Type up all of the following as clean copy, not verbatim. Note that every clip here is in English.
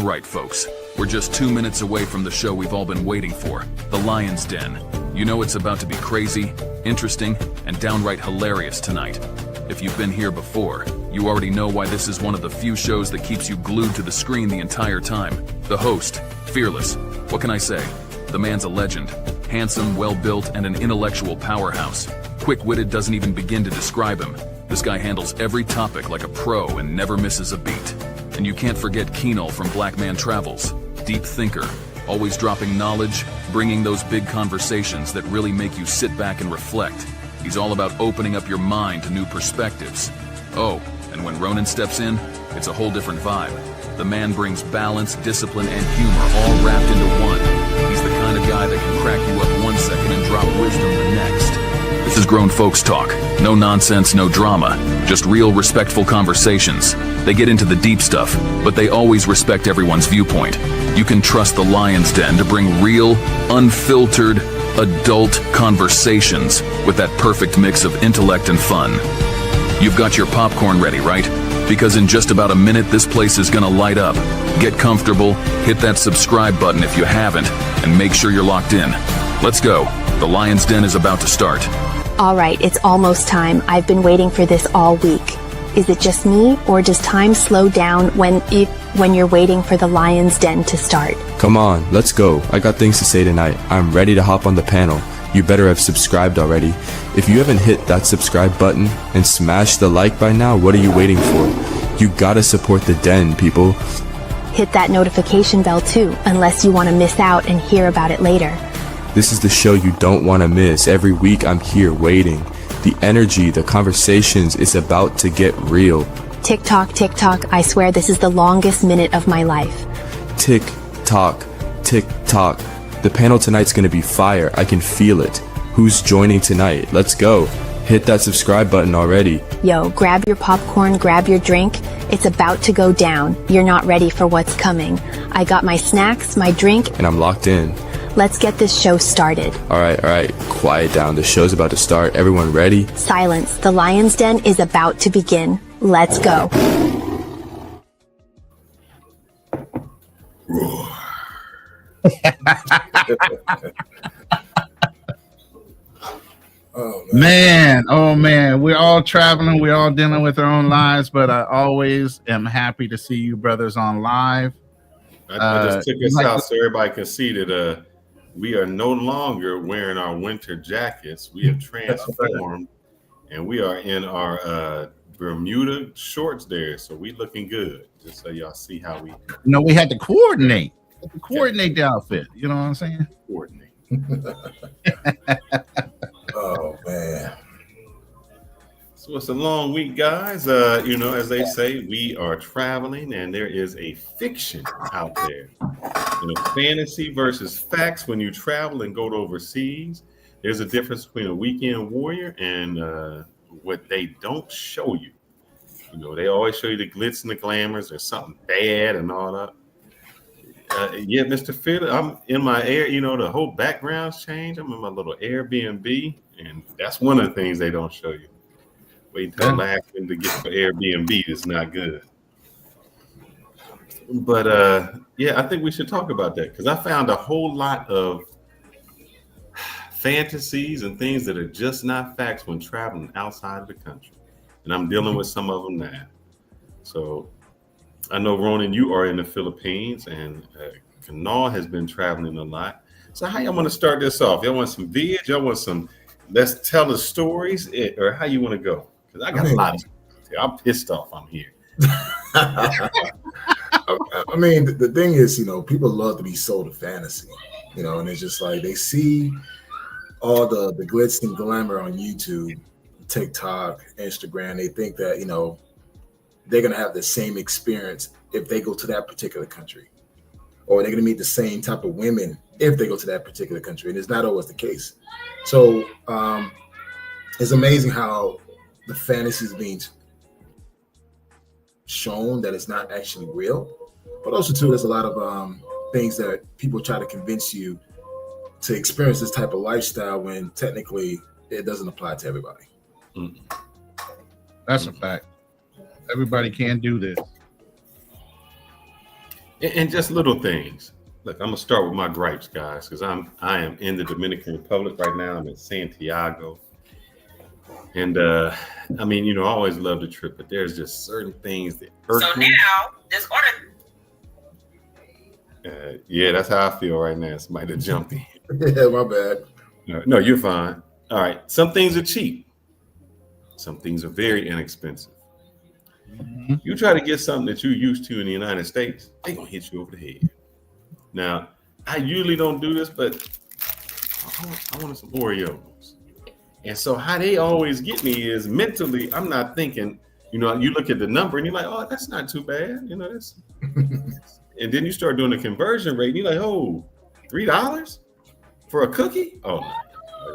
All right, folks, we're just 2 minutes away from the show we've all been waiting for, The Lion's Den. You know it's about to be crazy, interesting, and downright hilarious tonight. If you've been here before, you already know why this is one of the few shows that keeps you glued to the screen the entire time. The host, fearless. What can I say? The man's a legend. Handsome, well-built, and an intellectual powerhouse. Quick-witted doesn't even begin to describe him. This guy handles every topic like a pro and never misses a beat. And you can't forget Keenal from Black Man Travels. Deep thinker, always dropping knowledge, bringing those big conversations that really make you sit back and reflect. He's all about opening up your mind to new perspectives. Oh, and when Ronan steps in, it's a whole different vibe. The man brings balance, discipline, and humor all wrapped into one. He's the kind of guy that can crack you up 1 second and drop wisdom the next. This is grown folks talk. No nonsense, no drama. Just real, respectful conversations. They get into the deep stuff, but they always respect everyone's viewpoint. You can trust the Lion's Den to bring real, unfiltered, adult conversations with that perfect mix of intellect and fun. You've got your popcorn ready, right? Because in just about a minute, this place is gonna light up. Get comfortable, hit that subscribe button if you haven't, and make sure you're locked in. Let's go. The Lion's Den is about to start. All right, it's almost time. I've been waiting for this all week. Is it just me, or does time slow down when you're waiting for the Lion's Den to start? Come on, let's go. I got things to say tonight. I'm ready to hop on the panel. You better have subscribed already. If you haven't hit that subscribe button and smash the like by now, what are you waiting for? You gotta support the Den, people. Hit that notification bell too, unless you want to miss out and hear about it later. This is the show you don't want to miss. Every week I'm here waiting. The energy, the conversations is about to get real. Tick tock, I swear this is the longest minute of my life. Tick tock, tick tock. The panel tonight's gonna be fire. I can feel it. Who's joining tonight? Let's go. Hit that subscribe button already. Yo, grab your popcorn, grab your drink. It's about to go down. You're not ready for what's coming. I got my snacks, my drink, And I'm locked in. Let's get this show started. All right. Quiet down. The show's about to start. Everyone ready? Silence. The Lion's Den is about to begin. Let's go. Oh man, we're all traveling, we're all dealing with our own lives, but I always am happy to see you brothers on live. I just took us out so everybody can see that we are no longer wearing our winter jackets. We have transformed and we are in our Bermuda shorts there, so we looking good. Just so y'all see how we we had to coordinate the outfit, you know what I'm saying? Coordinate. Oh man. So it's a long week, guys. As they say, we are traveling and there is a fiction out there. Fantasy versus facts. When you travel and go to overseas, there's a difference between a weekend warrior and what they don't show you. They always show you the glitz and the glamours. There's something bad and all that. Yeah, Mr. Fiddler, I'm in my the whole background's changed. I'm in my little Airbnb, and that's one of the things they don't show you. Wait until last thing to get for Airbnb is not good. But I think we should talk about that because I found a whole lot of fantasies and things that are just not facts when traveling outside of the country. And I'm dealing with some of them now. So I know, Ronan, you are in the Philippines, and Kanal has been traveling a lot. So how y'all want to start this off? Y'all want some vids? Y'all want some let's tell the stories? Or how you want to go? Because I got a lot of stuff. I'm pissed off I'm here. I mean, the thing is, people love to be sold a fantasy, and it's just like they see all the glitz and glamour on YouTube, TikTok, Instagram. They think that, they're going to have the same experience if they go to that particular country, or they're going to meet the same type of women if they go to that particular country. And it's not always the case. So it's amazing how the fantasy is being shown that it's not actually real. But also, too, there's a lot of things that people try to convince you to experience this type of lifestyle when technically it doesn't apply to everybody. That's a fact. Everybody can't do this. And just little things. Look, I'm gonna start with my gripes, guys, because I am in the Dominican Republic right now. I'm in Santiago, and I mean, I always love the trip, but there's just certain things that irk me. now this order. Yeah, that's how I feel right now. Somebody that jumped in. Yeah, my bad. No, you're fine. All right. Some things are cheap. Some things are very inexpensive. Mm-hmm. You try to get something that you're used to in the United States, they're going to hit you over the head. Now, I usually don't do this, but I wanted some Oreos. And so how they always get me is mentally, I'm not thinking, you look at the number and you're like, oh, that's not too bad. That's... And then you start doing the conversion rate and you're like, oh, $3 for a cookie? Oh,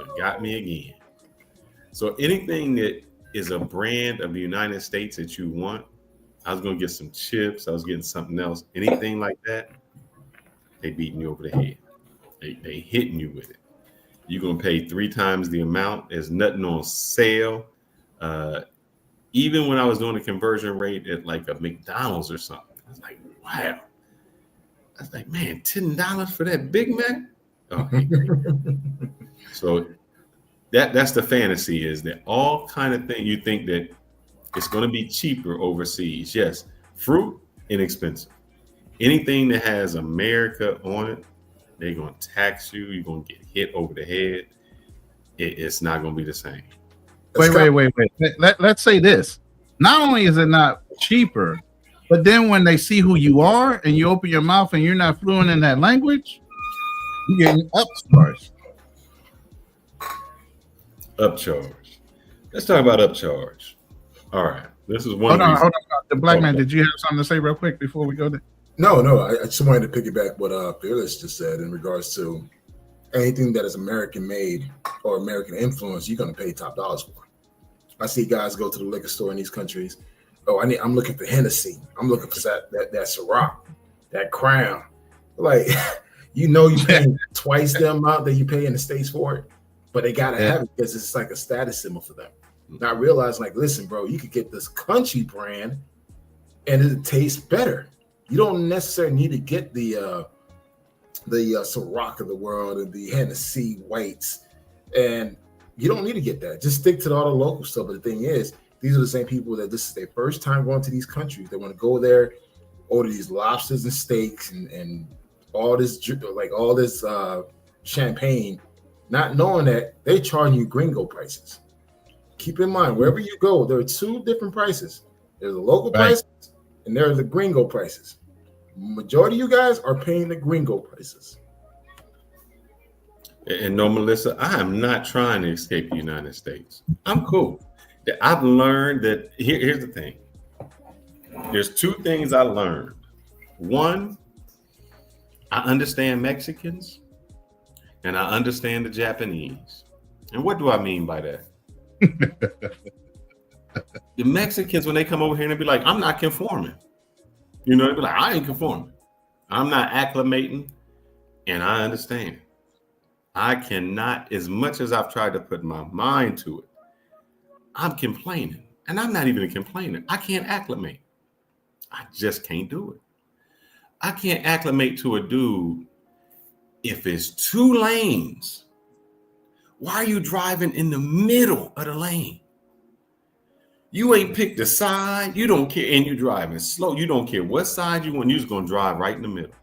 it got me again. So anything that is a brand of the United States that you want, I was going to get some chips. I was getting something else. Anything like that, they beating you over the head. They hitting you with it. You're going to pay 3 times the amount. There's nothing on sale. Even when I was doing the conversion rate at like a McDonald's or something, I was like, wow. I was like, man, $10 for that Big Mac? Oh, so that's the fantasy, is that all kind of thing you think that it's going to be cheaper overseas. Yes, fruit, inexpensive. Anything that has America on it, they're going to tax you. You're going to get hit over the head. It's not going to be the same. Wait. Let's say this. Not only is it not cheaper, but then when they see who you are and you open your mouth and you're not fluent in that language, you're getting upcharged. Upcharge. Let's talk about upcharge. All right. This is one. Hold on. The black man, did you have something to say real quick before we go there? No. I just wanted to piggyback what Fearless just said in regards to anything that is American made or American influence. You're going to pay top dollars for. I see guys go to the liquor store in these countries. Oh, I'm looking for Hennessy. I'm looking for that Ciroc, that Crown. Like, you're paying twice the amount that you pay in the States for it, but they gotta have it because it's like a status symbol for them. Not realizing, like, listen, bro, you could get this country brand and it tastes better. You don't necessarily need to get the Ciroc of the world and the Hennessy whites, and you don't need to get that. Just stick to all the local stuff. But the thing is, these are the same people that this is their first time going to these countries. They want to go there, order these lobsters and steaks and all this champagne, not knowing that they charge you gringo prices. Keep in mind, wherever you go, there are 2 different prices. There's the local prices and there are the gringo prices. Majority of you guys are paying the gringo prices. And no, Melissa, I am not trying to escape the United States. I'm cool. I've learned that here's the thing. There's 2 things I learned. One, I understand Mexicans and I understand the Japanese. And what do I mean by that? The Mexicans, when they come over here and they be like, I'm not conforming. They be like, I ain't conforming. I'm not acclimating. And I understand. I cannot, as much as I've tried to put my mind to it, I'm complaining. And I'm not even a complainer. I can't acclimate. I just can't do it. I can't acclimate to a dude if it's 2 lanes. Why are you driving in the middle of the lane? You ain't picked a side. You don't care. And you're driving slow. You don't care what side you want. You're just going to drive right in the middle.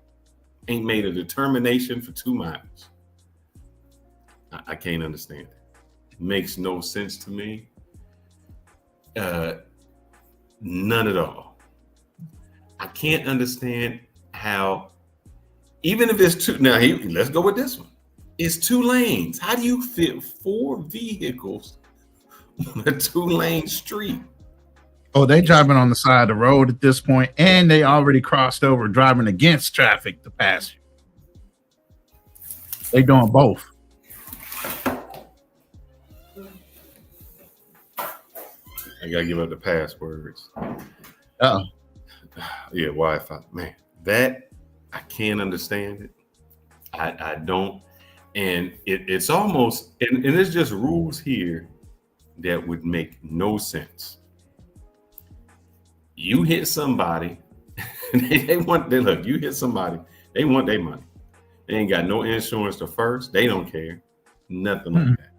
Ain't made a determination for 2 miles. I can't understand it. It makes no sense to me. None at all. I can't understand how, even if it's 2, now let's go with this one. It's 2 lanes. How do you fit 4 vehicles on a 2-lane street? Oh, they driving on the side of the road at this point, and they already crossed over, driving against traffic to pass you. They doing both. I gotta give up the passwords. Oh, yeah, Wi-Fi. Man, that I can't understand it. I don't, and it's almost, and it's just rules here that would make no sense. You hit somebody they look, you hit somebody, they want their money. They ain't got no insurance to first. They don't care. Nothing like that.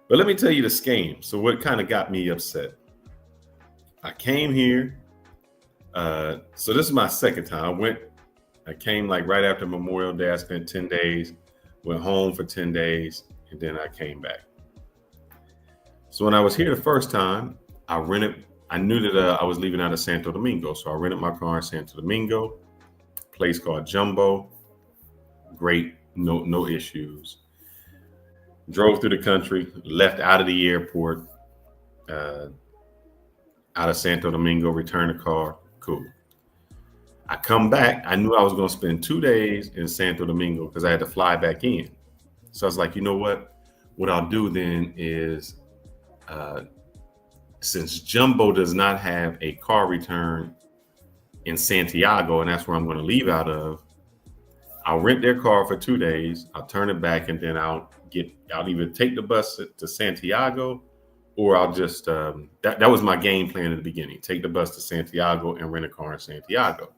But let me tell you the scam. So what kind of got me upset? I came here. So this is my second time. I came like right after Memorial Day. I spent 10 days, went home for 10 days, and then I came back. So when I was here the first time, I knew that I was leaving out of Santo Domingo. So I rented my car in Santo Domingo, a place called Jumbo. Great, no issues. Drove through the country, left out of the airport, out of Santo Domingo, returned the car. Cool. I come back. I knew I was going to spend 2 days in Santo Domingo because I had to fly back in. So I was like, you know what? What I'll do then is, since Jumbo does not have a car return in Santiago, and that's where I'm going to leave out of, I'll rent their car for 2 days. I'll turn it back, and then I'll either take the bus to Santiago, or I'll just that was my game plan in the beginning. Take the bus to Santiago and rent a car in Santiago.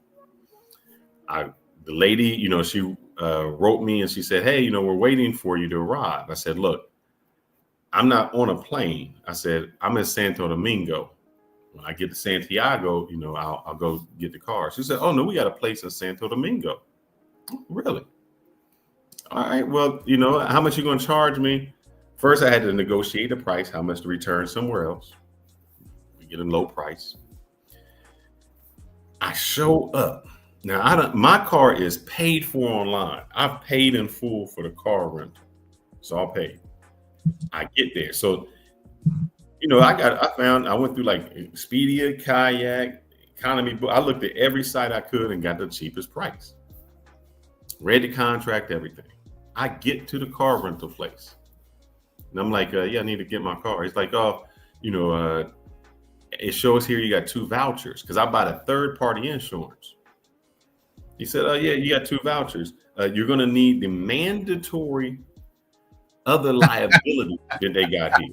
The lady, she wrote me and she said, hey, we're waiting for you to arrive. I said, look, I'm not on a plane. I said, I'm in Santo Domingo. When I get to Santiago, I'll go get the car. She said, oh no, we got a place in Santo Domingo. Oh, really? All right. Well, how much you going to charge me? First, I had to negotiate the price, how much to return somewhere else. We get a low price. I show up. Now, my car is paid for online. I've paid in full for the car rental. It's all paid. I get there. So, I went through like Expedia, Kayak, Economy Book. I looked at every site I could and got the cheapest price. Read the contract, everything. I get to the car rental place. And I'm like, yeah, I need to get my car. He's like, oh, it shows here you got 2 vouchers because I bought a third-party insurance. He said, oh, yeah, you got 2 vouchers. You're going to need the mandatory other liability that they got here.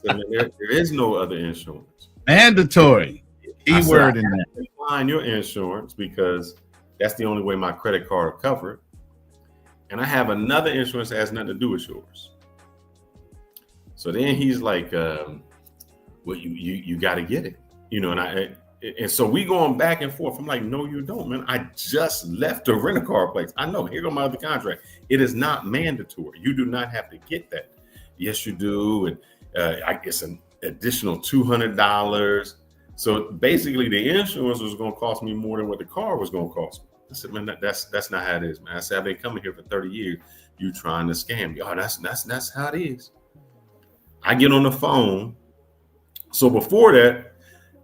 So there is no other insurance. Mandatory. Keyword in that. Decline your insurance because that's the only way my credit card will cover it. And I have another insurance that has nothing to do with yours. So then he's like, well, you got to get it, and so we going back and forth. I'm like, no, you don't, man. I just left the rent-a-car place. I know. Here go my other contract. It is not mandatory. You do not have to get that. Yes, you do. And I guess an additional $200. So basically, the insurance was going to cost me more than what the car was going to cost me. I said, man, that's not how it is, man. I said, I've been coming here for 30 years. You trying to scam me? Oh, that's how it is. I get on the phone. So before that,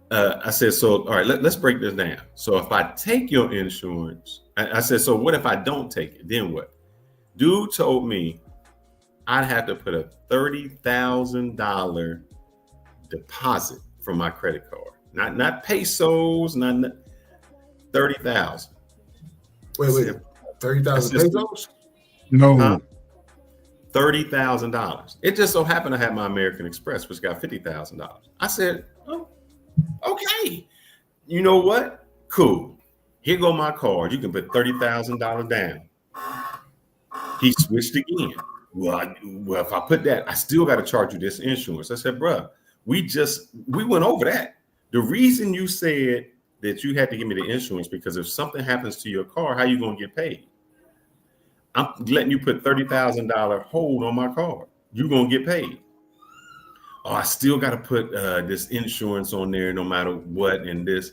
I said, so, all right, let's break this down. So if I take your insurance, I said, so what if I don't take it? Then what? Dude told me I'd have to put a $30,000 deposit from my credit card. Not pesos, not 30,000. Wait, 30,000 pesos? No. $30,000. It just so happened I had my American Express, which got $50,000. I said, oh, okay. You know what? Cool. Here go my card. You can put $30,000 down. He switched again. Well, if I put that, I still got to charge you this insurance. I said, bruh, we went over that. The reason you said that you had to give me the insurance because if something happens to your car, how you going to get paid? I'm letting you put $30,000 hold on my card. You're going to get paid. Oh, I still got to put this insurance on there no matter what. And this,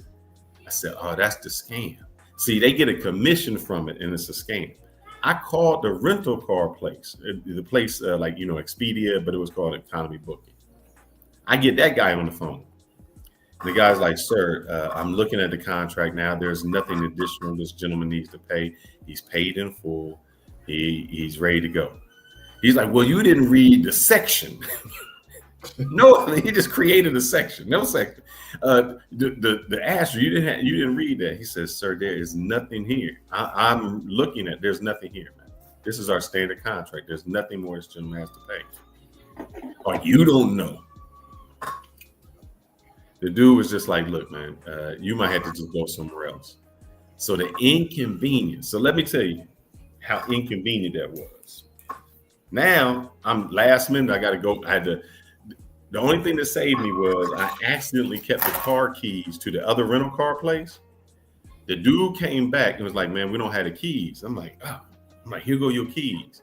I said, oh, that's the scam. See, they get a commission from it and it's a scam. I called the rental car place, the place like, Expedia, but it was called Economy Booking. I get that guy on the phone. The guy's like, sir, I'm looking at the contract now. There's nothing additional this gentleman needs to pay. He's paid in full. He's ready to go. He's like, well, you didn't read the section. No, he just created a section. No section. The asterisk, you didn't read that. He says, sir, there is nothing here. I'm looking at, there's nothing here, man. This is our standard contract. There's nothing more this gentleman has to pay. Or you don't know. The dude was just like, look, man, you might have to just go somewhere else. So the inconvenience. So let me tell you how inconvenient that was. Now I'm last minute. I got to go. The only thing that saved me was I accidentally kept the car keys to the other rental car place. The dude came back and was like, man, we don't have the keys. I'm like, here go your keys.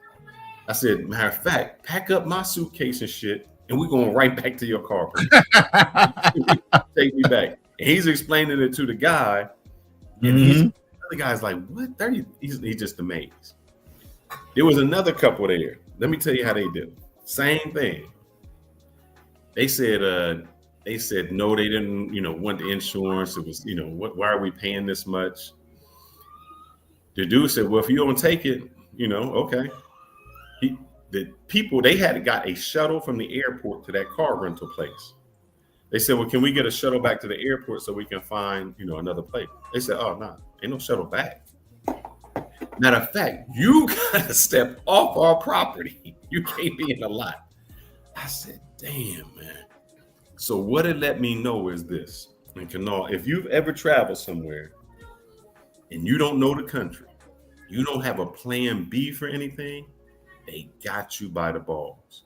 I said, matter of fact, pack up my suitcase and shit, and we're going right back to your car. Take me back. And he's explaining it to the guy. And the other guy's like, what? 30? He's just amazed. There was another couple there. Let me tell you how they did. Same thing. They said no, they didn't, want the insurance. It was, why are we paying this much? The dude said, well, if you don't take it, okay. The people, they had got a shuttle from the airport to that car rental place. They said, well, can we get a shuttle back to the airport so we can find, another place? They said, oh, no, ain't no shuttle back. Matter of fact, you got to step off our property. You can't be in the lot. I said, damn, man. So what it let me know is this. And Kanal, if you've ever traveled somewhere and you don't know the country, you don't have a plan B for anything, they got you by the balls.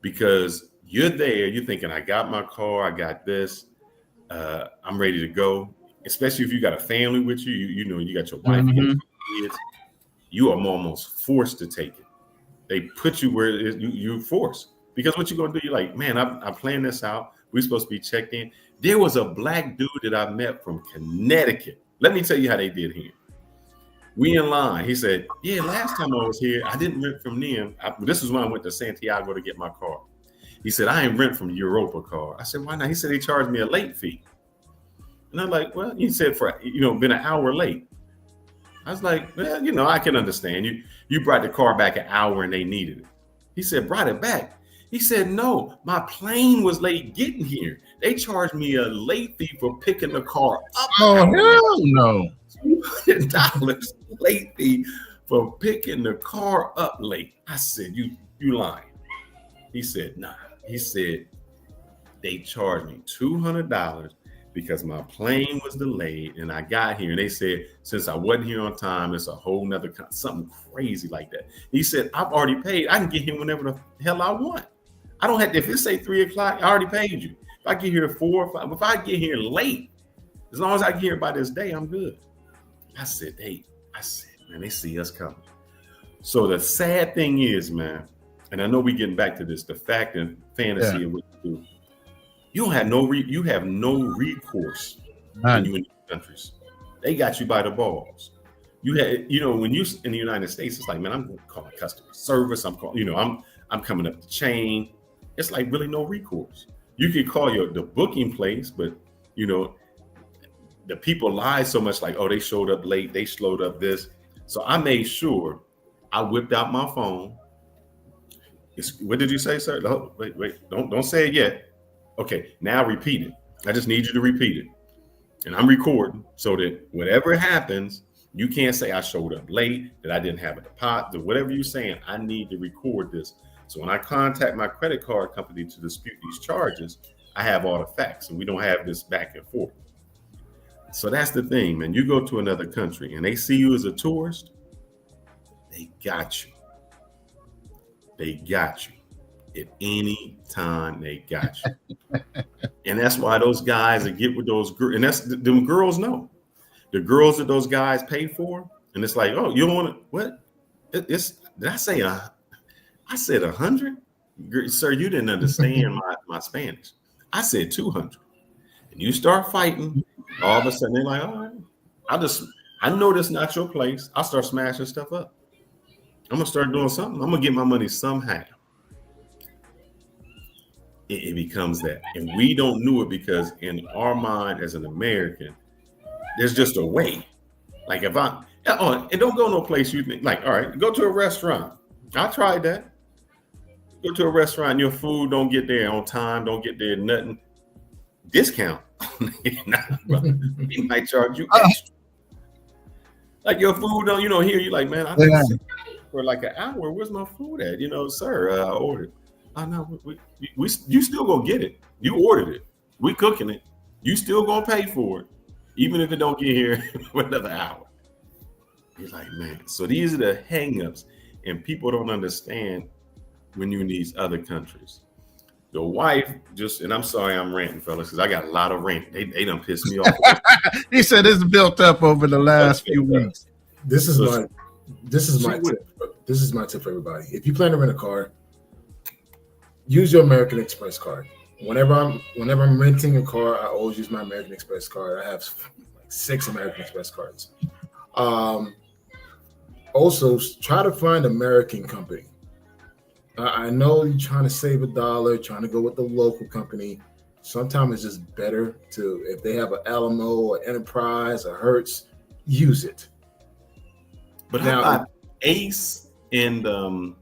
Because you're there, you're thinking, I got my car, I got this, I'm ready to go. Especially if you got a family with you, you got your wife and your kids, you are almost forced to take it. They put you where you're forced. Because what you're going to do, you're like, man, I planned this out. We're supposed to be checked in. There was a black dude that I met from Connecticut. Let me tell you how they did here. We in line. He said, yeah, last time I was here, I didn't rent from them. This is when I went to Santiago to get my car. He said, I ain't rent from Europa car. I said, why not? He said, they charged me a late fee. And I'm like, well, he said for, been an hour late. I was like, well, I can understand. You brought the car back an hour and they needed it. He said, brought it back. He said, no, my plane was late getting here. They charged me a late fee for picking the car up. Oh, hell no. $200 late fee for picking the car up late. I said, you lying. He said, nah. He said, they charged me $200 because my plane was delayed and I got here. And they said, since I wasn't here on time, it's a whole nother, something crazy like that. He said, I've already paid. I can get here whenever the hell I want. I don't have to, if it say 3 o'clock, I already paid you. If I get here at 4 or 5, if I get here late, as long as I get here by this day, I'm good. I said, man, they see us coming. So the sad thing is, man, and I know we're getting back to this, the fact and fantasy of what you do. You have no recourse when you in these countries. They got you by the balls. You had, when you in the United States, it's like, man, I'm calling customer service. I'm calling, I'm coming up the chain. It's like really no recourse. You can call the booking place, but the people lie so much, like, oh, they showed up late, they slowed up this. So I made sure I whipped out my phone. What did you say, sir? Oh, wait, don't say it yet. Okay, now repeat it. I just need you to repeat it. And I'm recording so that whatever happens, you can't say I showed up late, that I didn't have a deposit, whatever you're saying, I need to record this. So when I contact my credit card company to dispute these charges, I have all the facts and we don't have this back and forth. So that's the thing, man. You go to another country and they see you as a tourist, they got you. They got you. At any time, they got you. And that's why those guys that get with those girls, and them girls know. The girls that those guys pay for, and it's like, oh, you don't want to, what? Did I say I said 100? Sir, you didn't understand my Spanish. I said 200. And you start fighting, all of a sudden they're like, all right, I know this is not your place. I'll start smashing stuff up. I'm gonna start doing something. I'm gonna get my money somehow. It becomes that. And we don't know it because in our mind as an American, there's just a way. Like if and don't go no place you think, like, all right, go to a restaurant. I tried that. Go to a restaurant, your food don't get there on time, don't get there nothing. Discount. He might charge you extra. Like your food don't, here you like, man, I think for like an hour, where's my food at? Sir, I ordered. Oh no, you still gonna get it. You ordered it. We cooking it. You still gonna pay for it, even if it don't get here for another hour. He's like, man. So these are the hangups, and people don't understand when you're in these other countries. The wife just, and I'm sorry I'm ranting, fellas, because I got a lot of rant. They done pissed me off. He said it's built up over the last few weeks. This is my tip. This is my tip for everybody. If you plan to rent a car, use your American Express card. Whenever I'm renting a car, I always use my American Express card. I have like 6 American Express cards. Also, try to find an American company. I know you're trying to save $1, trying to go with the local company. Sometimes it's just better to, if they have an Alamo or Enterprise or Hertz, use it. But how about Ace and who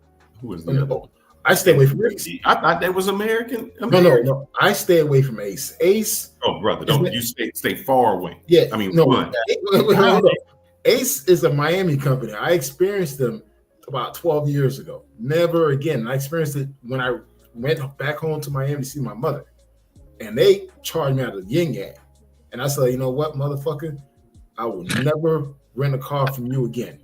was the I stay away from Ace. I thought that was American. No. I stay away from Ace. Ace. Oh, brother, don't you stay far away. Yeah. I mean, no. Ace is a Miami company. I experienced them about 12 years ago. Never again. I experienced it when I went back home to Miami to see my mother, and they charged me out of yin yang. And I said, you know what, motherfucker, I will never rent a car from you again.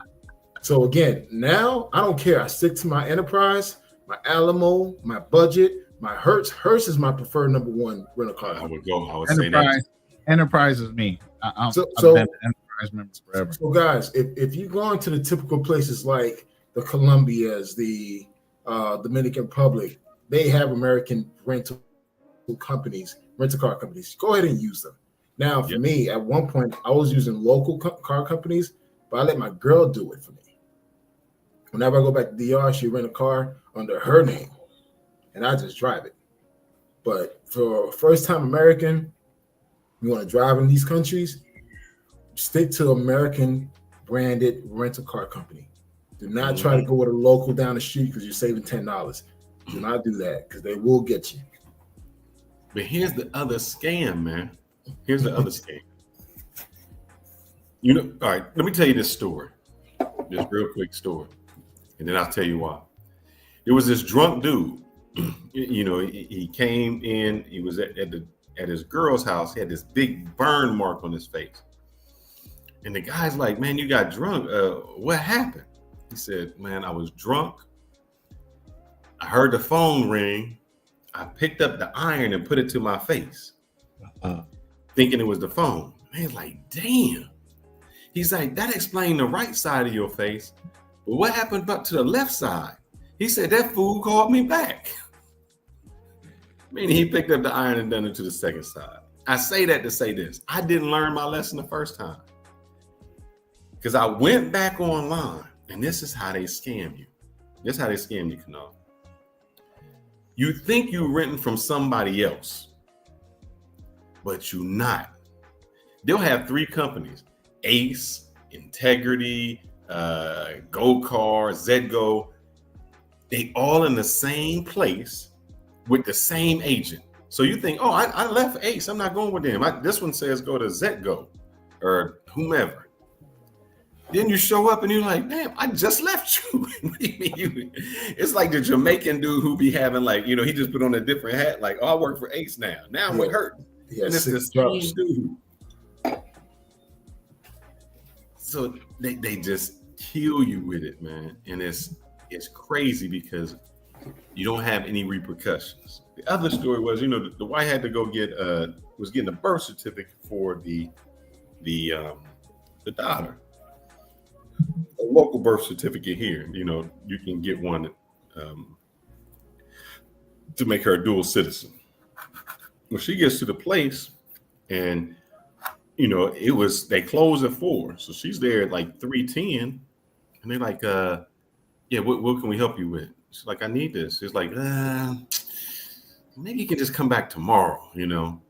So again, now I don't care. I stick to my Enterprise, my Alamo, my budget, my Hertz. Hertz is my preferred number 1 rental car. I would say that. Enterprise is me. I've been Enterprise members forever. So guys, if you go into the typical places like the Colombias, the Dominican Republic, they have American rental car companies. Go ahead and use them. Now, for me, at one point, I was using local car companies, but I let my girl do it for me. Whenever I go back to DR, she rent a car under her name, and I just drive it. But for a first-time American, you want to drive in these countries, stick to American branded rental car company. Do not try to go with a local down the street because you're saving $10. Do not do that because they will get you. But here's the other scam, man. Here's the other scam. You know, all right, let me tell you this story. This real quick story. And then I'll tell you why. There was this drunk dude. You know, he came in, he was at his girl's house. He had this big burn mark on his face. And the guy's like, man, you got drunk. What happened? He said, man, I was drunk. I heard the phone ring. I picked up the iron and put it to my face, thinking it was the phone. Man's like, damn. He's like, that explained the right side of your face. But what happened up to the left side? He said, that fool called me back. Meaning he picked up the iron and done it to the second side. I say that to say this. I didn't learn my lesson the first time. Because I went back online, and this is how they scam you. This is how they scam you, Kanal. You think you're renting from somebody else, but you're not. They'll have 3 companies, Ace, Integrity, GoCar, ZGO. They all in the same place with the same agent. So you think, oh, I left Ace. I'm not going with them. This one says go to ZGO or whomever. Then you show up and you're like, damn, I just left you. It's like the Jamaican dude who be having like, you know, he just put on a different hat. Like, oh, I work for Ace now. Now I'm with Hurt. And it's the same dude. So they just kill you with it, man. And it's crazy because you don't have any repercussions. The other story was, you know, the wife had to go was getting a birth certificate for the daughter. A local birth certificate here, you know, you can get one to make her a dual citizen. Well, she gets to the place and, you know, they close at 4. So she's there at like 3:10 and they're like, yeah, what can we help you with? She's like, I need this. She's like, maybe you can just come back tomorrow, you know.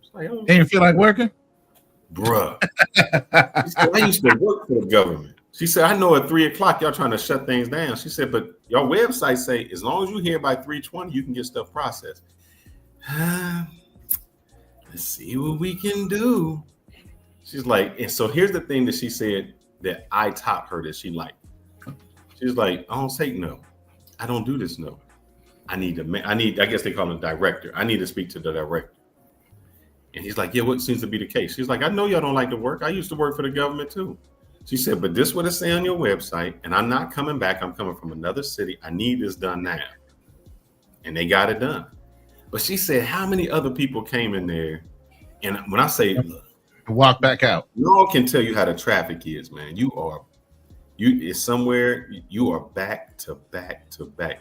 It's like, oh, ain't feel like working? Bruh. She said, I used to work for the government. She said, I know at 3:00 y'all trying to shut things down. She said, but your website say as long as you're here by 3:20, you can get stuff processed. Let's see what we can do. She's like, and so here's the thing that she said that I taught her that she liked. She's like, I don't take no. I don't do this no. I guess they call him director. I need to speak to the director. And he's like, yeah, what seems to be the case? She's like, I know y'all don't like to work. I used to work for the government too. She said, but this what it say on your website, and I'm not coming back. I'm coming from another city. I need this done now. And they got it done. But she said, how many other people came in there? And when I say walk back out, no one can tell you how the traffic is, man. It's somewhere you are back to back to back.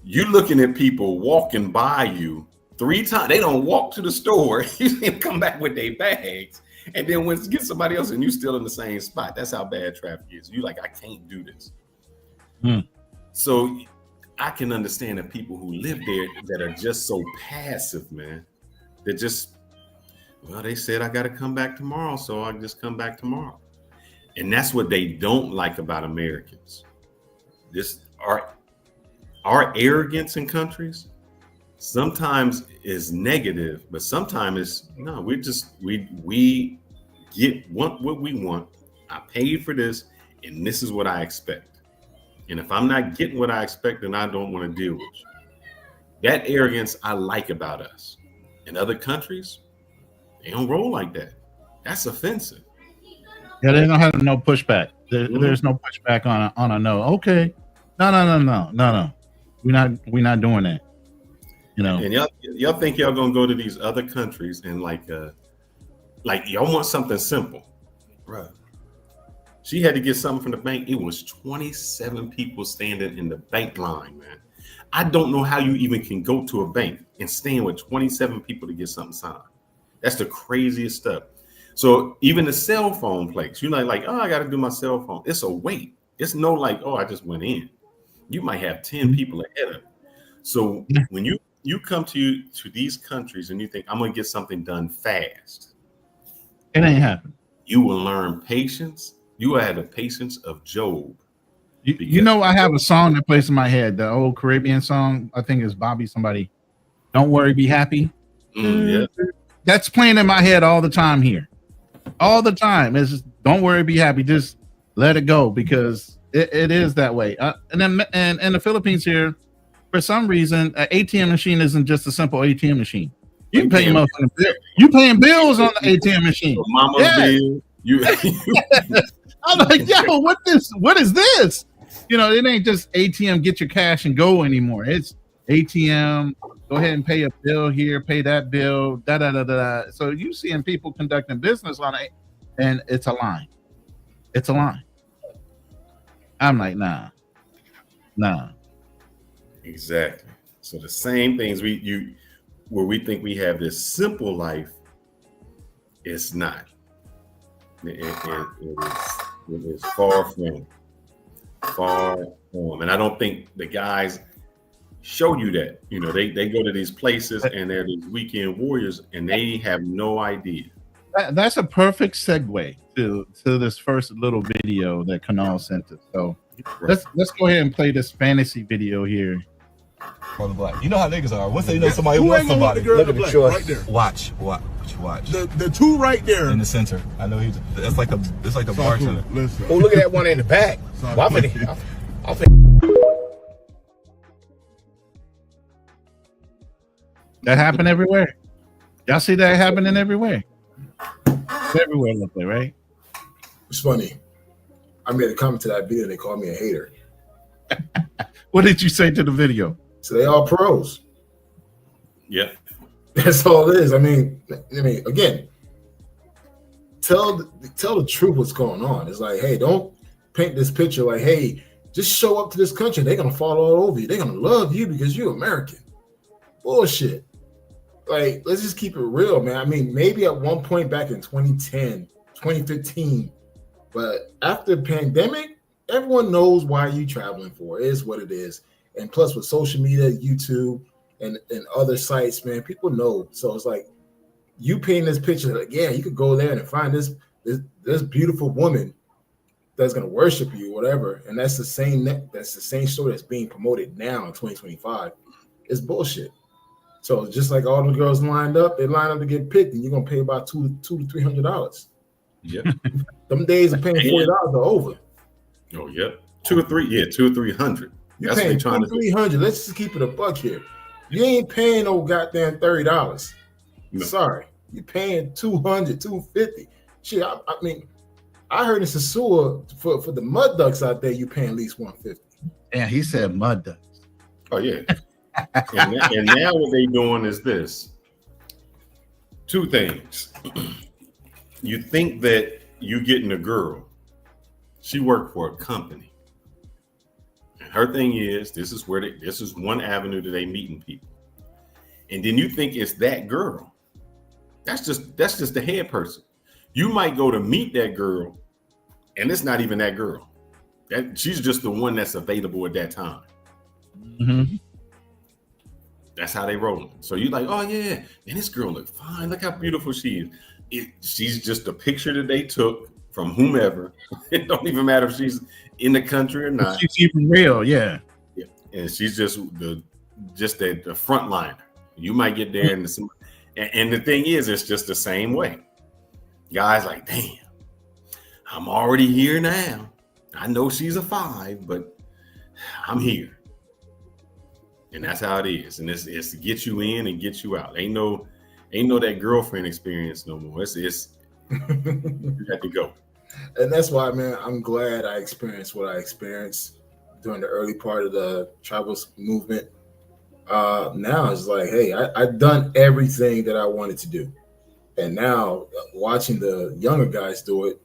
You're looking at people walking by you 3 times. They don't walk to the store. You see them come back with their bags. And then when get somebody else and you still in the same spot. That's how bad traffic is. You like, I can't do this. So I can understand the people who live there that are just so passive, man. They're just, well, they said I got to come back tomorrow, so I just come back tomorrow. And that's what they don't like about Americans. This our arrogance in countries sometimes is negative, but sometimes it's no. We want what we want. I paid for this, and this is what I expect. And if I'm not getting what I expect, then I don't want to deal with you. That arrogance I like about us. In other countries, they don't roll like that. That's offensive. Yeah, they don't have no pushback. There's no pushback on a no. Okay, no. We're not doing that. You know. And y'all think y'all gonna go to these other countries and like y'all want something simple, right? She had to get something from the bank. It was 27 people standing in the bank line, man. I don't know how you even can go to a bank and stand with 27 people to get something signed. That's the craziest stuff. So even the cell phone place, you're not like, oh, I got to do my cell phone. It's a wait. It's no like, oh, I just went in. You might have 10 people ahead of you. So when you come to these countries and you think I'm going to get something done fast, it ain't happening. You will learn patience. You will have the patience of Job. You know, I have a song that plays in my head, the old Caribbean song. I think it's Bobby somebody. Don't worry, be happy. Yeah. That's playing in my head all the time here. All the time. It's just, don't worry, be happy. Just let it go, because it is that way. And then in the Philippines here, for some reason, an ATM machine isn't just a simple ATM machine. You can pay your motherfucking bill. You paying bills on the ATM machine. Mama's bill. I'm like, yo, what is this? You know, it ain't just ATM, get your cash and go anymore. It's ATM, go ahead and pay a bill here, pay that bill, da. So you seeing people conducting business on it, and it's a line. It's a line. I'm like, nah. Exactly. So the same things where we think we have this simple life, it's not. It is far from. And I don't think the guys show you that. You know, they go to these places and they're these weekend warriors and they have no idea. That's a perfect segue to this first little video that Kanal sent us. So let's go ahead and play this fantasy video here. On the black. You know how niggas are. Once they know somebody wants somebody, look at the choice. Right there. Watch. The two right there in the center. I know it's like the bartender. Oh, look at that one in the back. Well, that happened everywhere. Y'all see that happening everywhere? It's everywhere, look like, right? It's funny. I made a comment to that video and they called me a hater. What did you say to the video? So they all pros. Yeah. That's all it is. I mean, again, tell the truth what's going on. It's like, hey, don't paint this picture like, hey, just show up to this country. They're going to fall all over you. They're going to love you because you're American. Bullshit. Like, let's just keep it real, man. I mean, maybe at one point back in 2010, 2015, but after the pandemic, everyone knows why you're traveling for. It is what it is. And plus with social media, YouTube, and other sites, man, people know. So it's like you painting this picture, like, yeah, you could go there and find this beautiful woman that's gonna worship you, whatever. And that's the same story that's being promoted now in 2025. It's bullshit. So just like all the girls lined up, they line up to get picked, and you're gonna pay about $200 to $300. Yep. Them days of paying $40 are over. Oh, yep. 2 or 3, yeah, 200 or 300. You're paying $200 to $300. Let's just keep it a buck here. You ain't paying no goddamn $30. No. Sorry. you're paying 200, 250. Shit, I mean, I heard in Sasua for the mud ducks out there, you paying at least 150. Yeah, he said mud ducks. Oh yeah. and now what they doing is this. Two things. You think that you getting a girl. She worked for a company. And her thing is, this is one avenue that they meeting people. And then you think it's that girl. That's just the head person. You might go to meet that girl, and it's not even that girl. She's just the one that's available at that time. Mm-hmm. That's how they rolling. So you're like, oh yeah, and this girl look fine. Look how beautiful she is. She's just a picture that they took from whomever. It don't even matter if she's in the country or not. She's even real, yeah. And she's just the front liner. You might get there, and the thing is, it's just the same way. Guys like, damn, I'm already here now. I know she's a 5, but I'm here. And that's how it is. And it's to get you in and get you out. Ain't no that girlfriend experience no more. It's you have to go. And that's why, man, I'm glad I experienced what I experienced during the early part of the travel movement. Now it's like, hey, I've done everything that I wanted to do. And now watching the younger guys do it,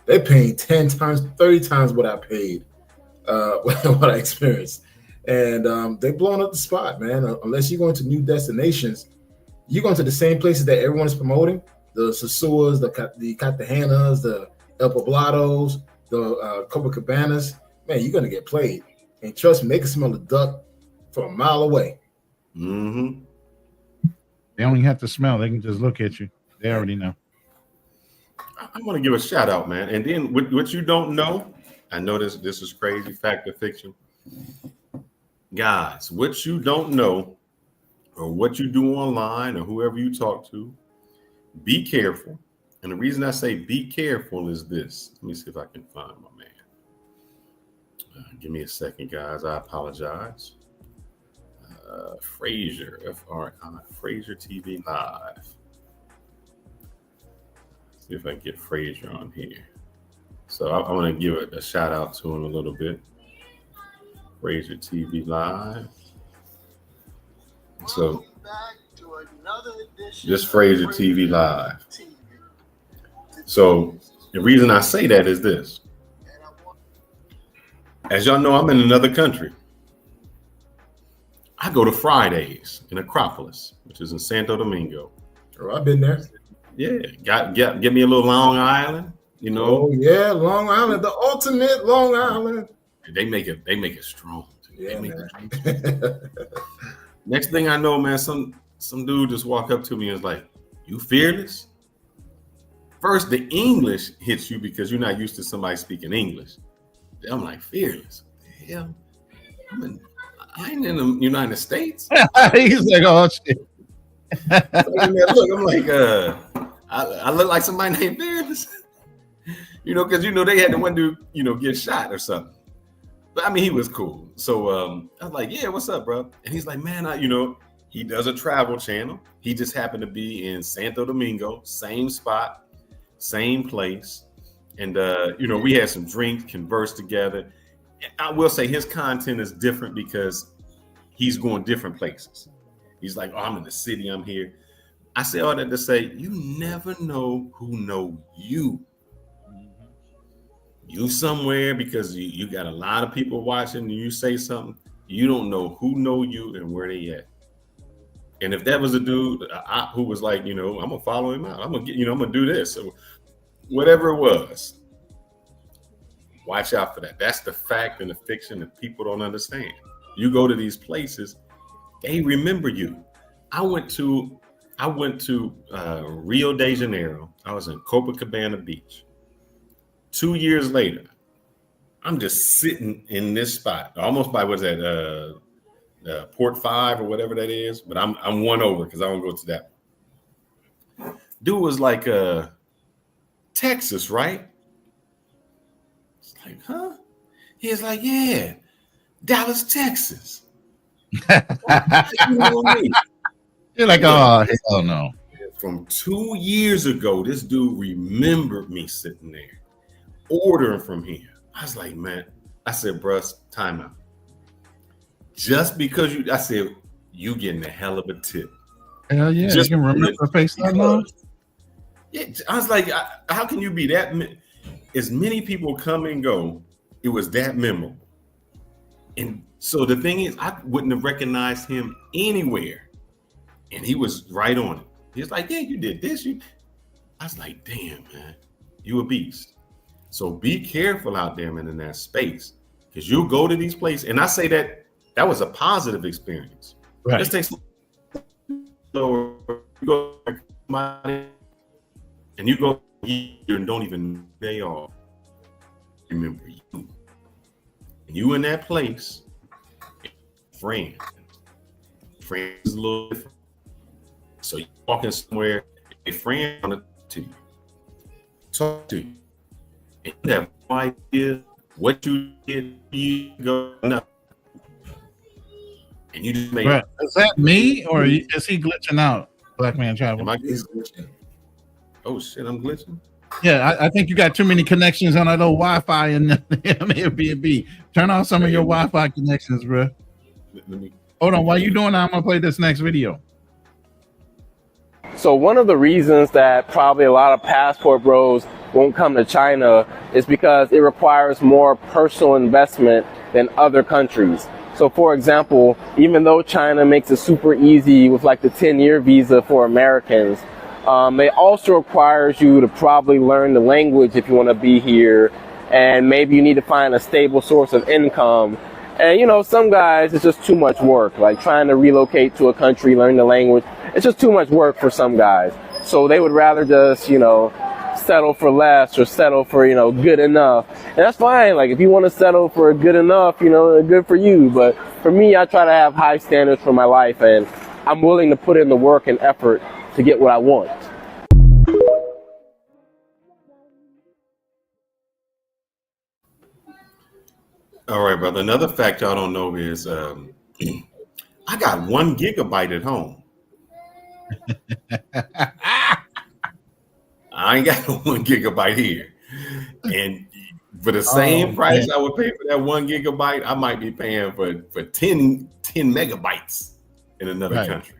they're paying 10 times, 30 times what I paid, what I experienced. And they're blowing up the spot, man. Unless you're going to new destinations, you're going to the same places that everyone is promoting. The Sasuas, the Cartagenas, the El Poblados, the Copacabanas. Man, you're going to get played. And trust me, they can smell the duck from a mile away. Mm-hmm. They don't even have to smell. They can just look at you. They already know. I want to give a shout out, man. And then what you don't know, I know this is crazy, fact or fiction. Guys, what you don't know or what you do online or whoever you talk to, be careful. And the reason I say be careful is this. Let me see if I can find my man. Give me a second, guys. I apologize. Fraser, F-R-I, Fraser TV Live. See if I can get Fraser on here. So I want to give a shout out to him a little bit. Fraser TV Live. So this Fraser TV Live. So the reason I say that is this. As y'all know, I'm in another country. I go to Fridays in Acropolis, which is in Santo Domingo. Oh, I've been there. Yeah, get me a little Long Island, you know. Oh yeah, Long Island, the ultimate Long Island. They make it strong. Yeah, Next thing I know, man, some dude just walk up to me and is like, "You fearless?" First, the English hits you because you're not used to somebody speaking English. I'm like, fearless? What the hell? I ain't in the United States. He's like, oh shit. Look, I'm like, I look like somebody named Fearless. Because they had the one dude, get shot or something. But I mean, he was cool. So I was like, yeah, what's up, bro? And he's like, man, he does a travel channel. He just happened to be in Santo Domingo, same spot, same place. And, we had some drinks, conversed together. I will say his content is different because he's going different places. He's like, oh, I'm in the city, I'm here. I say all that to say, you never know who know you. You somewhere because you got a lot of people watching and you say something, you don't know who know you and where they at. And if that was a dude who was like, I'm going to follow him out. I'm going to I'm going to do this. So whatever it was. Watch out for that. That's the fact and the fiction that people don't understand. You go to these places, they remember you. I went to Rio de Janeiro. I was in Copacabana Beach. 2 years later, I'm just sitting in this spot, almost by what's that, Port 5 or whatever that is. But I'm one over because I don't go to that one. Dude was like, Texas, right? Like, huh? He's like, yeah, Dallas, Texas. You're like, oh, hell no. from 2 years ago, this dude remembered me sitting there ordering from him. I was like, man, I said, bruh, time out. Just because I said, you getting a hell of a tip. Hell yeah, Just you can remember the face that long? Yeah, I was like, how can you be that? As many people come and go, it was that memorable. And so the thing is, I wouldn't have recognized him anywhere. And he was right on it. He was like, yeah, you did this. I was like, damn, man, you a beast. So be careful out there, man, in that space. Because you go to these places, and I say that was a positive experience. Right. Let's take some, you go to somebody, and you go and don't even know they are. Remember you. And you in that place, friend is a little different. So you walking somewhere, a friend on to you, talk to you, and you have no idea what you did. You go no, and you just make. Right. Is that me or is he glitching out? Black man travel. He's glitching. Oh shit, I'm glitching. Yeah, I think you got too many connections on that little Wi-Fi in the Airbnb. Turn off some of your Wi-Fi connections, bro. Hold on, while you doing that, I'm gonna play this next video. So one of the reasons that probably a lot of passport bros won't come to China is because it requires more personal investment than other countries. So for example, even though China makes it super easy with like the 10-year visa for Americans, it also requires you to probably learn the language if you want to be here, and maybe you need to find a stable source of income. And you know, some guys, it's just too much work, like trying to relocate to a country, learn the language. It's just too much work for some guys. So they would rather just, you know, settle for less or settle for, you know, good enough. And that's fine. Like if you want to settle for good enough, you know, good for you. But for me, I try to have high standards for my life, and I'm willing to put in the work and effort to get what I want. All right, brother. Another fact y'all don't know is I got 1 gigabyte at home. I ain't got 1 gigabyte here. And for the same price I would pay for that 1 gigabyte, I might be paying for 10 megabytes in another country.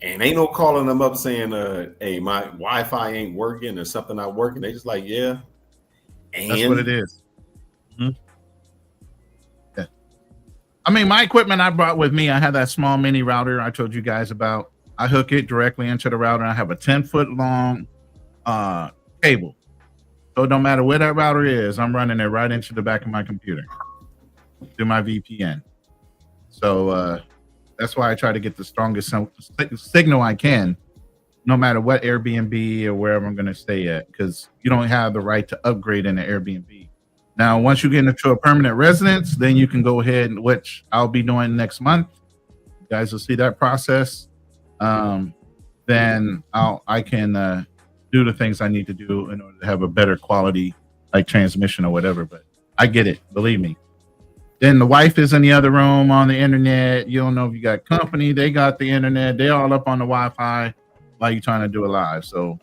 And ain't no calling them up saying, hey, my Wi-Fi ain't working or something not working. They just like, yeah. And that's what it is. Mm-hmm. Yeah. I mean, my equipment I brought with me, I had that small mini router I told you guys about. I hook it directly into the router. I have a 10-foot long cable. So no matter where that router is, I'm running it right into the back of my computer through my VPN. So that's why I try to get the strongest signal I can, no matter what Airbnb or wherever I'm going to stay at, because you don't have the right to upgrade in the Airbnb. Now, once you get into a permanent residence, then you can go ahead, which I'll be doing next month. You guys will see that process. Then I can do the things I need to do in order to have a better quality, like transmission or whatever. But I get it, believe me. Then the wife is in the other room on the internet. You don't know if you got company. They got the internet. They all up on the Wi-Fi while you're trying to do it live. So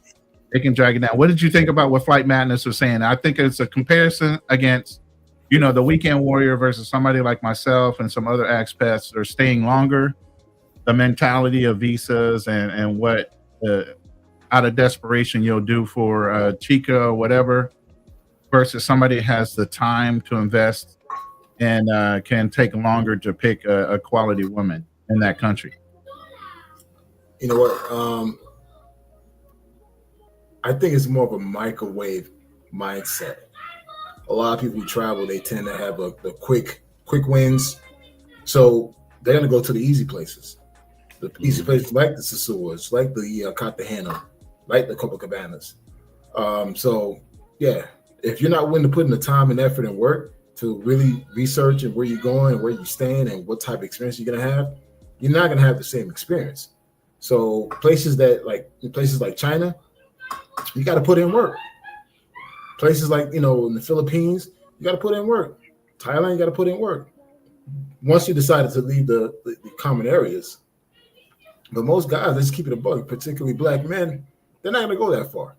they can drag it down. What did you think about what Flight Madness was saying? I think it's a comparison against, you know, the weekend warrior versus somebody like myself and some other expats that are staying longer. The mentality of visas and what out of desperation you'll do for Chica or whatever, versus somebody that has the time to invest and can take longer to pick a quality woman in that country. You know what? I think it's more of a microwave mindset. A lot of people who travel, they tend to have the quick wins. So they're going to go to the easy places. The easy places like the Sasuas, like the Cartagena, like the Copacabanas. So, yeah, if you're not willing to put in the time and effort and work to really research and where you're going and where you're staying and what type of experience you're going to have, you're not going to have the same experience. So places like China, you got to put in work. Places like, you know, in the Philippines, you got to put in work. Thailand, you got to put in work. Once you decided to leave the common areas, But most guys, let's keep it a bug, particularly black men, they're not going to go that far.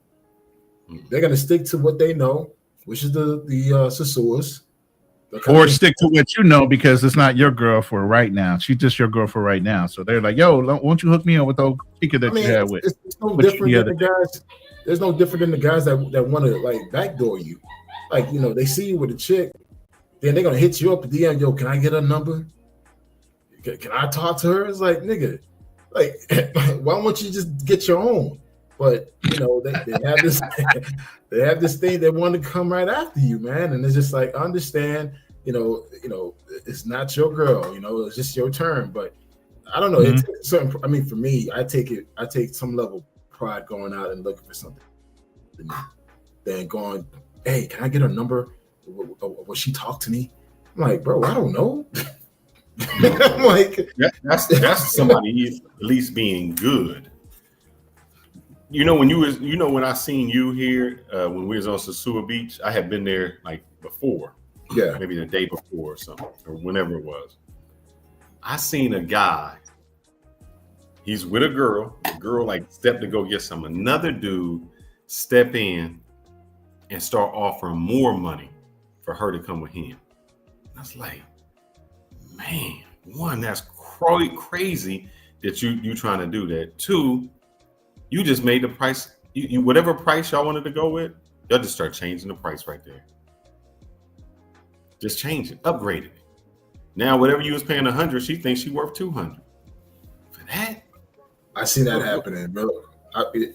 They're going to stick to what they know, which is the Sasuas. Or stick to what you know because it's not your girl for right now. She's just your girl for right now. So they're like, yo, won't you hook me up with those chica that you had with? It's no different than the guys. There's no different than the guys that want to like backdoor you. Like, you know, they see you with a chick, then they're going to hit you up at DM, yo, can I get her number? Can I talk to her? It's like, nigga, like, why won't you just get your own? But you know, they have this they have this thing they want to come right after you, man. And it's just like, understand, you know, it's not your girl, you know, it's just your turn. But I don't know. It's certain. I mean, for me, I take some level of pride going out and looking for something, than going, hey, can I get her number? Will she talk to me? I'm like, bro, I don't know. I'm like, that's somebody at least being good. You know, when I seen you here when we was on Sasua Beach, I had been there like before, maybe the day before or something, or whenever it was. I seen a guy. He's with a girl. The girl like stepped to go get some. Another dude step in and start offering more money for her to come with him. I was like, man, one, that's crazy that you trying to do that. Two, you just made the price, you whatever price y'all wanted to go with, y'all just start changing the price right there. Just change it, upgrade it. Now, whatever you was paying 100, she thinks she worth 200. For that, I seen that happening, bro.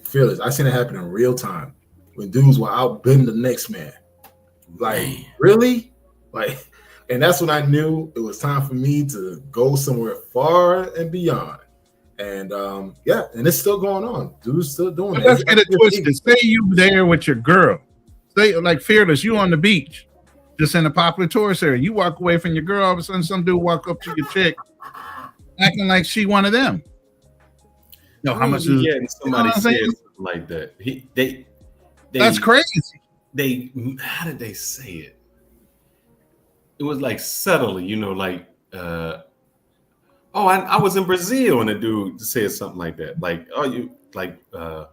Fearless. I seen it happen in real time when dudes were outbidding the next man. Like, really? Like, and that's when I knew it was time for me to go somewhere far and beyond. And and it's still going on. Dudes still doing it. Let's get it twisted. Say you there with your girl. Say like Fearless, you on the beach, just in a popular tourist area. You walk away from your girl, all of a sudden some dude walk up to your chick, acting like she one of them. No, how much is getting somebody said something like that? They that's crazy. How did they say it? It was like subtly, you know, like I was in Brazil and a dude said something like that. Like, oh, you like why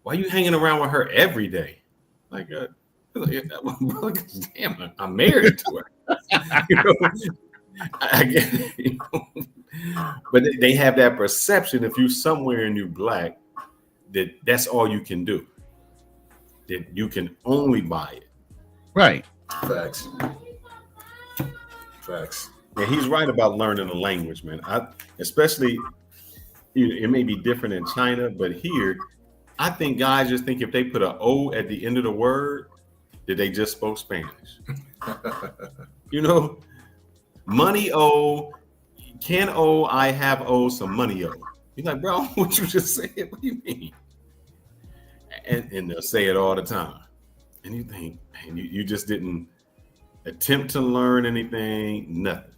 are you hanging around with her every day? Like, damn, I'm married to her. You know, I get it, you know? But they have that perception if you're somewhere and you're black, that's all you can do. That you can only buy it. Right. Facts. Yeah, he's right about learning a language, man. Especially, it may be different in China, but here, I think guys just think if they put an O at the end of the word, that they just spoke Spanish. You know, money O, can O, I have O, some money O. You're like, bro, what you just said? What do you mean? And they'll say it all the time. And you think, man, you just didn't attempt to learn anything, nothing.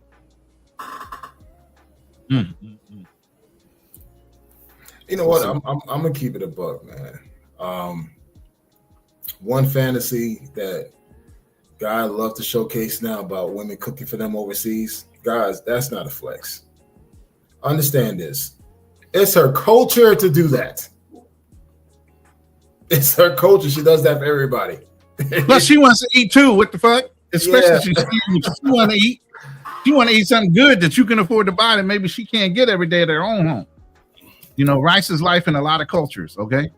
You know what? I'm gonna keep it a buck, man. One fantasy that guys love to showcase now about women cooking for them overseas, guys, that's not a flex. Understand this. It's her culture to do that. It's her culture. She does that for everybody. Plus, she wants to eat too. What the fuck? Especially she want to eat. She want to eat something good that you can afford to buy that maybe she can't get every day at her own home. You know, rice is life in a lot of cultures. Okay,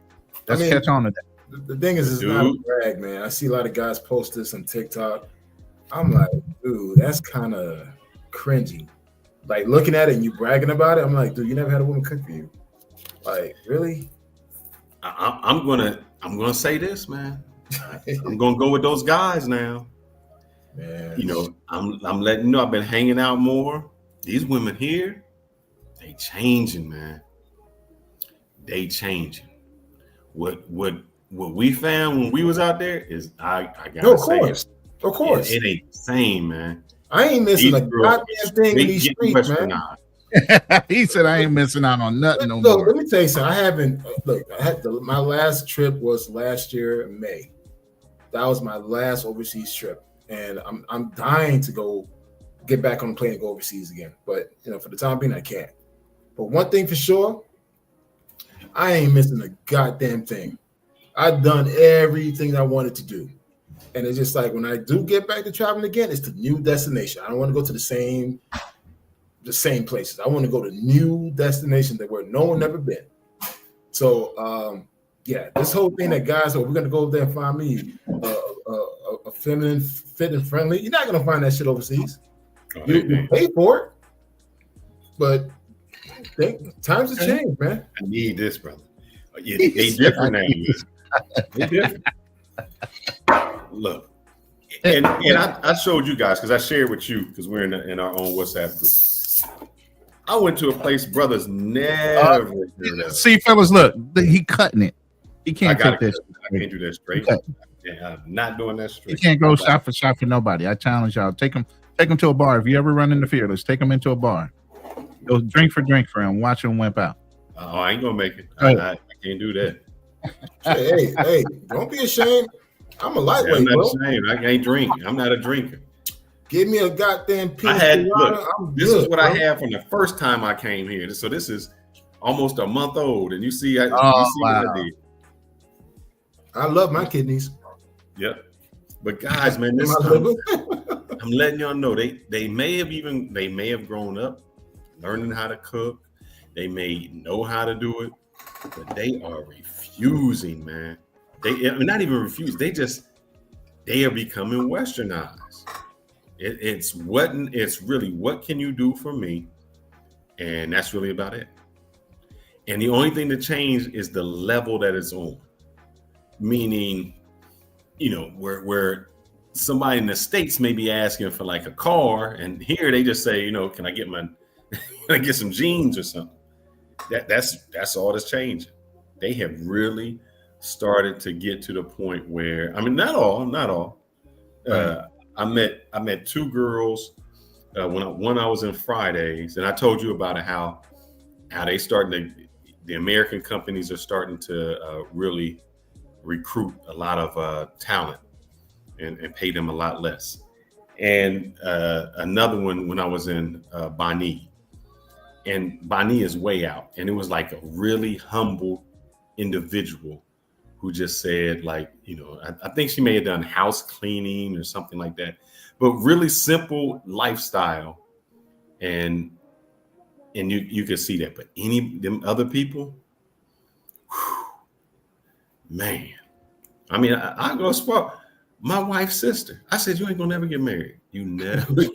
let's catch on to that. The thing is, it's not a brag, man. I see a lot of guys post this on TikTok. I'm like, dude, that's kind of cringy. Like looking at it and you bragging about it. I'm like, dude, you never had a woman cook for you. Like, really? I'm gonna say this, man. I'm gonna go with those guys now. Man. You know, I'm letting you know I've been hanging out more. These women here, they changing, man. They changing. What we found when we was out there is I gotta say it. Of course. It ain't the same, man. I ain't missing a goddamn thing in these streets, man. He said I ain't missing out on nothing no more. Let me tell you something. I haven't my last trip was last year in May. That was my last overseas trip. And I'm dying to go get back on the plane and go overseas again. But you know, for the time being, I can't. But one thing for sure, I ain't missing a goddamn thing. I've done everything I wanted to do. And it's just like when I do get back to traveling again, it's the new destination. I don't want to go to the same places. I want to go to new destinations that where no one ever been. So yeah, this whole thing that guys, we're gonna go over there and find me a feminine, fit and friendly. You're not gonna find that shit overseas. You pay for it, but times have changed, man. I need this, brother. They different now. They different. Look, and I showed you guys because I shared with you because we're in our own WhatsApp group. I went to a place brothers never heard of. See, fellas, look, he cutting it. He can't cut this. I can't do that straight. I'm not doing that straight. You can't go shot for nobody. I challenge y'all. Take them to a bar. If you ever run into Fearless, take them into a bar. Go drink for him. Watch him wimp out. Oh, I ain't gonna make it. I can't do that. Hey, don't be ashamed. I'm a lightweight, I'm not bro. ashamed. I ain't drink. I'm not a drinker. Give me a goddamn piece. This is what I had from the first time I came here. So this is almost a month old, and you see, what I did. I love my kidneys. Yep. But guys, man, I'm letting y'all know they may have grown up learning how to cook. They may know how to do it, but they are refusing, man. Not even refuse. They are becoming westernized. It's really what can you do for me, and that's really about it. And the only thing to change is the level that it's on. Meaning, where somebody in the States may be asking for like a car, and here they just say, can I get some jeans or something? That's all that's changing. They have really started to get to the point where, not all. I met two girls when I was in Fridays, and I told you about it, how they the American companies are starting to really recruit a lot of talent and pay them a lot less. And another one when I was in Bani, and Bani is way out, and it was like a really humble individual who just said, like, I think she may have done house cleaning or something like that, but really simple lifestyle. And you could see that. But them other people, whew, man, I go spot my wife's sister. I said, you ain't gonna never get married. You never.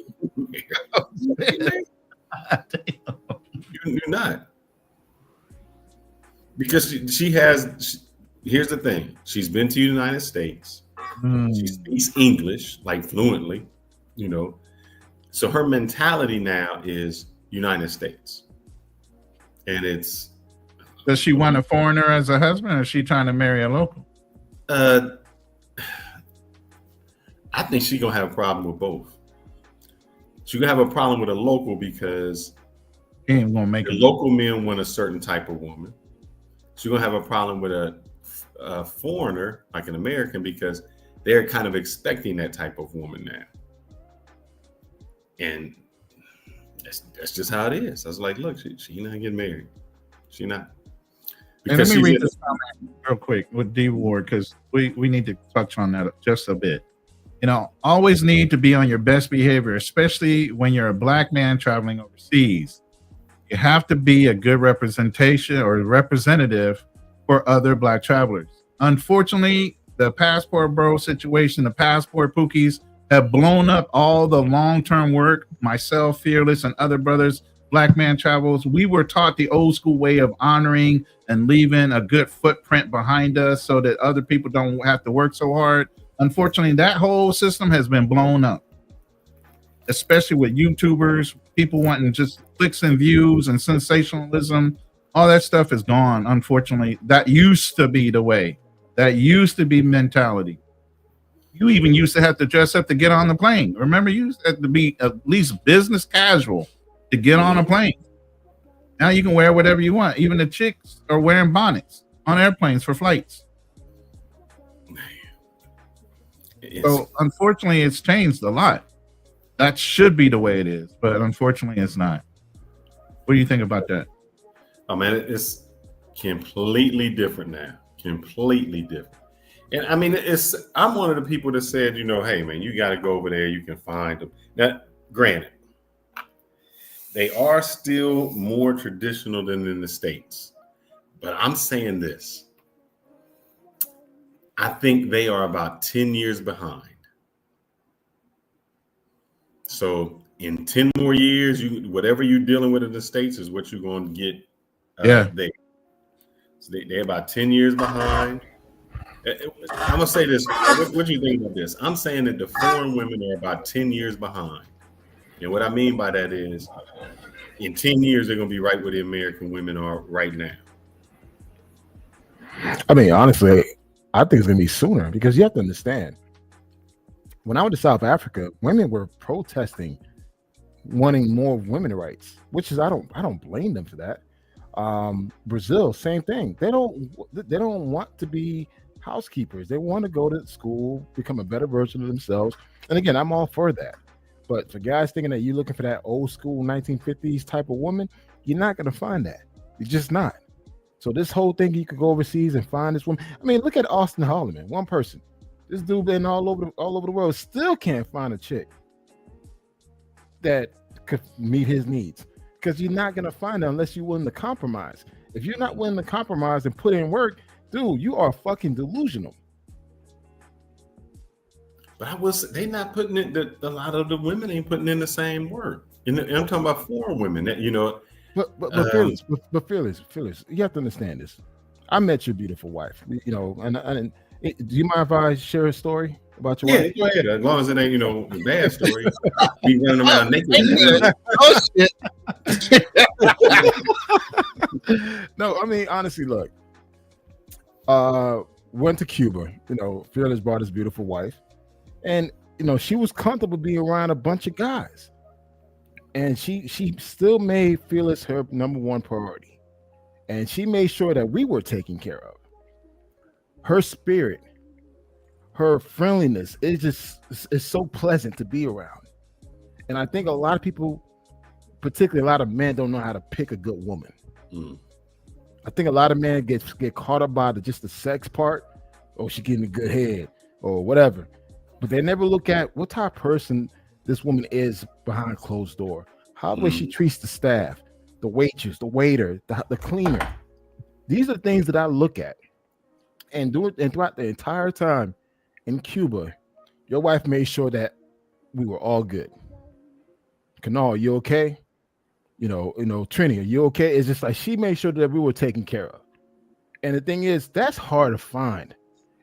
You're not. Because she has. Here's the thing. She's been to the United States. She speaks English like fluently, So her mentality now is United States. And it's. Does she want a foreigner as a husband, or is she trying to marry a local? I think she's going to have a problem with both. She's going to have a problem with a local because he ain't gonna make the local men want a certain type of woman. She's going to have a problem with a foreigner, like an American, because they're kind of expecting that type of woman now. And that's just how it is. I was like, look, she not getting married. She not. And let me read this comment real quick with D Ward, because we need to touch on that just a bit. Always need to be on your best behavior, especially when you're a black man traveling overseas. You have to be a good representation or representative for other black travelers. Unfortunately, the passport bro situation, the passport pookies have blown up all the long-term work. Myself, Fearless, and other brothers, Black Man Travels, we were taught the old school way of honoring and leaving a good footprint behind us so that other people don't have to work so hard. Unfortunately, that whole system has been blown up, especially with YouTubers, people wanting just clicks and views and sensationalism. All that stuff is gone. Unfortunately, that used to be the way. That used to be mentality. You even used to have to dress up to get on the plane. Remember, you used to have to be at least business casual to get on a plane. Now you can wear whatever you want. Even the chicks are wearing bonnets on airplanes for flights. So unfortunately, it's changed a lot. That should be the way it is, but unfortunately, it's not. What do you think about that? Oh man, completely different now. Completely different. And I mean, I'm one of the people that said, you know, hey man, you got to go over there. You can find them. Now, granted, they are still more traditional than in the States. But I'm saying this. I think they are about 10 years behind. So in 10 more years, whatever you're dealing with in the States is what you're going to get there. So they're about 10 years behind. I'm going to say this. What do you think about this? I'm saying that the foreign women are about 10 years behind. And what I mean by that is in 10 years, they're going to be right where the American women are right now. I mean, honestly, I think it's going to be sooner because you have to understand. When I went to South Africa, women were protesting, wanting more women's rights, which is I don't blame them for that. Brazil, same thing. They don't want to be housekeepers. They want to go to school, become a better version of themselves. And again, I'm all for that. But for guys thinking that you're looking for that old school 1950s type of woman, you're not going to find that. You're just not. So this whole thing, you could go overseas and find this woman. I mean, look at Austin Holloman, one person. This dude been all over the world, still can't find a chick that could meet his needs. Because you're not gonna find it unless you're willing to compromise. If you're not willing to compromise and put in work, dude, you are fucking delusional. But they not putting it. A lot of the women ain't putting in the same work. And I'm talking about foreign women. That you know. But fearless, you have to understand this. I met your beautiful wife, you know, and do you mind if I share a story about your wife? Yeah, go ahead. As long as it ain't, you know, a bad story. Be running around naked. No, I mean, honestly, look, went to Cuba, you know, Fearless brought his beautiful wife, and, you know, she was comfortable being around a bunch of guys. And she still made Fearless her number one priority. And she made sure that we were taken care of. Her spirit, her friendliness, it's so pleasant to be around. And I think a lot of people, particularly a lot of men, don't know how to pick a good woman. I think a lot of men get caught up by just the sex part. Oh, she getting a good head or whatever. But they never look at what type of person this woman is behind closed door. How the way she treats the staff, the waitress, the waiter, the cleaner. These are things that I look at. And throughout the entire time in Cuba, your wife made sure that we were all good. Canal, you okay? You know, Trini, are you okay? It's just like she made sure that we were taken care of. And the thing is, that's hard to find.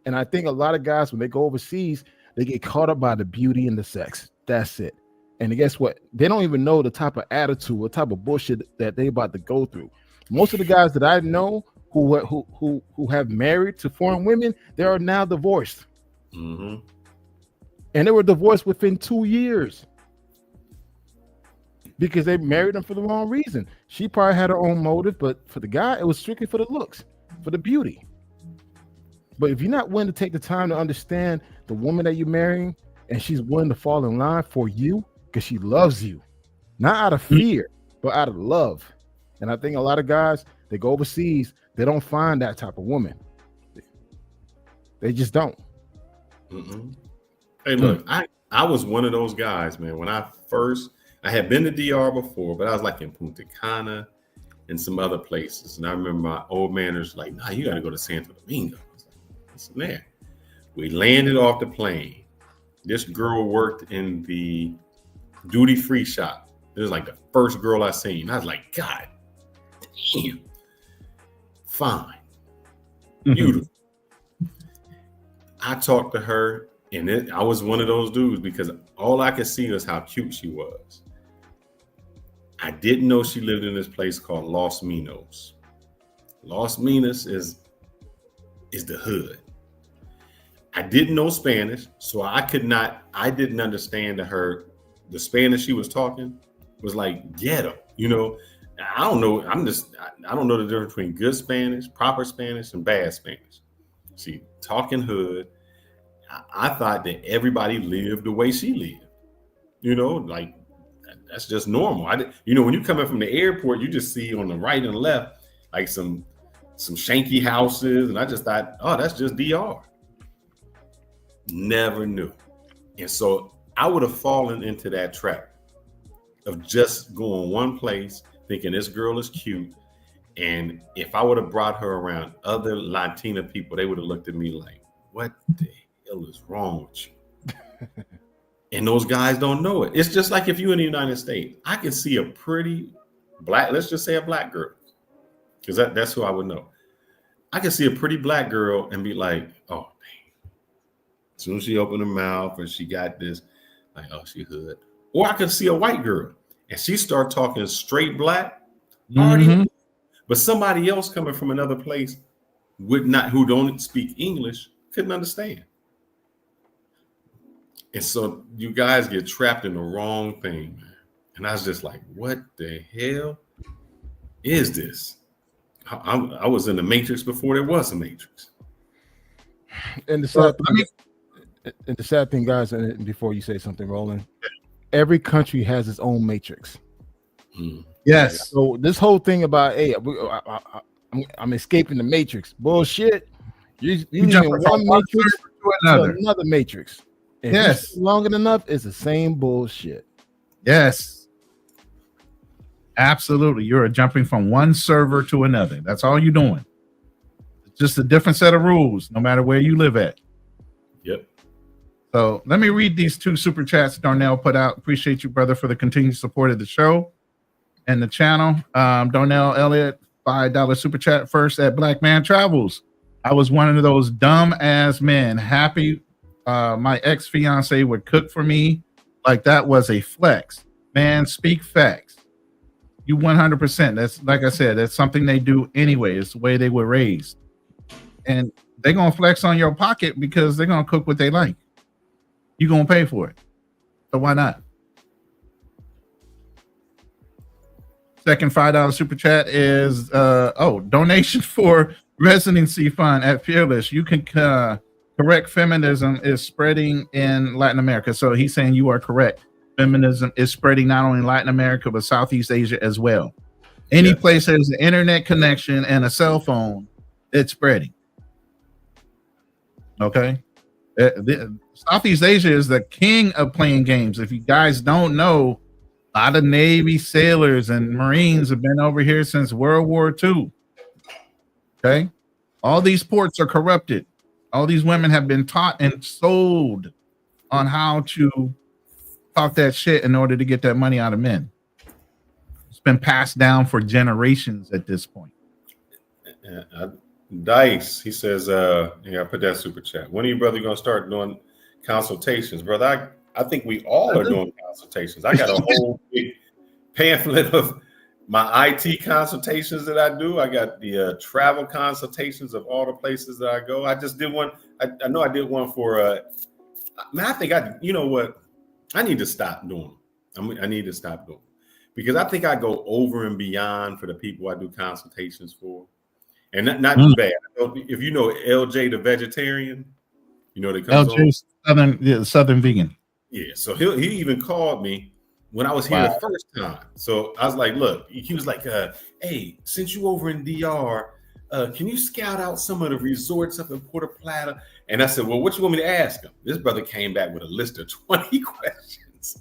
And I think a lot of guys, when they go overseas, they get caught up by the beauty and the sex. That's it. And guess what? They don't even know the type of attitude, what type of bullshit that they about to go through. Most of the guys that I know who have married to foreign women, they are now divorced. And they were divorced within 2 years because they married them for the wrong reason. She probably had her own motive, but for the guy, it was strictly for the looks, for the beauty. But if you're not willing to take the time to understand the woman that you're marrying, and she's willing to fall in line for you because she loves you, not out of fear, but out of love. And I think a lot of guys, they go overseas, they don't find that type of woman. They just don't. Hey, look, I was one of those guys, man. When I had been to DR before, but I was like in Punta Cana and some other places. And I remember my old man was like, nah, you got to go to Santo Domingo. I was like, what's in there? We landed off the plane. This girl worked in the duty-free shop. It was like the first girl I seen. I was like, God damn. Fine. Beautiful. I talked to her, and I was one of those dudes because all I could see was how cute she was. I didn't know she lived in this place called Los Minos. Los Minos is the hood. I didn't know Spanish, so I didn't understand the Spanish she was talking was like ghetto, you know. I don't know. I don't know the difference between good Spanish, proper Spanish, and bad Spanish. She talking hood. I thought that everybody lived the way she lived, you know, like that's just normal. When you come in from the airport, you just see on the right and left, like some some shanky houses, and I just thought, oh, that's just DR. Never knew. And so I would have fallen into that trap of just going one place, thinking this girl is cute. And if I would have brought her around other Latina people, they would have looked at me like, what the hell is wrong with you? And those guys don't know it. It's just like if you're in the United States, I can see a pretty black, let's just say a black girl, because that's who I would know. I can see a pretty black girl and be like, oh, dang. As soon as she opened her mouth and she got this, like, oh, she hood. Or I could see a white girl and she start talking straight black, but somebody else coming from another place who don't speak English couldn't understand. And so you guys get trapped in the wrong thing, man. And I was just like, what the hell is this? I was in the Matrix before there was a Matrix. And the sad thing, guys, and before you say something, Roland, every country has its own Matrix. Yes. So this whole thing about, hey, I'm escaping the Matrix, bullshit. You jump from one Matrix to another Matrix. If yes, long enough, it's the same bullshit. Yes, absolutely. You're jumping from one server to another. That's all you're doing. It's just a different set of rules, no matter where you live at. Yep. So let me read these 2 super chats Darnell put out. Appreciate you, brother, for the continued support of the show and the channel. Darnell Elliott, $5 super chat first at Black Man Travels. I was one of those dumb ass men. Happy my ex-fiance would cook for me like that was a flex. Man, speak facts. You 100%. That's, like I said, that's something they do anyway. It's the way they were raised. And they're going to flex on your pocket because they're going to cook what they like. You're going to pay for it. So why not? Second $5 super chat is, donation for residency fund at Fearless. You can correct feminism is spreading in Latin America. So he's saying you are correct. Feminism is spreading not only in Latin America, but Southeast Asia as well. Any place there's an internet connection and a cell phone, it's spreading. Okay. Southeast Asia is the king of playing games. If you guys don't know, a lot of Navy sailors and Marines have been over here since World War II. Okay. All these ports are corrupted. All these women have been taught and sold on how to talk that shit in order to get that money out of men. It's been passed down for generations at this point. Dice, he says, I put that super chat. When are you, brother, going to start doing consultations? Brother, I think we all are doing consultations. I got a whole big pamphlet of my IT consultations that I do. I got the travel consultations of all the places that I go. I just did one. I know I did one for, I think you know what? I need to stop doing them. I need to stop doing them because I think I go over and beyond for the people I do consultations for. And not too bad. If you know LJ, the vegetarian, you know, that comes LJ, Southern vegan. Yeah. So he even called me when I was here the first time. So I was like, look, he was like, hey, since you over in DR, can you scout out some of the resorts up in Puerto Plata? And I said, well, what you want me to ask him? This brother came back with a list of 20 questions.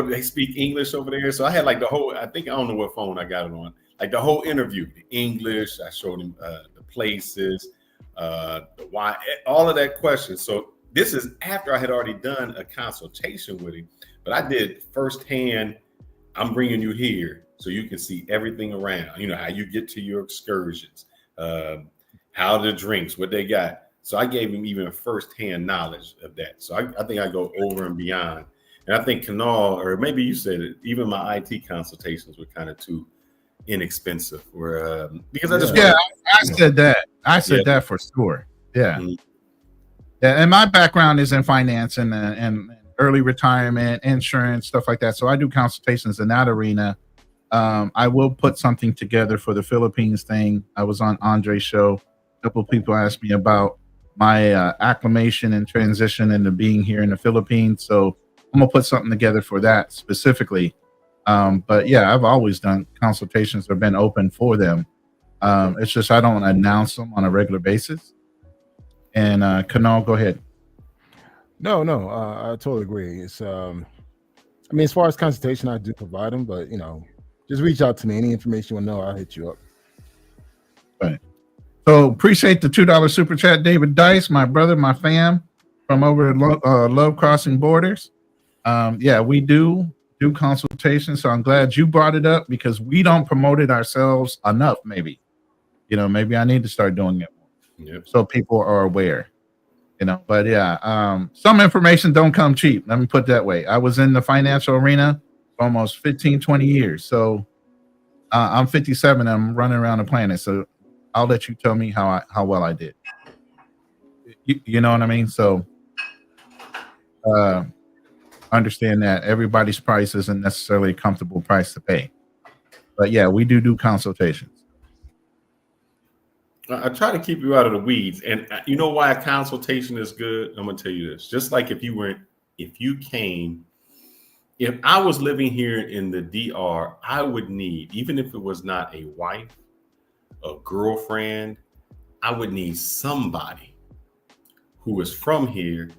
They speak English over there. So I had like the whole, I don't know what phone I got it on, like the whole interview, the English, I showed him the places, the why, all of that question. So this is after I had already done a consultation with him, but I did firsthand. I'm bringing you here so you can see everything around, you know, how you get to your excursions, how the drinks, what they got. So I gave him even firsthand knowledge of that. So I think I go over and beyond. And I think Kanal, or maybe you said it, even my IT consultations were kind of too inexpensive. Because I just I said that. I said that for sure. Yeah. Mm-hmm. Yeah, and my background is in finance and early retirement, insurance, stuff like that. So I do consultations in that arena. I will put something together for the Philippines thing. I was on Andre's show. A couple of people asked me about my acclimation and transition into being here in the Philippines. So I'm gonna put something together for that specifically. But yeah, I've always done consultations or been open for them. It's just I don't announce them on a regular basis. And Kanal, go ahead. No, I totally agree. It's I mean, as far as consultation, I do provide them, but just reach out to me. Any information you want to know, I'll hit you up. Right. So appreciate the $2 super chat, David Dice, my brother, my fam from over at Love Crossing Borders. Yeah, we do consultations. So I'm glad you brought it up because we don't promote it ourselves enough. Maybe, maybe I need to start doing it more so people are aware. But yeah, some information don't come cheap. Let me put it that way. I was in the financial arena for almost 15, 20 years. So I'm 57. I'm running around the planet. So I'll let you tell me how well I did. You know what I mean? So understand that everybody's price isn't necessarily a comfortable price to pay. But yeah, we do consultations. I try to keep you out of the weeds. And you know why a consultation is good? I'm going to tell you this. Just like if I was living here in the DR, I would need, even if it was not a wife, a girlfriend, I would need somebody who is from here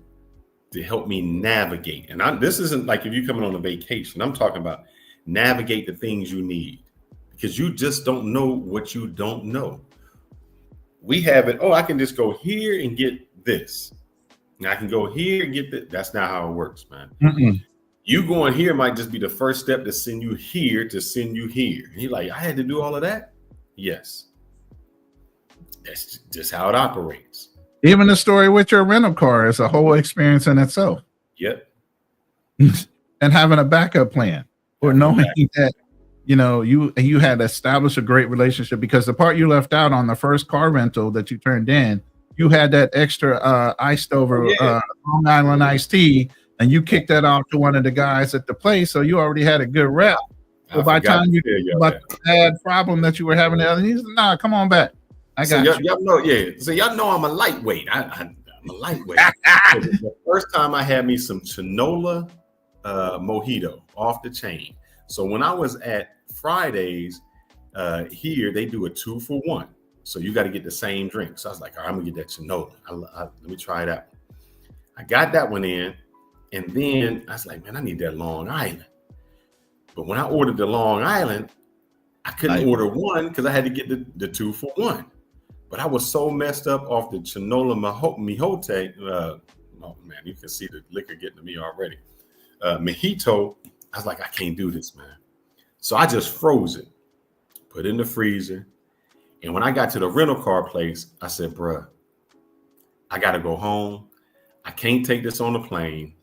to help me navigate. And this isn't like if you're coming on a vacation. I'm talking about navigate the things you need because you just don't know what you don't know. We have it. Oh, I can just go here and get this. And I can go here and get that. That's not how it works, man. Mm-mm. You going here might just be the first step to send you here to send you here. And you're like, I had to do all of that? Yes. That's just how it operates. Even the story with your rental car is a whole experience in itself. Yep. And having a backup plan or knowing that, you had established a great relationship because the part you left out on the first car rental that you turned in, you had that extra iced over Long Island iced tea, and you kicked that off to one of the guys at the place. So you already had a good rep. So by the time you about the bad problem that you were having, he said, "Nah, come on back. I got you." Y'all know, So y'all know I'm a lightweight. I'm a lightweight. The first time I had me some Chinola mojito off the chain. So when I was at Fridays here, they do a 2-for-1. So you got to get the same drink. So I was like, all right, I'm gonna get that Chinola. Let me try it out. I got that one in, and then I was like, man, I need that Long Island. But when I ordered the Long Island, I couldn't order one because I had to get the 2-for-1. But I was so messed up off the Chinola Mijote. Oh man, you can see the liquor getting to me already. Mojito. I was like, I can't do this, man. So I just froze it, put it in the freezer. And when I got to the rental car place, I said, bruh, I got to go home. I can't take this on the plane.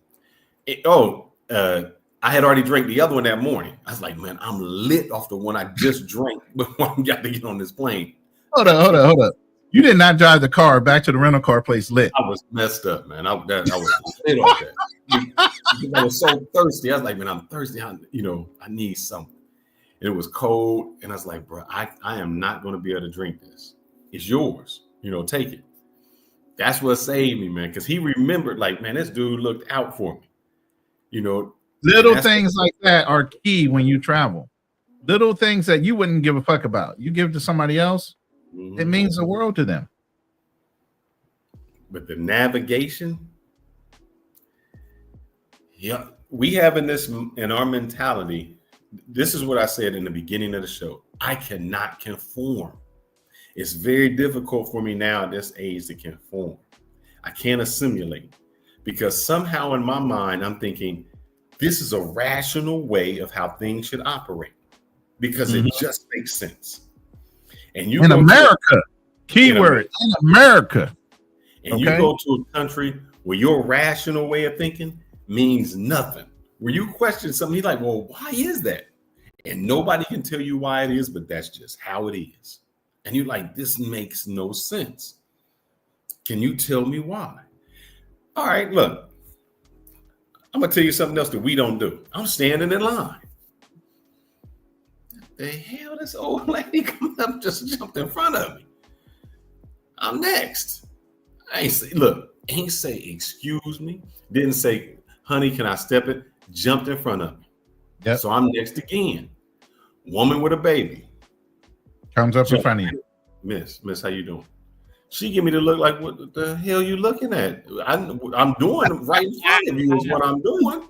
I had already drank the other one that morning. I was like, man, I'm lit off the one I just drank before I got to get on this plane. Hold up. You did not drive the car back to the rental car place lit. I was messed up, man. I was lit off that. Because I was so thirsty. I was like, man, I'm thirsty. I need something. And it was cold. And I was like, bro, I am not going to be able to drink this. It's yours. Take it. That's what saved me, man. Because he remembered, like, man, this dude looked out for me. Little things like that are key when you travel. Little things that you wouldn't give a fuck about. You give it to somebody else, it means the world to them. But the navigation, we have in our mentality. This is what I said in the beginning of the show. I cannot conform. It's very difficult for me now at this age to conform. I can't assimilate because somehow in my mind, I'm thinking this is a rational way of how things should operate because it just makes sense. And you in America, keyword in America. And you go to a country where your rational way of thinking means nothing. Where you question something, he's like, well, why is that? And nobody can tell you why it is, but that's just how it is. And you're like, this makes no sense. Can you tell me why? All right, look, I'm going to tell you something else that we don't do. I'm standing in line. The hell, this old lady coming up just jumped in front of me. I'm next. Ain't say excuse me. Didn't say, honey, can I step it? Jumped in front of me. Yep. So I'm next again. Woman with a baby comes up in front of you. Miss, how you doing? She give me the look like, what the hell you looking at? I'm doing right in front of you is what I'm doing.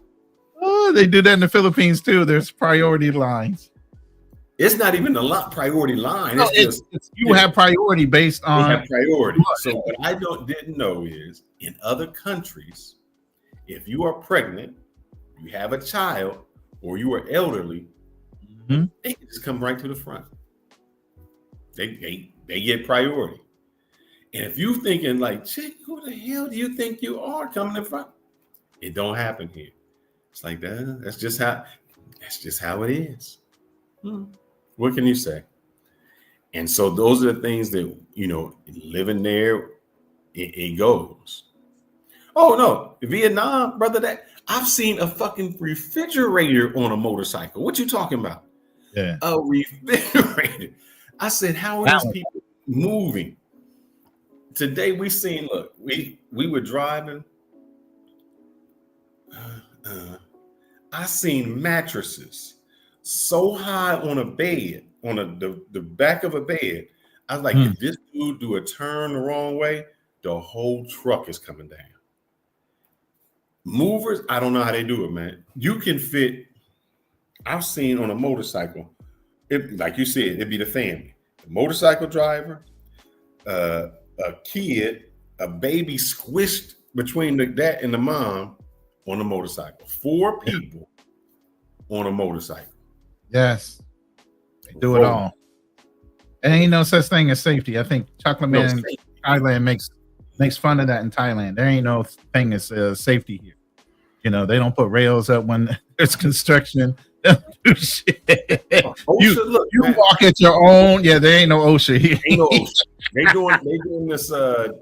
Oh, they do that in the Philippines too. There's priority lines. It's not even a priority line. No, it's you have priority based on. They have priority. So what I didn't know is in other countries, if you are pregnant, you have a child, or you are elderly, they can just come right to the front. They get priority. And if you thinking like, chick, who the hell do you think you are coming in front? It don't happen here. It's like that. That's just how it is. What can you say? And so those are the things that, living there, it goes. Oh no, Vietnam, brother, that I've seen a fucking refrigerator on a motorcycle. What you talking about? Yeah. A refrigerator. I said, how are these people moving? Today we seen, look, we were driving. I seen mattresses so high on a bed, on the back of a bed. I was like, if this dude do a turn the wrong way, the whole truck is coming down. Movers, I don't know how they do it, man. You can fit, I've seen on a motorcycle, like you said, it'd be the family. The motorcycle driver, a kid, a baby squished between the dad and the mom on a motorcycle. 4 people on a motorcycle. Yes. They do it all. And ain't no such thing as safety. I think Chocolate Man in Thailand makes fun of that in Thailand. There ain't no thing as safety here. They don't put rails up when there's construction. They don't do shit. You walk at your own. Yeah, there ain't no OSHA here. Ain't no OSHA. They doing this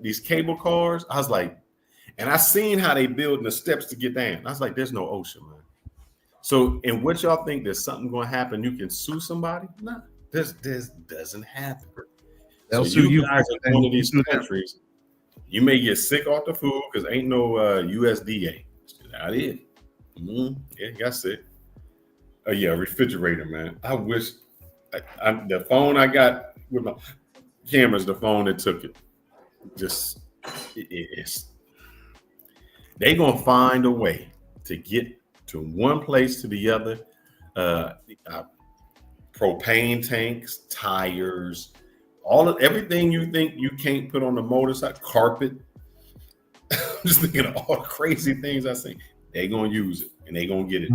these cable cars. I was like, and I seen how they building the steps to get down. I was like, there's no OSHA, man. So, and what y'all think there's something going to happen? You can sue somebody? No, this doesn't happen. They'll so sue you guys in one of these countries. You may get sick off the food because ain't no USDA. That's it. Yeah, got sick. Oh yeah, refrigerator, man. I wish the phone I got with my cameras, the phone that took it. Just it's they gonna find a way to get to one place to the other. Propane tanks, tires, everything you think you can't put on the motorcycle, carpet. I'm just thinking of all the crazy things I see. They gonna use it and they gonna get it.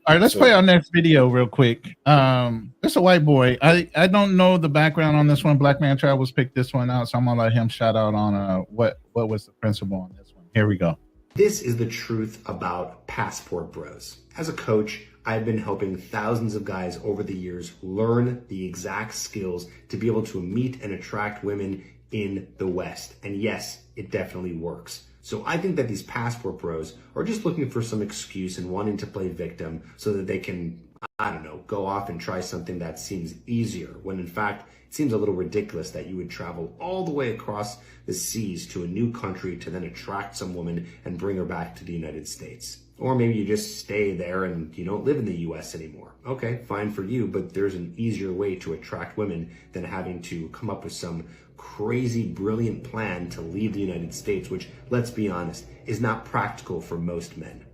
All right, let's play our next video real quick. It's a white boy. I don't know the background on this one. Black Man Travels picked this one out, so I'm gonna let him shout out on what was the principle on this one. Here we go. This is the truth about passport bros. As a coach, I've been helping thousands of guys over the years learn the exact skills to be able to meet and attract women in the West. And yes, it definitely works. So I think that these passport bros are just looking for some excuse and wanting to play victim so that they can, I don't know, go off and try something that seems easier, when in fact, it seems a little ridiculous that you would travel all the way across the seas to a new country to then attract some woman and bring her back to the United States. Or maybe you just stay there and you don't live in the US anymore. Okay, fine for you, but there's an easier way to attract women than having to come up with some crazy, brilliant plan to leave the United States, which, let's be honest, is not practical for most men.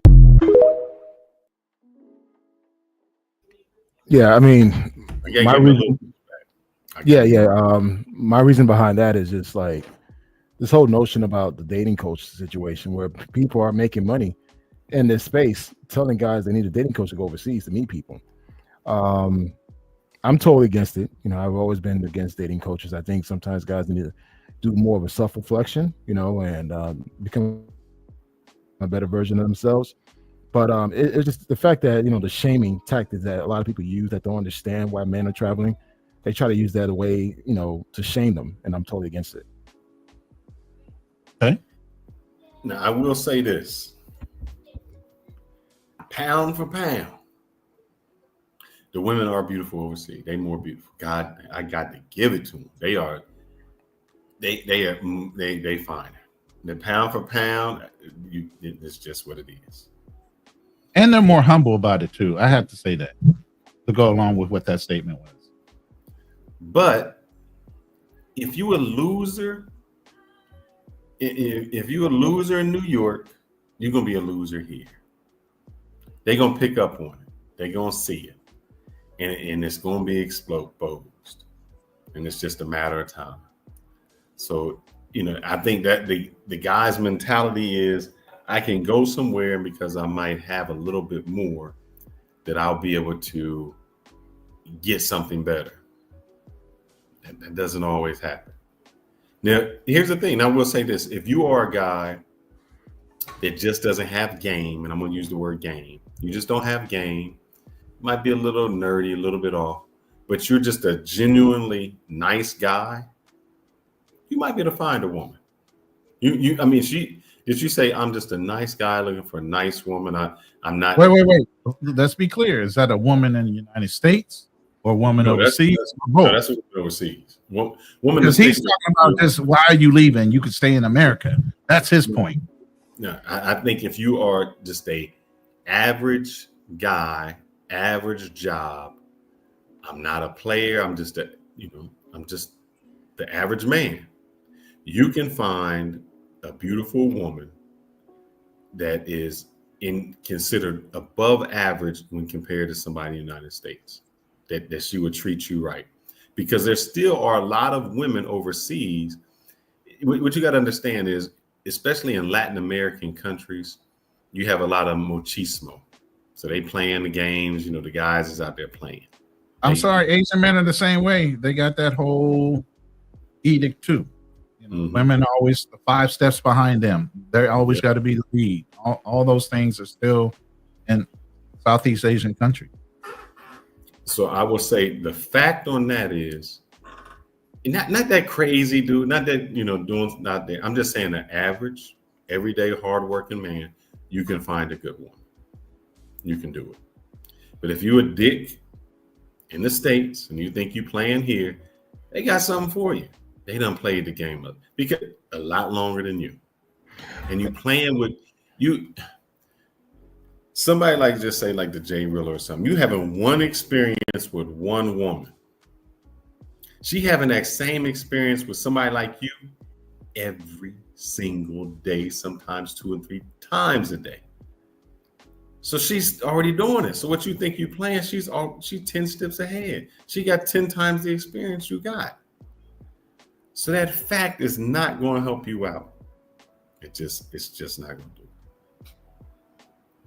Yeah, I mean, my reason behind that is just like this whole notion about the dating coach situation where people are making money in this space, telling guys they need a dating coach to go overseas to meet people. I'm totally against it. I've always been against dating coaches. I think sometimes guys need to do more of a self-reflection, and become a better version of themselves. But it's just the fact that, the shaming tactics that a lot of people use that don't understand why men are traveling, they try to use that way, to shame them. And I'm totally against it. Okay. Now, I will say this. Pound for pound, the women are beautiful overseas. They more beautiful. God, I got to give it to them. They fine. The pound for pound, it's just what it is. And they're more humble about it too. I have to say that to go along with what that statement was. But if you a loser, if you a loser in New York, you're gonna be a loser here. They're gonna pick up on it. They're gonna see it, and it's gonna be exposed, and it's just a matter of time. So, I think that the guy's mentality is, I can go somewhere because I might have a little bit more, that I'll be able to get something better. That doesn't always happen. Now, here's the thing. I will say this. If you are a guy that just doesn't have game, and I'm going to use the word game, you just don't have game, might be a little nerdy, a little bit off, but you're just a genuinely nice guy, you might be able to find a woman. Did you say, I'm just a nice guy looking for a nice woman? I'm not. Wait. Let's be clear. Is that a woman in the United States or a woman overseas? No, that's overseas. Woman, because he's talking about just, why are you leaving? You could stay in America. That's his point. No, I think if you are just a average guy, average job, I'm not a player. I'm just I'm just the average man. You can find a beautiful woman that is considered above average when compared to somebody in the United States, that she would treat you right, because there still are a lot of women overseas. What you got to understand is, especially in Latin American countries, you have a lot of machismo. So they playing the games, the guys is out there playing. I'm sorry, Asian men are the same way. They got that whole edict too. Women are always 5 steps behind them. They always got to be the lead. All those things are still in Southeast Asian countries. So I will say the fact on that is not that crazy, dude. Not that doing not that. I'm just saying the average, everyday, hardworking man, you can find a good one. You can do it. But if you a dick in the States and you think you playing here, they got something for you. They done played the game up because a lot longer than you. And you playing with you. Somebody like just say like the Jay Riller or something. You having one experience with one woman. She having that same experience with somebody like you every single day, sometimes 2 and 3 times a day. So she's already doing it. So what you think you playing? She's 10 steps ahead. She got 10 times the experience you got. So that fact is not going to help you out. It's just not going to do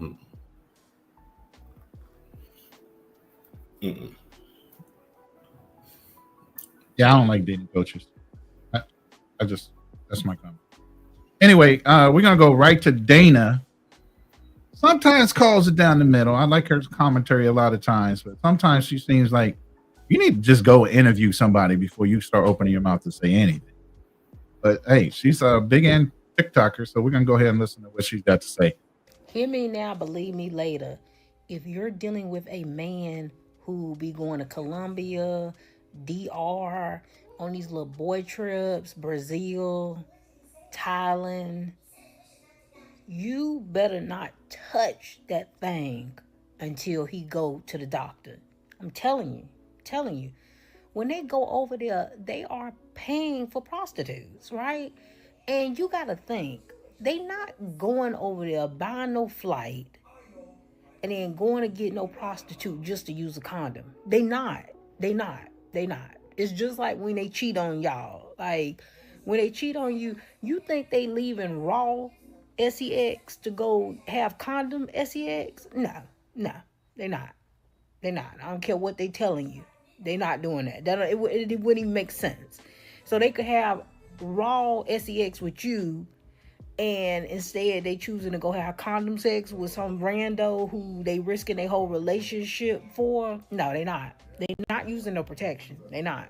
it. Mm-mm. Yeah, I don't like dating coaches. That's my comment. Anyway, we're gonna go right to Dana. Sometimes calls it down the middle. I like her commentary a lot of times, but sometimes she seems like you need to just go interview somebody before you start opening your mouth to say anything. But hey, she's a big end TikToker, so we're gonna go ahead and listen to what she's got to say. Hear me now, believe me later. If you're dealing with a man who be going to Colombia, DR, on these little boy trips, Brazil, Thailand, you better not touch that thing until he go to the doctor. I'm telling you. When they go over there, they are paying for prostitutes, right? And you got to think, they not going over there buying no flight and then going to get no prostitute just to use a condom. They not. It's just like when they cheat on y'all. Like, when they cheat on you, you think they leaving raw sex to go have condom sex? No, they're not. I don't care what they telling you. They're not doing that. It wouldn't even make sense. So they could have raw sex with you, and instead they choosing to go have condom sex with some rando who they risking their whole relationship for. No, they're not. They're not using no protection. They're not.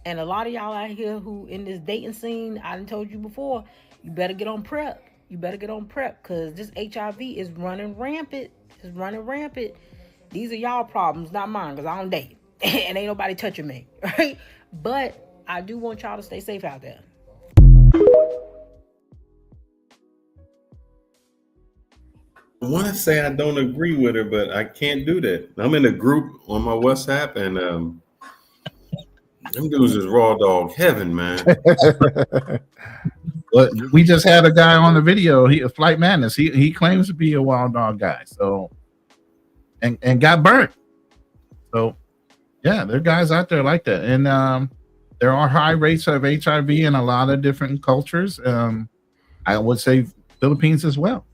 And a lot of y'all out here who in this dating scene, I done told you before, you better get on prep. Because this HIV is running rampant. These are y'all problems, not mine, because I don't date. And ain't nobody touching me, right? But I do want y'all to stay safe out there. want to say I don't agree with her, but I can't do that. I'm in a group on my WhatsApp, and them dudes is raw dog heaven, man. But we just had a guy on the video. He Flight Madness. He claims to be a wild dog guy. So and got burnt. So yeah, there are guys out there like that, and there are high rates of HIV in a lot of different cultures. I would say Philippines as well.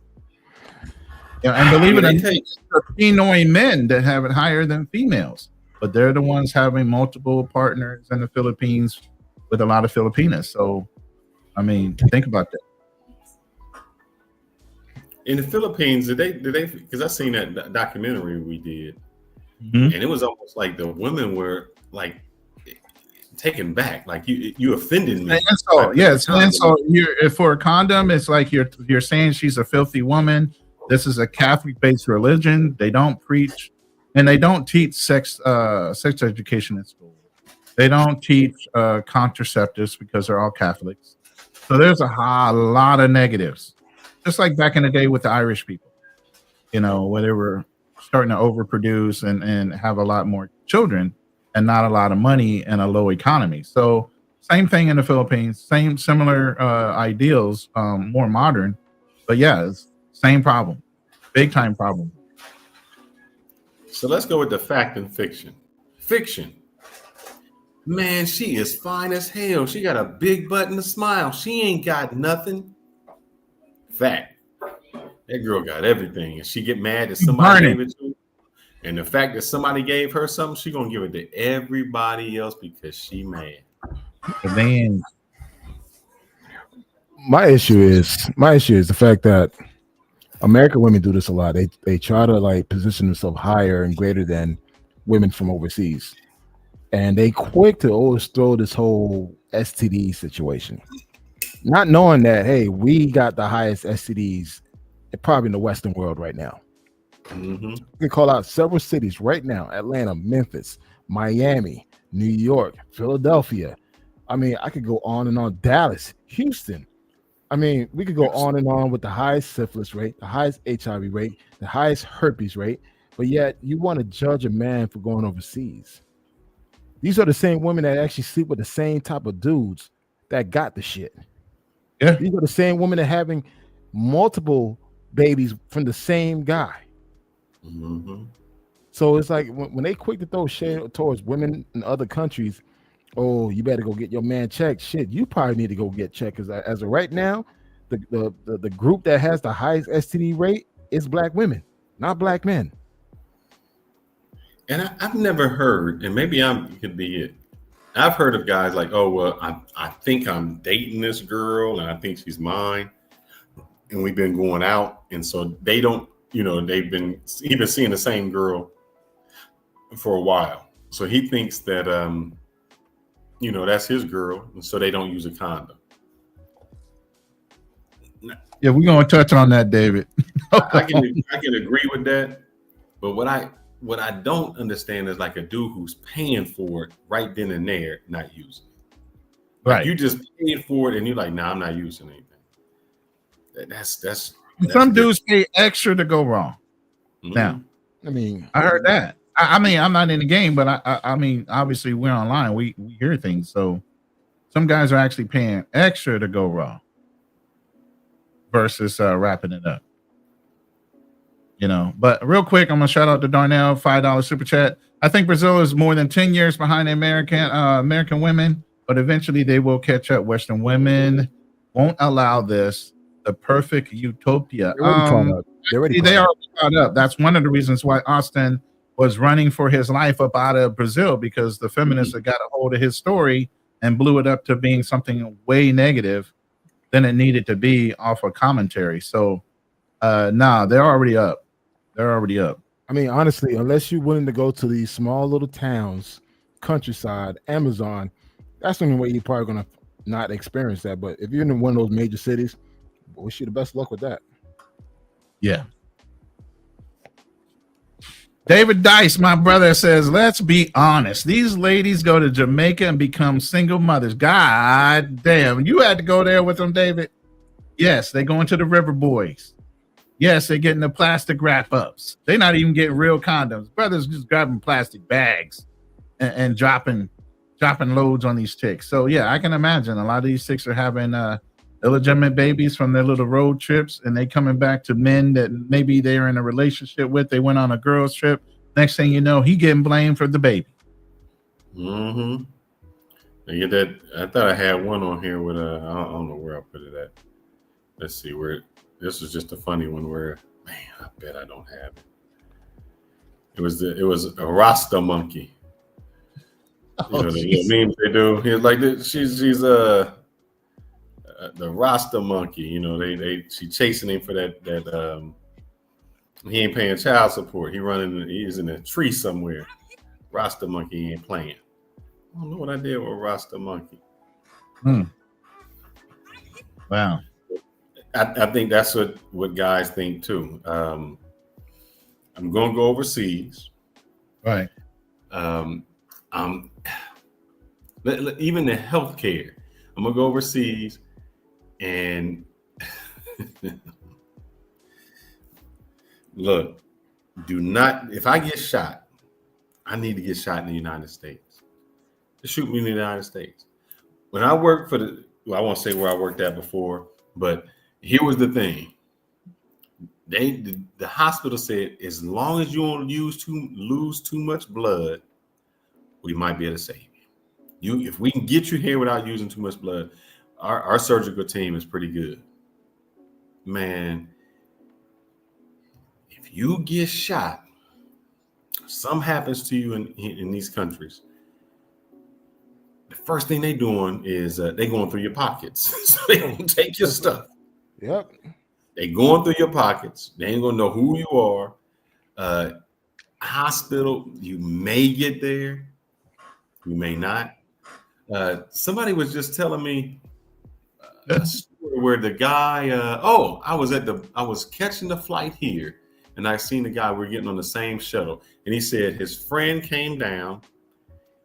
Yeah, and believe it or not, Filipino men that have it higher than females, but they're the ones having multiple partners in the Philippines with a lot of Filipinas. So, I mean, think about that. In the Philippines, did they? Because I seen that documentary we did, and it was almost like the women were like taken back, like you offended me. And so, yes, and so you're for a condom, it's like you're saying she's a filthy woman. This is a Catholic-based religion. They don't preach, and they don't teach sex education in school. They don't teach contraceptives because they're all Catholics. So there's a lot of negatives, just like back in the day with the Irish people, you know, where they were starting to overproduce and have a lot more children and not a lot of money and a low economy. So same thing in the Philippines, similar ideals, more modern, but yeah, it's same problem, big time problem. So let's go with the fact and fiction. Fiction. Man, she is fine as hell. She got a big butt and a smile. She ain't got nothing. Fact. That girl got everything. And she get mad that somebody gave it to her. And the fact that somebody gave her something, she gonna give it to everybody else because she mad. Man. My issue is the fact that American women do this a lot. They try to like position themselves higher and greater than women from overseas, and they quick to always throw this whole STD situation, not knowing that hey, we got the highest STDs probably in the Western world right now. We can call out several cities right now: Atlanta, Memphis, Miami, New York, Philadelphia. I mean, I could go on and on. Dallas, Houston. I mean, we could go on and on with the highest syphilis rate, the highest HIV rate, the highest herpes rate, but yet you want to judge a man for going overseas. These are the same women that actually sleep with the same type of dudes that got the shit. Yeah. These are the same women that having multiple babies from the same guy. So it's like when they quick to throw shade towards women in other countries, oh, you better go get your man checked. Shit, you probably need to go get checked because as of right now, the group that has the highest STD rate is black women, not black men. And I've never heard, and maybe could be it. I've heard of guys like, oh, well, I think I'm dating this girl and I think she's mine. And we've been going out. And so they don't, you know, he's been seeing the same girl for a while. So he thinks that, you know, that's his girl. And so they don't use a condom. Yeah, we're going to touch on that, David. I can agree with that. But what I don't understand is like a dude who's paying for it right then and there, not using it. Like Right. you just paid for it and you're like, nah, I'm not using anything. That's some dudes pay extra to go wrong. Now, I mean, I heard that. I mean, I'm not in the game, but I mean, obviously we're online. We hear things. So some guys are actually paying extra to go raw versus wrapping it up. You know, but real quick, I'm gonna shout out to Darnell, $5 super chat. I think Brazil is more than 10 years behind the American women, but eventually they will catch up. Western women won't allow this. The perfect utopia. They already caught up. That's one of the reasons why Austin was running for his life up out of Brazil, because the feminists had got a hold of his story and blew it up to being something way negative than it needed to be off of commentary. So, they're already up. They're already up. I mean, honestly, unless you're willing to go to these small little towns, countryside, Amazon, that's the only way you're probably going to not experience that. But if you're in one of those major cities, wish you the best luck with that. Yeah. David Dice, my brother, says, let's be honest. These ladies go to Jamaica and become single mothers. God damn. You had to go there with them, David? Yes, they go into the River Boys. Yes, they're getting the plastic wrap-ups. They're not even getting real condoms. Brothers just grabbing plastic bags and dropping loads on these chicks. So yeah, I can imagine a lot of these chicks are having illegitimate babies from their little road trips, and they coming back to men that maybe they're in a relationship with. They went on a girls trip. Next thing you know, he getting blamed for the baby. Mm-hmm. I get that. I thought I had one on here with I don't know where I put it at. Let's see where. This was just a funny one where, man, I bet I don't have it. It was a Rasta monkey. You know, the memes they do. He's like she's the Rasta monkey. You know, she chasing him for that he ain't paying child support. He's in a tree somewhere. Rasta monkey ain't playing. I don't know what I did with Rasta monkey. Wow. I think that's what guys think too. I'm gonna go overseas. Right. Even the healthcare. I'm gonna go overseas and look, if I get shot, I need to get shot in the United States. Just shoot me in the United States. When I worked I won't say where I worked at before, but here was the thing. The hospital said, as long as you don't lose too much blood, we might be able to save you. If we can get you here without using too much blood, our surgical team is pretty good. Man, if you get shot, something happens to you in these countries, the first thing they doing is they going through your pockets. So they gonna take your stuff. Yep. They going through your pockets. They ain't gonna know who you are. Hospital, you may get there, you may not. Somebody was just telling me a story where the guy. I was catching the flight here, and I seen the guy. We're getting on the same shuttle, and he said his friend came down.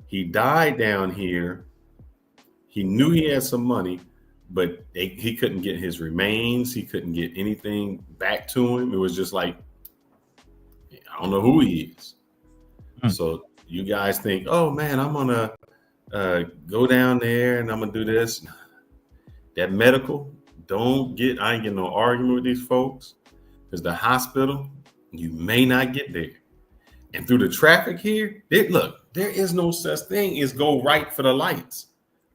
He died down here. He knew he had some money, but he couldn't get his remains. He couldn't get anything back to him. It was just like, I don't know who he is. So you guys think, oh man, I'm gonna go down there and I'm gonna do this. That medical, I ain't getting no argument with these folks, because the hospital, you may not get there. And through the traffic here, there is no such thing as go right for the lights.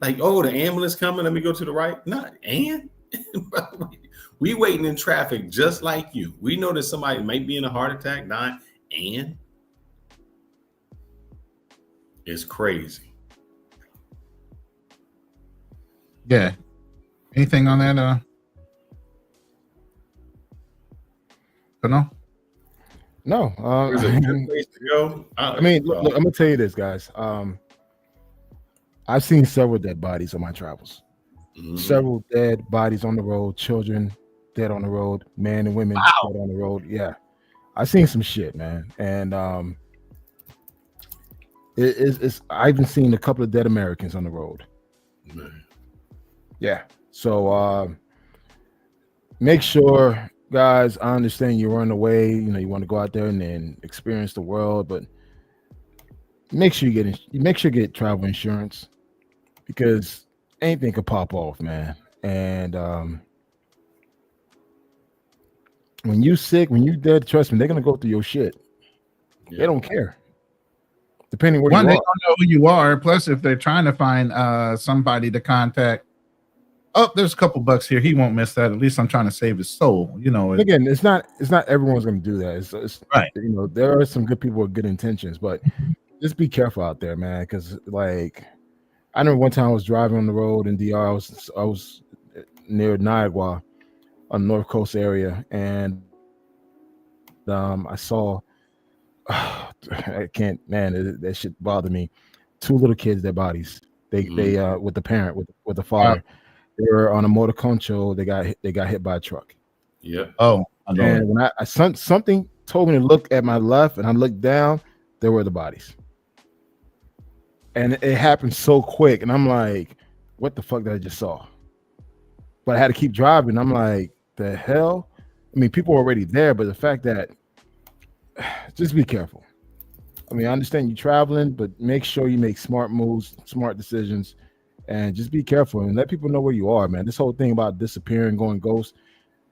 Like, oh, the ambulance coming, let me go to the right. Not, and we waiting in traffic just like you. We know that somebody might be in a heart attack, dying, and it's crazy. Yeah. Anything on that? No. No. Is it a good place to go? I mean, look, I'm gonna tell you this, guys. I've seen several dead bodies on my travels. Mm-hmm. Several dead bodies on the road, children dead on the road, men and women dead on the road. Yeah, I've seen some shit, man. And I've even seen a couple of dead Americans on the road. Man. Yeah. So make sure, guys, I understand you're on the way. You know, you want to go out there and then experience the world, but make sure you get travel insurance, because anything could pop off, man. And when you sick, when you dead, trust me, they're gonna go through your shit. Yeah. They don't care. Depending where you are. They don't know who you are. Plus, if they're trying to find somebody to contact, oh, there's a couple bucks here. He won't miss that. At least I'm trying to save his soul. You know. Again, it's not everyone's going to do that. It's right. You know, there are some good people with good intentions, but just be careful out there, man. Because like, I remember one time I was driving on the road in DR. I was near Niagara, on the North Coast area, and I saw. I can't, man. That shit bothered me. Two little kids, their bodies. They with the parent with the father. They were on a motor concho. They got hit by a truck. Yeah. Oh. And when I something told me to look at my left, and I looked down, there were the bodies. And it happened so quick, and I'm like, "What the fuck did I just saw?" But I had to keep driving. I'm like, "The hell?" I mean, people are already there, but the fact that just be careful. I mean, I understand you traveling, but make sure you make smart moves, smart decisions, and just be careful and let people know where you are, man. This whole thing about disappearing, going ghost,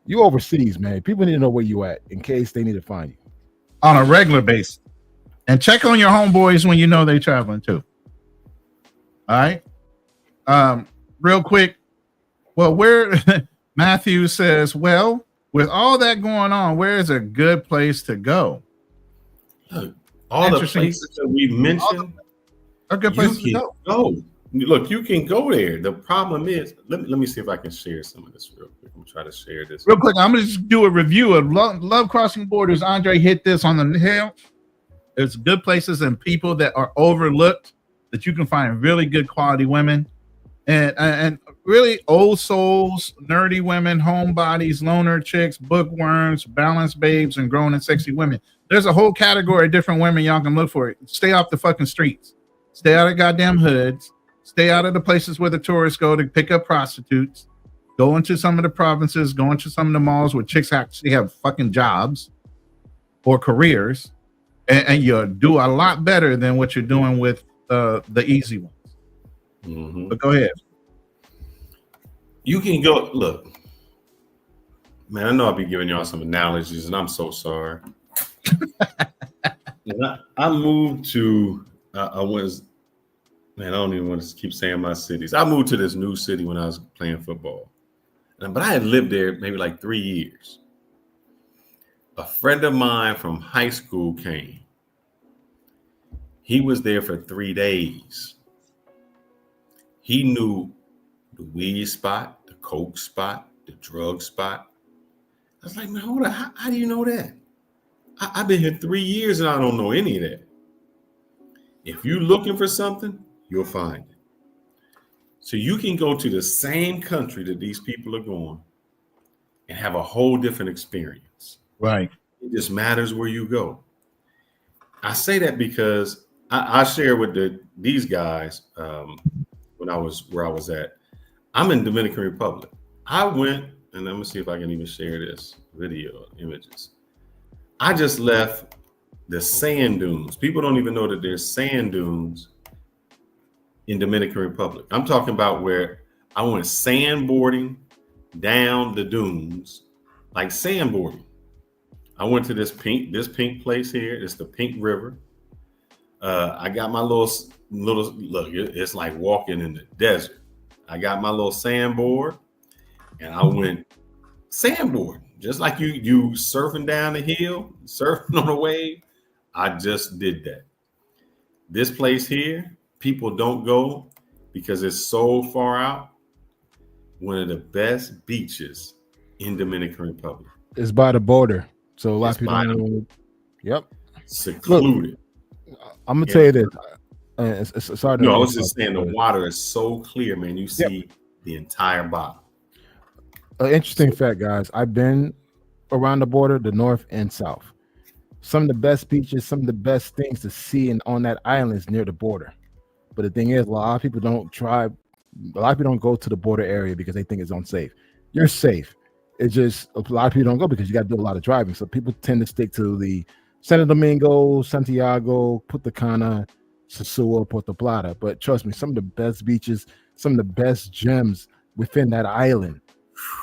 you overseas, man. People need to know where you at in case they need to find you on a regular basis. And check on your homeboys when you know they're traveling too. All right. Real quick. Well, where Matthew says, well, with all that going on, where is a good place to go? Look, all the places that we mentioned are good places to go. Look, you can go there. The problem is, let me see if I can share some of this real quick. I'm gonna try to share this real quick. I'm gonna just do a review of Love Crossing Borders. Andre hit this on the hill. There's good places and people that are overlooked that you can find really good quality women and really old souls, nerdy women, homebodies, loner chicks, bookworms, balanced babes, and grown and sexy women. There's a whole category of different women y'all can look for. Stay off the fucking streets. Stay out of goddamn hoods. Stay out of the places where the tourists go to pick up prostitutes. Go into some of the provinces. Go into some of the malls where chicks actually have fucking jobs or careers. And you'll do a lot better than what you're doing with the easy ones. Mm-hmm. But go ahead. You can go, look. Man, I know I'll be giving y'all some analogies, and I'm so sorry. I moved to, man, I don't even want to keep saying my cities. I moved to this new city when I was playing football. But I had lived there maybe like 3 years. A friend of mine from high school came. He was there for 3 days. He knew the weed spot, the coke spot, the drug spot. I was like, man, hold on, how do you know that? I've been here 3 years and I don't know any of that. If you're looking for something, you'll find it. So you can go to the same country that these people are going and have a whole different experience. Right. It just matters where you go. I say that because I share with these guys when I was where I was at. I'm in Dominican Republic. I went, and let me see if I can even share this video images. I just left the sand dunes. People don't even know that there's sand dunes in Dominican Republic. I'm talking about where I went sandboarding down the dunes, like sandboarding. I went to this pink place here. It's the Pink River. I got my little look. It's like walking in the desert. I got my little sandboard, and I went sandboarding, just like you surfing down the hill, surfing on a wave. I just did that. This place here, people don't go because it's so far out. One of the best beaches in Dominican Republic. It's by the border. So a lot of people don't know. Yep. Secluded. Look, I'm gonna tell you this. Sorry. No, I was just saying the water is so clear, man. You see the entire bottom. An interesting fact, guys. I've been around the border, the north and south. Some of the best beaches, some of the best things to see on that island is near the border. But the thing is, a lot of people don't go to the border area because they think it's unsafe. You're safe. It's just a lot of people don't go because you got to do a lot of driving. So people tend to stick to the Santo Domingo, Santiago, Punta Cana, Sosúa, Puerto Plata. But trust me, some of the best beaches, some of the best gems within that island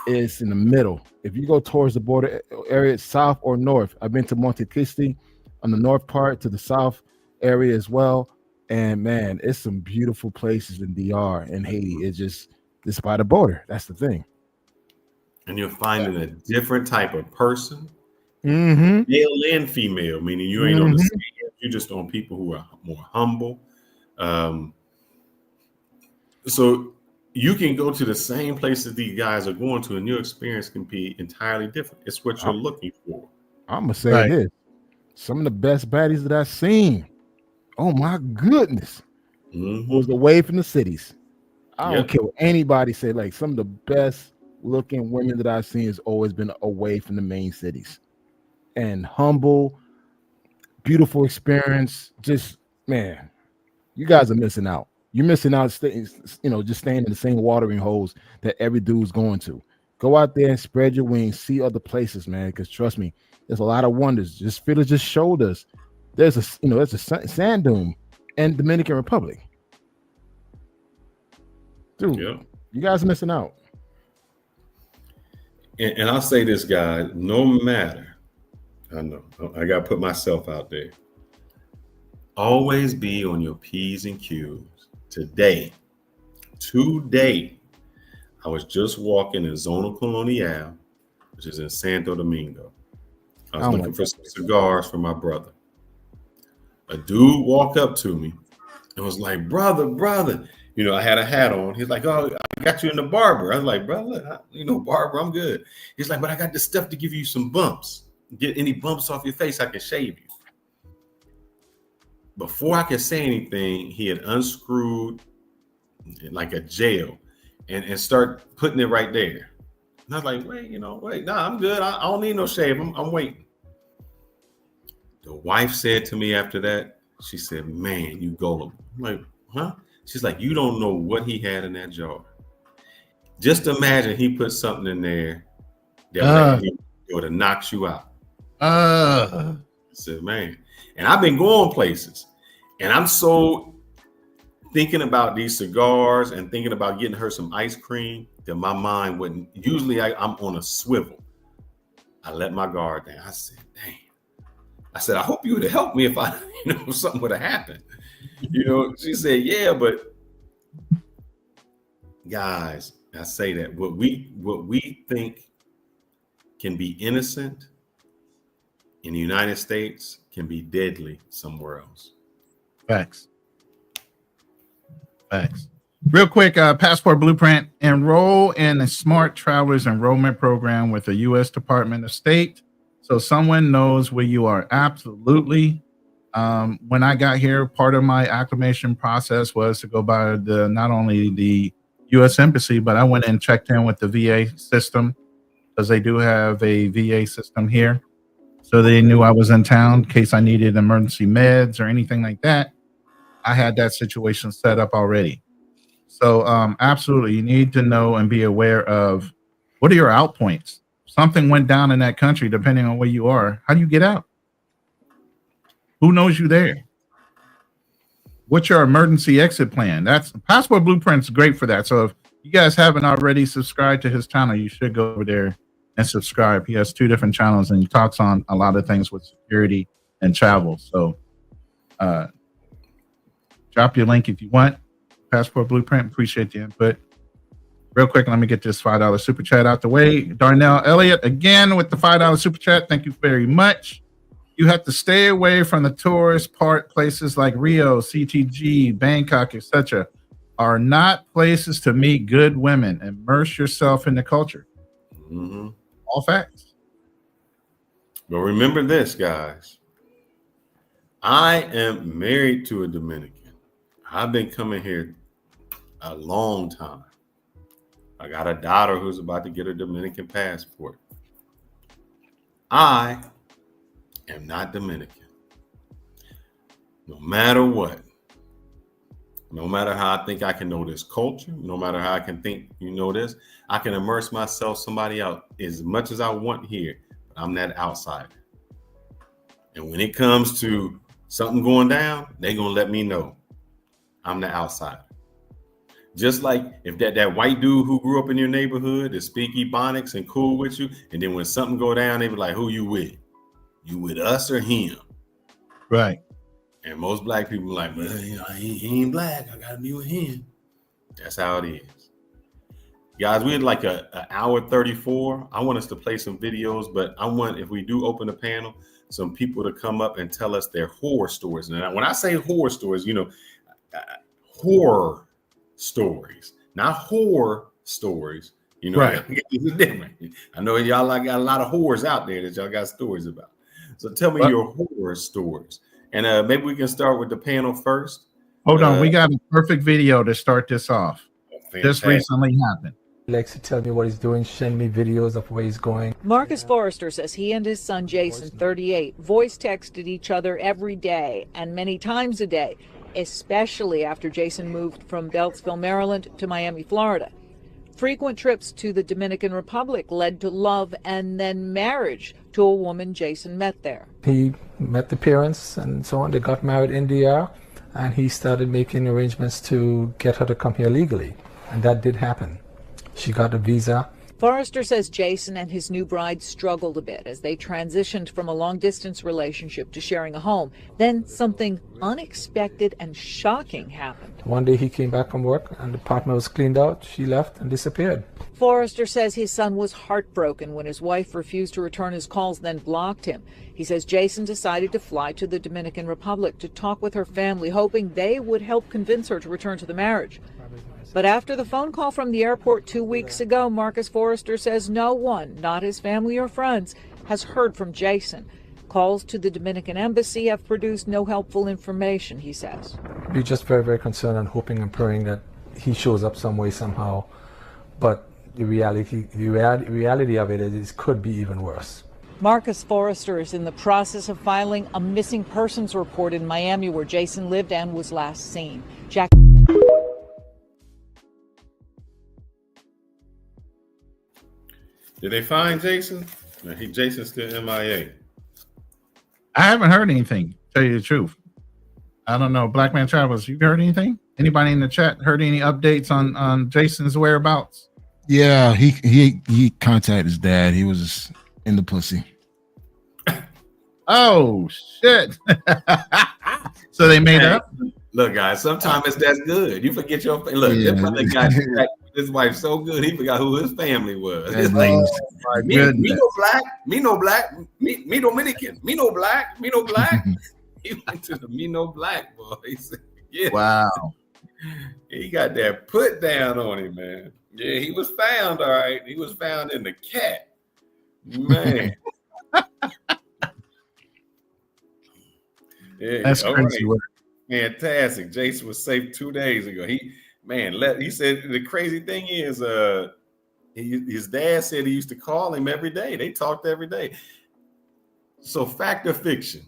is in the middle. If you go towards the border area, south or north, I've been to Monte Cristi on the north part, to the south area as well. And man, it's some beautiful places in DR and Haiti. It's by the border. That's the thing. And you're finding a different type of person, male and female, meaning you ain't on the same. You're just on people who are more humble. So you can go to the same places these guys are going to, and your experience can be entirely different. It's what you're looking for. I'm gonna say this: some of the best baddies that I've seen. Oh my goodness, was away from the cities. I don't care what anybody say. Like, some of the best looking women that I've seen has always been away from the main cities, and humble, beautiful experience. Just, man, you guys are missing out. You're missing out, just staying in the same watering holes that every dude's going to. Go out there and spread your wings, see other places, man. Because trust me, there's a lot of wonders. Just Phyllis just showed us. There's a sand dune in Dominican Republic. Dude, you guys are missing out. And I'll say this, guys, no matter, I know, I got to put myself out there. Always be on your P's and Q's. Today, I was just walking in Zona Colonial, which is in Santo Domingo. I was looking for some cigars for my brother. A dude walked up to me and was like, brother. You know, I had a hat on. He's like, oh, I got you in the barber. I was like, brother, barber, I'm good. He's like, but I got this stuff to give you some bumps. Get any bumps off your face, I can shave you. Before I could say anything, he had unscrewed like a gel and start putting it right there. And I was like, wait, nah, I'm good. I don't need no shave. I'm waiting. The wife said to me after that, she said, man, you gullible. I'm like, huh? She's like, you don't know what he had in that jar. Just imagine he put something in there that would have knocked you out. I said, man. And I've been going places, and I'm so thinking about these cigars and thinking about getting her some ice cream that my mind wouldn't. Usually I'm on a swivel. I let my guard down. I said, dang. I said, I hope you would have helped me if something would have happened. She said, yeah, but guys, I say that what we think can be innocent in the United States can be deadly somewhere else. Facts. Real quick, Passport Blueprint. Enroll in the Smart Travelers Enrollment Program with the U.S. Department of State, so someone knows where you are. Absolutely. When I got here, part of my acclimation process was to go by not only the U.S. Embassy, but I went and checked in with the VA system, because they do have a VA system here. So they knew I was in town in case I needed emergency meds or anything like that. I had that situation set up already. So absolutely, you need to know and be aware of what are your out points. Something went down in that country, depending on where you are. How do you get out? Who knows you there? What's your emergency exit plan? That's Passport Blueprint's great for that. So if you guys haven't already subscribed to his channel, you should go over there and subscribe. He has 2 different channels, and he talks on a lot of things with security and travel. So drop your link if you want. Passport Blueprint, appreciate the input. Real quick, let me get this $5 super chat out the way. Darnell Elliott again with the $5 super chat. Thank you very much. You have to stay away from the tourist places like Rio, CTG, Bangkok, etc. are not places to meet good women. Immerse yourself in the culture. Mm-hmm. All facts. But remember this, guys. I am married to a Dominican. I've been coming here a long time. I got a daughter who's about to get her Dominican passport. I am not Dominican. No matter what, no matter how I think I can know this culture, no matter how I can think this, I can immerse myself somebody else as much as I want here, but I'm that outsider. And when it comes to something going down, they're going to let me know I'm the outsider. Just like if that white dude who grew up in your neighborhood is speak Ebonics and cool with you, and then when something go down, they be like, who you with? You with us or him? Right. And most black people are like, well, he ain't black. I gotta be with him. That's how it is. Guys, we had like an hour 34. I want us to play some videos, but I want, if we do open the panel, some people to come up and tell us their horror stories. And when I say horror stories, horror stories, not horror stories. Right. It's different. I know y'all got a lot of whores out there that y'all got stories about. So tell me your horror stories. And maybe we can start with the panel first. Hold on. We got a perfect video to start this off. This recently happened. He likes to tell me what he's doing, send me videos of where he's going. Marcus Forrester says he and his son Jason, 38, voice texted each other every day and many times a day, especially after Jason moved from Beltsville, Maryland to Miami, Florida. Frequent trips to the Dominican Republic led to love and then marriage to a woman Jason met there. He met the parents and so on. They got married in DR, and he started making arrangements to get her to come here legally. And that did happen. She got a visa. Forrester says Jason and his new bride struggled a bit as they transitioned from a long-distance relationship to sharing a home. Then something unexpected and shocking happened. One day he came back from work and the apartment was cleaned out. She left and disappeared. Forrester says his son was heartbroken when his wife refused to return his calls, then blocked him. He says Jason decided to fly to the Dominican Republic to talk with her family, hoping they would help convince her to return to the marriage. But after the phone call from the airport 2 weeks ago, Marcus Forrester says no one, not his family or friends, has heard from Jason. Calls to the Dominican embassy have produced no helpful information, he says. We're just very, very concerned and hoping and praying that he shows up some way, somehow. But the reality of it is it could be even worse. Marcus Forrester is in the process of filing a missing persons report in Miami, where Jason lived and was last seen. Jack. Did they find Jason? No, Jason's still MIA. I haven't heard anything, tell you the truth. I don't know. Black Man Travels, you heard anything? Anybody in the chat heard any updates on Jason's whereabouts? Yeah, he contacted his dad. He was in the pussy. Oh shit. So they made up? Look, guys, sometimes that's good. You forget your look, Yeah. this brother got his wife so good he forgot who his family was. It's like me no black, me no black, me Dominican, me no black, me no black. He went to the me no black boy. He said, yeah. Wow. He got that put down on him, man. Yeah, he was found, all right. He was found in the cat. Man. Yeah, That's crazy work. Fantastic. Jason was safe 2 days ago. He said the crazy thing is his dad said he used to call him every day. They talked every day. So fact or fiction,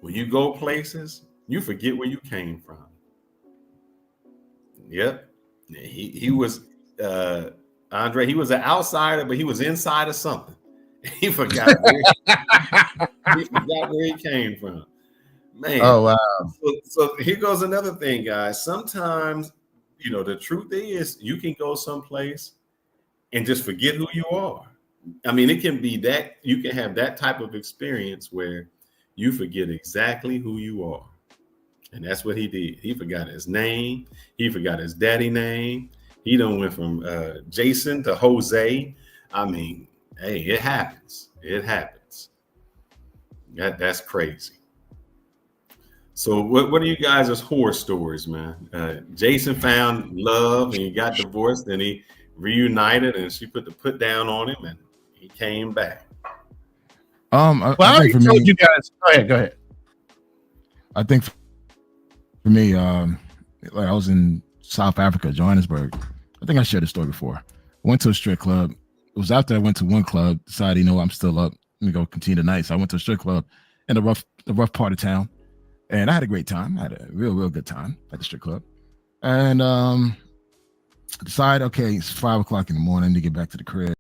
when you go places, you forget where you came from. Yep. He was Andre, he was an outsider, but he was inside of something. He forgot where he came from. Man. Oh wow. So here goes another thing, guys. Sometimes, the truth is you can go someplace and just forget who you are. I mean, it can be that you can have that type of experience where you forget exactly who you are. And that's what he did. He forgot his name. He forgot his daddy name. He done went from Jason to Jose. I mean, hey, it happens. It happens. That's crazy. So what are you guys' horror stories, man? Jason found love and he got divorced, and he reunited, and she put the put down on him, and he came back. I already told you guys. Go ahead. I think for me, like I was in South Africa, Johannesburg. I think I shared this story before. I went to a strip club. It was after I went to one club, decided, I'm still up. Let me go continue the night. So I went to a strip club in the rough part of town. And I had a great time. I had a real good time at the strip club. And decided, okay, it's 5 o'clock in the morning to get back to the crib.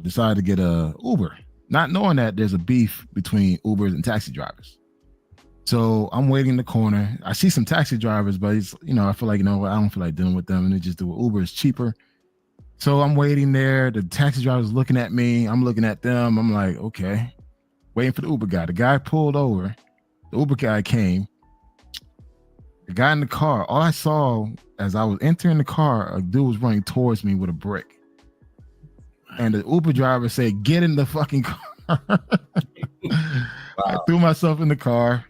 Decided to get a Uber, not knowing that there's a beef between Ubers and taxi drivers. So I'm waiting in the corner. I see some taxi drivers, but it's, I feel like, I don't feel like dealing with them. And they just do it. Uber is cheaper. So I'm waiting there. The taxi driver's looking at me. I'm looking at them. I'm like, okay, waiting for the Uber guy. The guy pulled over. The Uber guy came. The guy in the car, all I saw as I was entering the car, a dude was running towards me with a brick. And the Uber driver said, get in the fucking car. Wow. I threw myself in the car.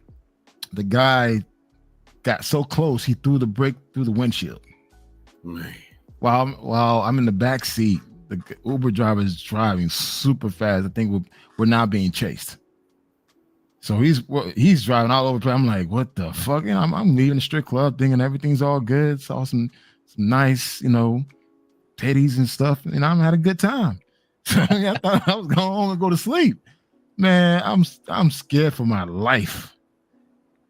The guy got so close, he threw the brick through the windshield. Man. While I'm in the back seat, the Uber driver is driving super fast. I think we're now being chased. So he's driving all over the place. I'm like, what the fuck? I'm leaving the strip club thinking everything's all good. Saw some nice, titties and stuff. And I'm had a good time. So I thought I was going home and go to sleep. Man, I'm scared for my life.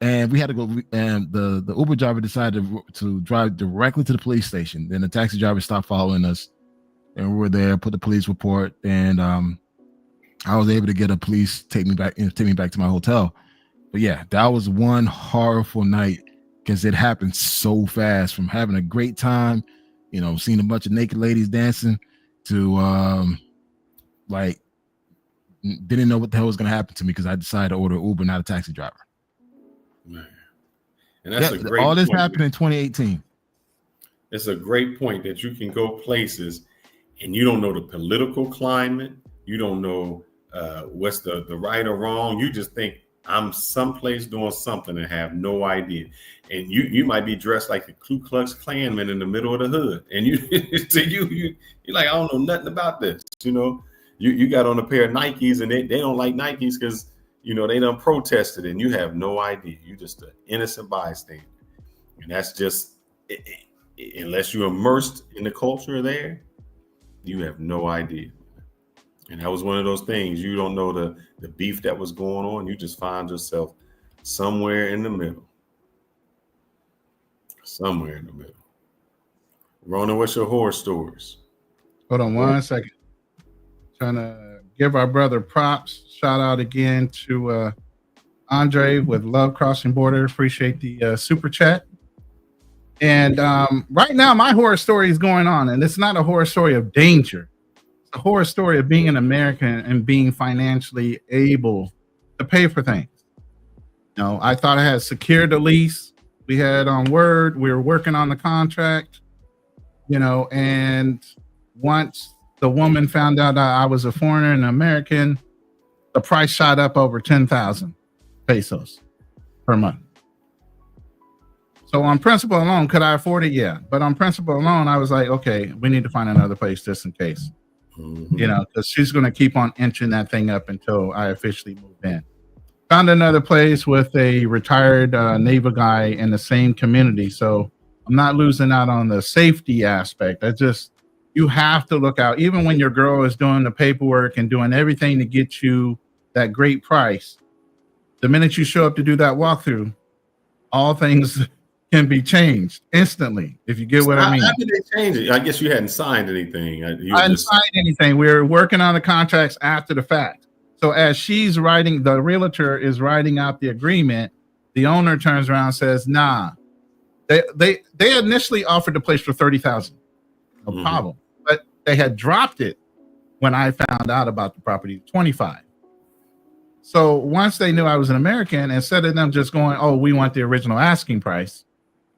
And we had to go, and the Uber driver decided to drive directly to the police station. Then the taxi driver stopped following us, and we were there, put the police report, and I was able to get a police take me back to my hotel. But yeah, that was one horrible night because it happened so fast. From having a great time, you know, seeing a bunch of naked ladies dancing, to like didn't know what the hell was going to happen to me because I decided to order Uber, not a taxi driver. Man. And that's a great all this point. happened in 2018. It's a great point that you can go places and you don't know the political climate. You don't know what's the right or wrong. You just think I'm someplace doing something and have no idea. And you might be dressed like the Ku Klux Klanman in the middle of the hood. And you're like, I don't know nothing about this. You know, you got on a pair of Nikes and they don't like Nikes because, you know, they done protested and you have no idea. You're just an innocent bystander. And that's just, unless you're immersed in the culture there, you have no idea. And that was one of those things. You don't know the beef that was going on. You just find yourself somewhere in the middle. Somewhere in the middle. Rona, what's your horror stories? Hold on 1 second. Trying to give our brother props. Shout out again to Andre with Love Crossing Border. Appreciate the super chat. And right now, my horror story is going on, and it's not a horror story of danger. It's a horror story of being an American and being financially able to pay for things. You know, I thought I had secured the lease. We had on Word. We were working on the contract, you know, and once the woman found out I was a foreigner and American, the price shot up over 10,000 pesos per month. So on principle alone, could I afford it? Yeah. But on principle alone, I was like, okay, we need to find another place just in case, you know, because she's going to keep on inching that thing up until I officially move in. Found another place with a retired naval guy in the same community. So I'm not losing out on the safety aspect. You have to look out, even when your girl is doing the paperwork and doing everything to get you that great price. The minute you show up to do that walkthrough, all things can be changed instantly. If you get what I mean. How did they change it? I guess you hadn't signed anything. I hadn't signed anything. We were working on the contracts after the fact. So as she's writing, the realtor is writing out the agreement, the owner turns around and says, nah. They initially offered the place for 30,000. No problem. But they had dropped it when I found out about the property, 25. So once they knew I was an American, instead of them just going, oh, we want the original asking price,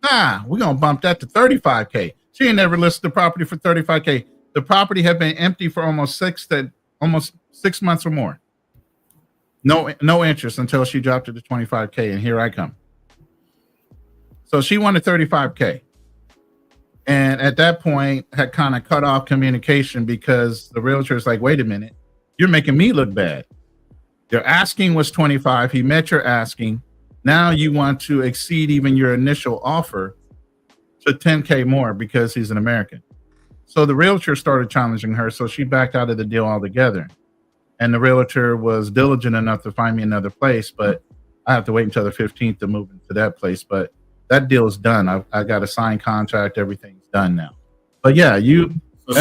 nah, we're going to bump that to 35K. She ain't never listed the property for 35K. The property had been empty for almost 6 months or more. No interest until she dropped it to 25K, and here I come. So she wanted 35K. And at that point, had kind of cut off communication because the realtor is like, wait a minute, you're making me look bad. Your asking was 25. He met your asking. Now you want to exceed even your initial offer to 10K more because he's an American. So the realtor started challenging her. So she backed out of the deal altogether. And the realtor was diligent enough to find me another place, but I have to wait until the 15th to move into that place. But that deal is done. I got a signed contract. Everything's done now. But yeah, So she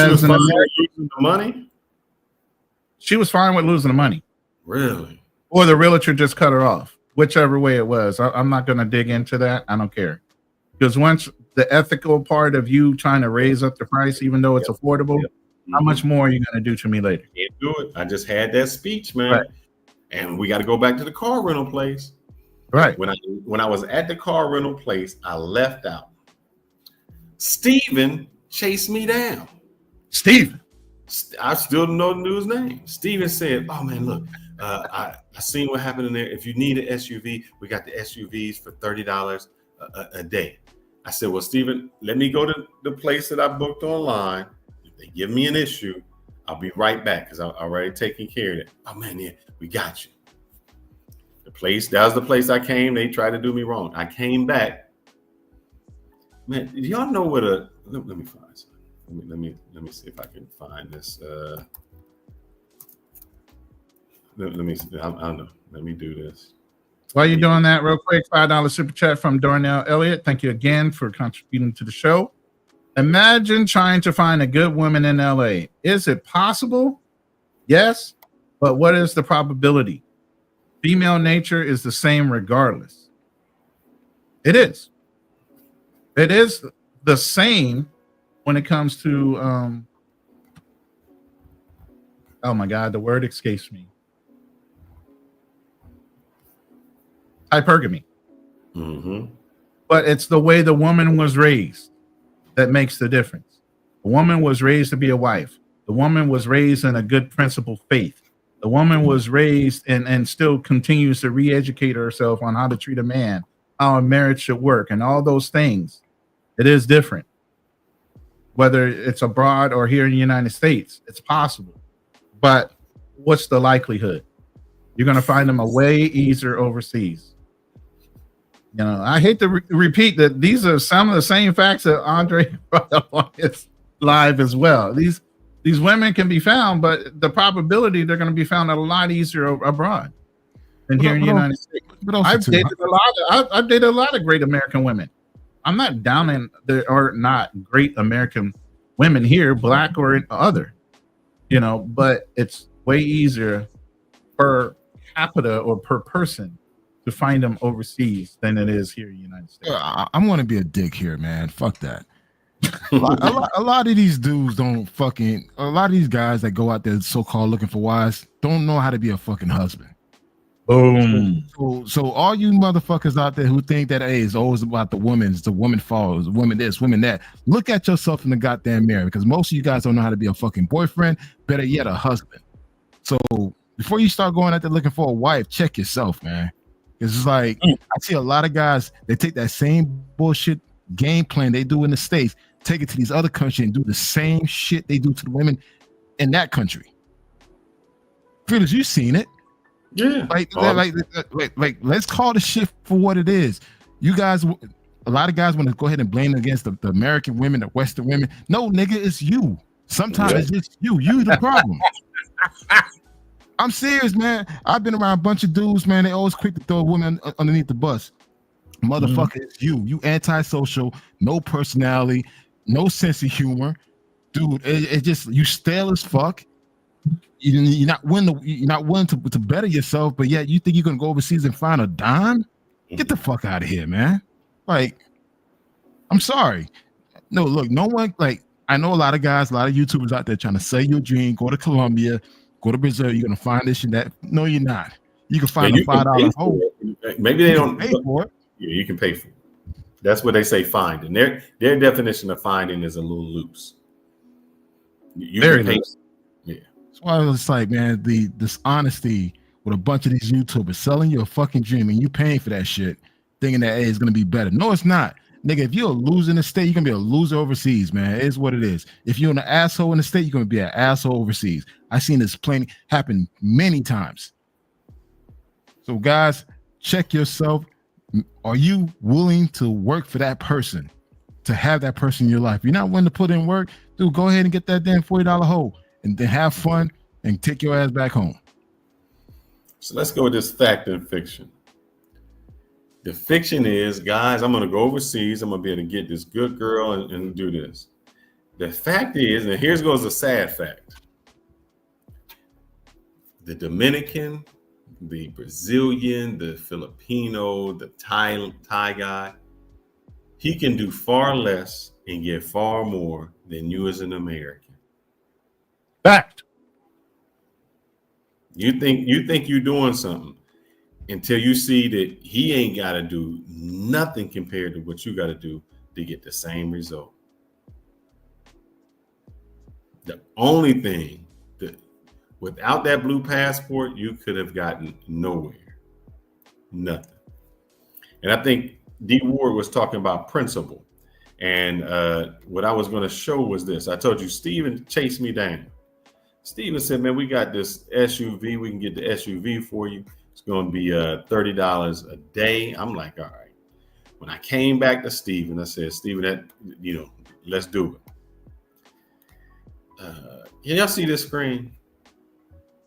was fine with losing the money? She was fine with losing the money. Really? Or the realtor just cut her off. Whichever way it was. I'm not going to dig into that. I don't care. Because once the ethical part of you trying to raise up the price, even though it's affordable, how much more are you going to do to me later? Can't do it. I just had that speech, man. Right. And we got to go back to the car rental place. Right. When I was at the car rental place, I left out. Steven chased me down. Steven? I still don't know the dude's name. Steven said, oh, man, look, I seen what happened in there. If you need an SUV, we got the SUVs for $30 a day. I said, well, Steven, let me go to the place that I booked online. If they give me an issue, I'll be right back because I'm already taking care of it. Oh, man, yeah, we got you. That was the place I came. They tried to do me wrong. I came back. Man, do y'all know what let me find something. Let me see if I can find this. Let me see. I don't know. Let me do this. While you're doing that, real quick, $5 super chat from Darnell Elliott. Thank you again for contributing to the show. Imagine trying to find a good woman in LA. Is it possible? Yes, but what is the probability? Female nature is the same regardless. It is. It is the same when it comes to oh my God, the word escapes me. Hypergamy. But it's the way the woman was raised that makes the difference. The woman was raised to be a wife. The woman was raised in a good principled faith. The woman was raised and still continues to re-educate herself on how to treat a man, how a marriage should work, and all those things. It is different. Whether it's abroad or here in the United States, it's possible. But what's the likelihood? You're going to find them a way easier overseas. You know, I hate to repeat that these are some of the same facts that Andre brought up on his live as well. These women can be found, but the probability they're going to be found a lot easier abroad than here in the United States. I've dated a lot of great American women. I'm not downing there are not great American women here, black or other, you know, but it's way easier per capita or per person to find them overseas than it is here in the United States. I'm going to be a dick here, man. Fuck that. a lot of these dudes don't fucking, a lot of these guys that go out there so-called looking for wives don't know how to be a fucking husband. Boom. So all you motherfuckers out there who think that, hey, it's always about the woman, it's the woman falls, women this, women that, look at yourself in the goddamn mirror, because most of you guys don't know how to be a fucking boyfriend, better yet a husband. So before you start going out there looking for a wife, check yourself, man. It's like, I see a lot of guys, they take that same bullshit game plan they do in the States, take it to these other countries and do the same shit they do to the women in that country. Felix, you've seen it. Yeah. Like, let's call the shit for what it is. You guys, a lot of guys want to go ahead and blame it against the American women, the Western women. No, nigga, it's you. Sometimes it's just you. You the problem. I'm serious, man. I've been around a bunch of dudes, man. They always quick to throw women underneath the bus. Motherfucker, it's you. You antisocial, no personality, no sense of humor. Dude, it just, you stale as fuck. You're not willing to better yourself, but yet you think you're gonna go overseas and find a dime? Get the fuck out of here, man. Like, I'm sorry. No, look, no one, like, I know a lot of guys, a lot of YouTubers out there trying to sell you a dream, go to Colombia, go to Brazil, you're gonna find this and that. No, you're not. You can find a $5 hole. Maybe they don't pay for it. Yeah, you can pay for it. That's what they say finding. Their definition of finding is a little loose. Very loose. Yeah. That's why it's like, man, the dishonesty with a bunch of these YouTubers selling you a fucking dream and you paying for that shit, thinking that, hey, it's gonna be better. No, it's not. Nigga, if you're a loser in the state, you're gonna be a loser overseas, man. It is what it is. If you're an asshole in the state, you're gonna be an asshole overseas. I've seen this happen many times. So guys, check yourself. Are you willing to work for that person, to have that person in your life? If you're not willing to put in work, dude, go ahead and get that damn $40 hole and then have fun and take your ass back home. So let's go with this fact and fiction. The fiction is, guys, I'm going to go overseas. I'm going to be able to get this good girl and do this. The fact is, and here goes the sad fact. The Dominican, the Brazilian, the Filipino, the Thai guy, he can do far less and get far more than you as an American. Fact. You think you're doing something until you see that he ain't got to do nothing compared to what you got to do to get the same result. The only thing that without that blue passport, you could have gotten nowhere. Nothing. And I think D. Ward was talking about principle. And what I was going to show was this. I told you, Steven chased me down. Steven said, man, we got this SUV. We can get the SUV for you. It's going to be $30 a day. I'm like, all right. When I came back to Steven, I said, Steven, let's do it. Can y'all see this screen?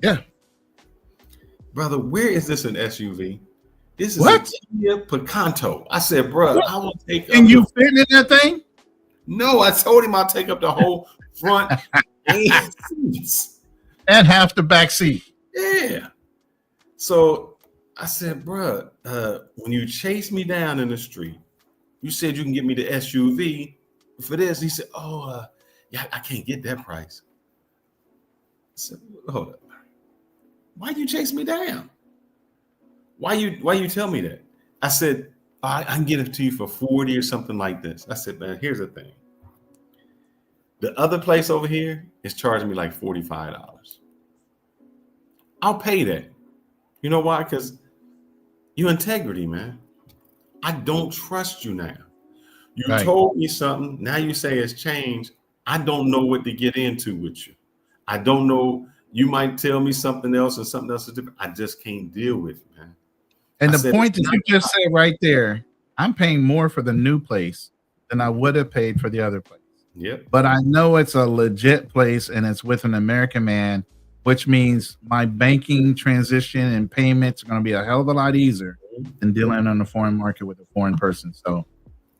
Yeah. Brother, where is this an SUV? This is What? a Kia Picanto. I said, bro, I will take up. And you fit in that thing? No, I told him I'll take up the whole front and seats. And half the back seat. Yeah. So I said, bro, when you chase me down in the street, you said you can get me the SUV for this. He said, yeah, I can't get that price. I said, hold up. Why you chase me down? Why you tell me that? I said, I can get it to you for 40 or something like this. I said, man, here's the thing. The other place over here is charging me like $45. I'll pay that. You know why? Because your integrity, man. I don't trust you now. You told me something. Now you say it's changed. I don't know what to get into with you. I don't know. You might tell me something else and something else is different. I just can't deal with it, man. And the point that you just said right there, I'm paying more for the new place than I would have paid for the other place. Yep. But I know it's a legit place and it's with an American man, which means my banking transition and payments are going to be a hell of a lot easier than dealing on the foreign market with a foreign person. So,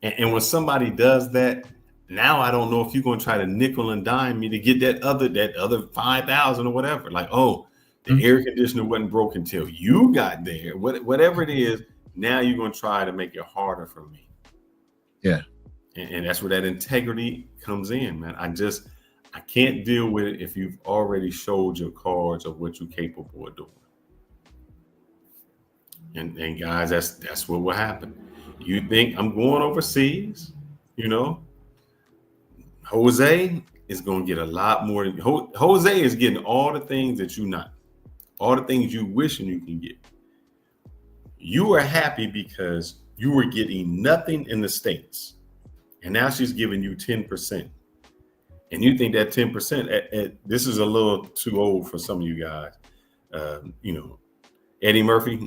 and when somebody does that, now I don't know if you're going to try to nickel and dime me to get that other 5,000 or whatever. Like, oh, the air conditioner wasn't broken till you got there. Whatever it is, now you're going to try to make it harder for me. Yeah. And that's where that integrity comes in, man. I can't deal with it if you've already showed your cards of what you're capable of doing. And guys, that's what will happen. You think I'm going overseas, you know? Jose is going to get a lot more. Jose is getting all the things that you're not, all the things you wishing you can get. You are happy because you were getting nothing in the States, and now she's giving you 10%. And you think that 10%, this is a little too old for some of you guys. You know, Eddie Murphy,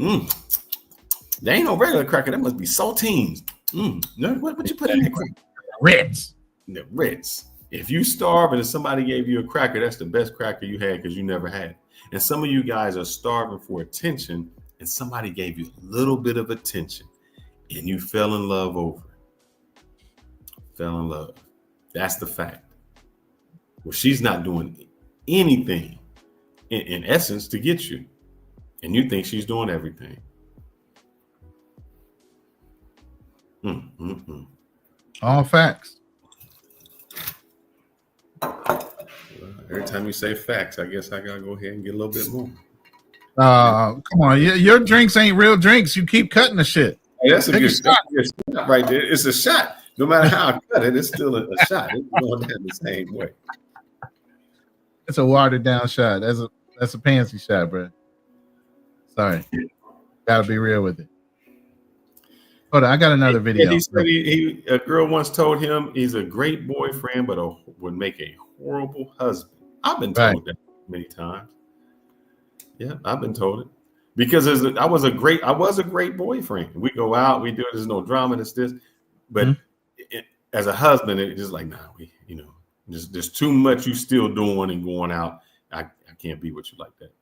there ain't no regular cracker. That must be saltines. What you put in that cracker? Ritz. The Ritz. If you starve and somebody gave you a cracker, that's the best cracker you had because you never had it. And some of you guys are starving for attention, and somebody gave you a little bit of attention, and you fell in love over it. Fell in love. That's the fact. Well, she's not doing anything in essence to get you, and you think she's doing everything. All facts. Every time you say facts, I guess I gotta go ahead and get a little bit more. Come on, your drinks ain't real drinks. You keep cutting the shit. Hey, that's a good shot right there. It's a shot. No matter how I cut it, it's still a shot. It's going down the same way. It's a watered down shot. That's a fancy shot, bro. Sorry, gotta be real with it. Hold on, I got another video. He said a girl once told him he's a great boyfriend, but would make a horrible husband. I've been told that many times. Yeah, I've been told it because I was a great boyfriend. We go out, we do it. There's no drama. It's this, but as a husband, it's just like, there's too much you still doing and going out. I can't be with you like that.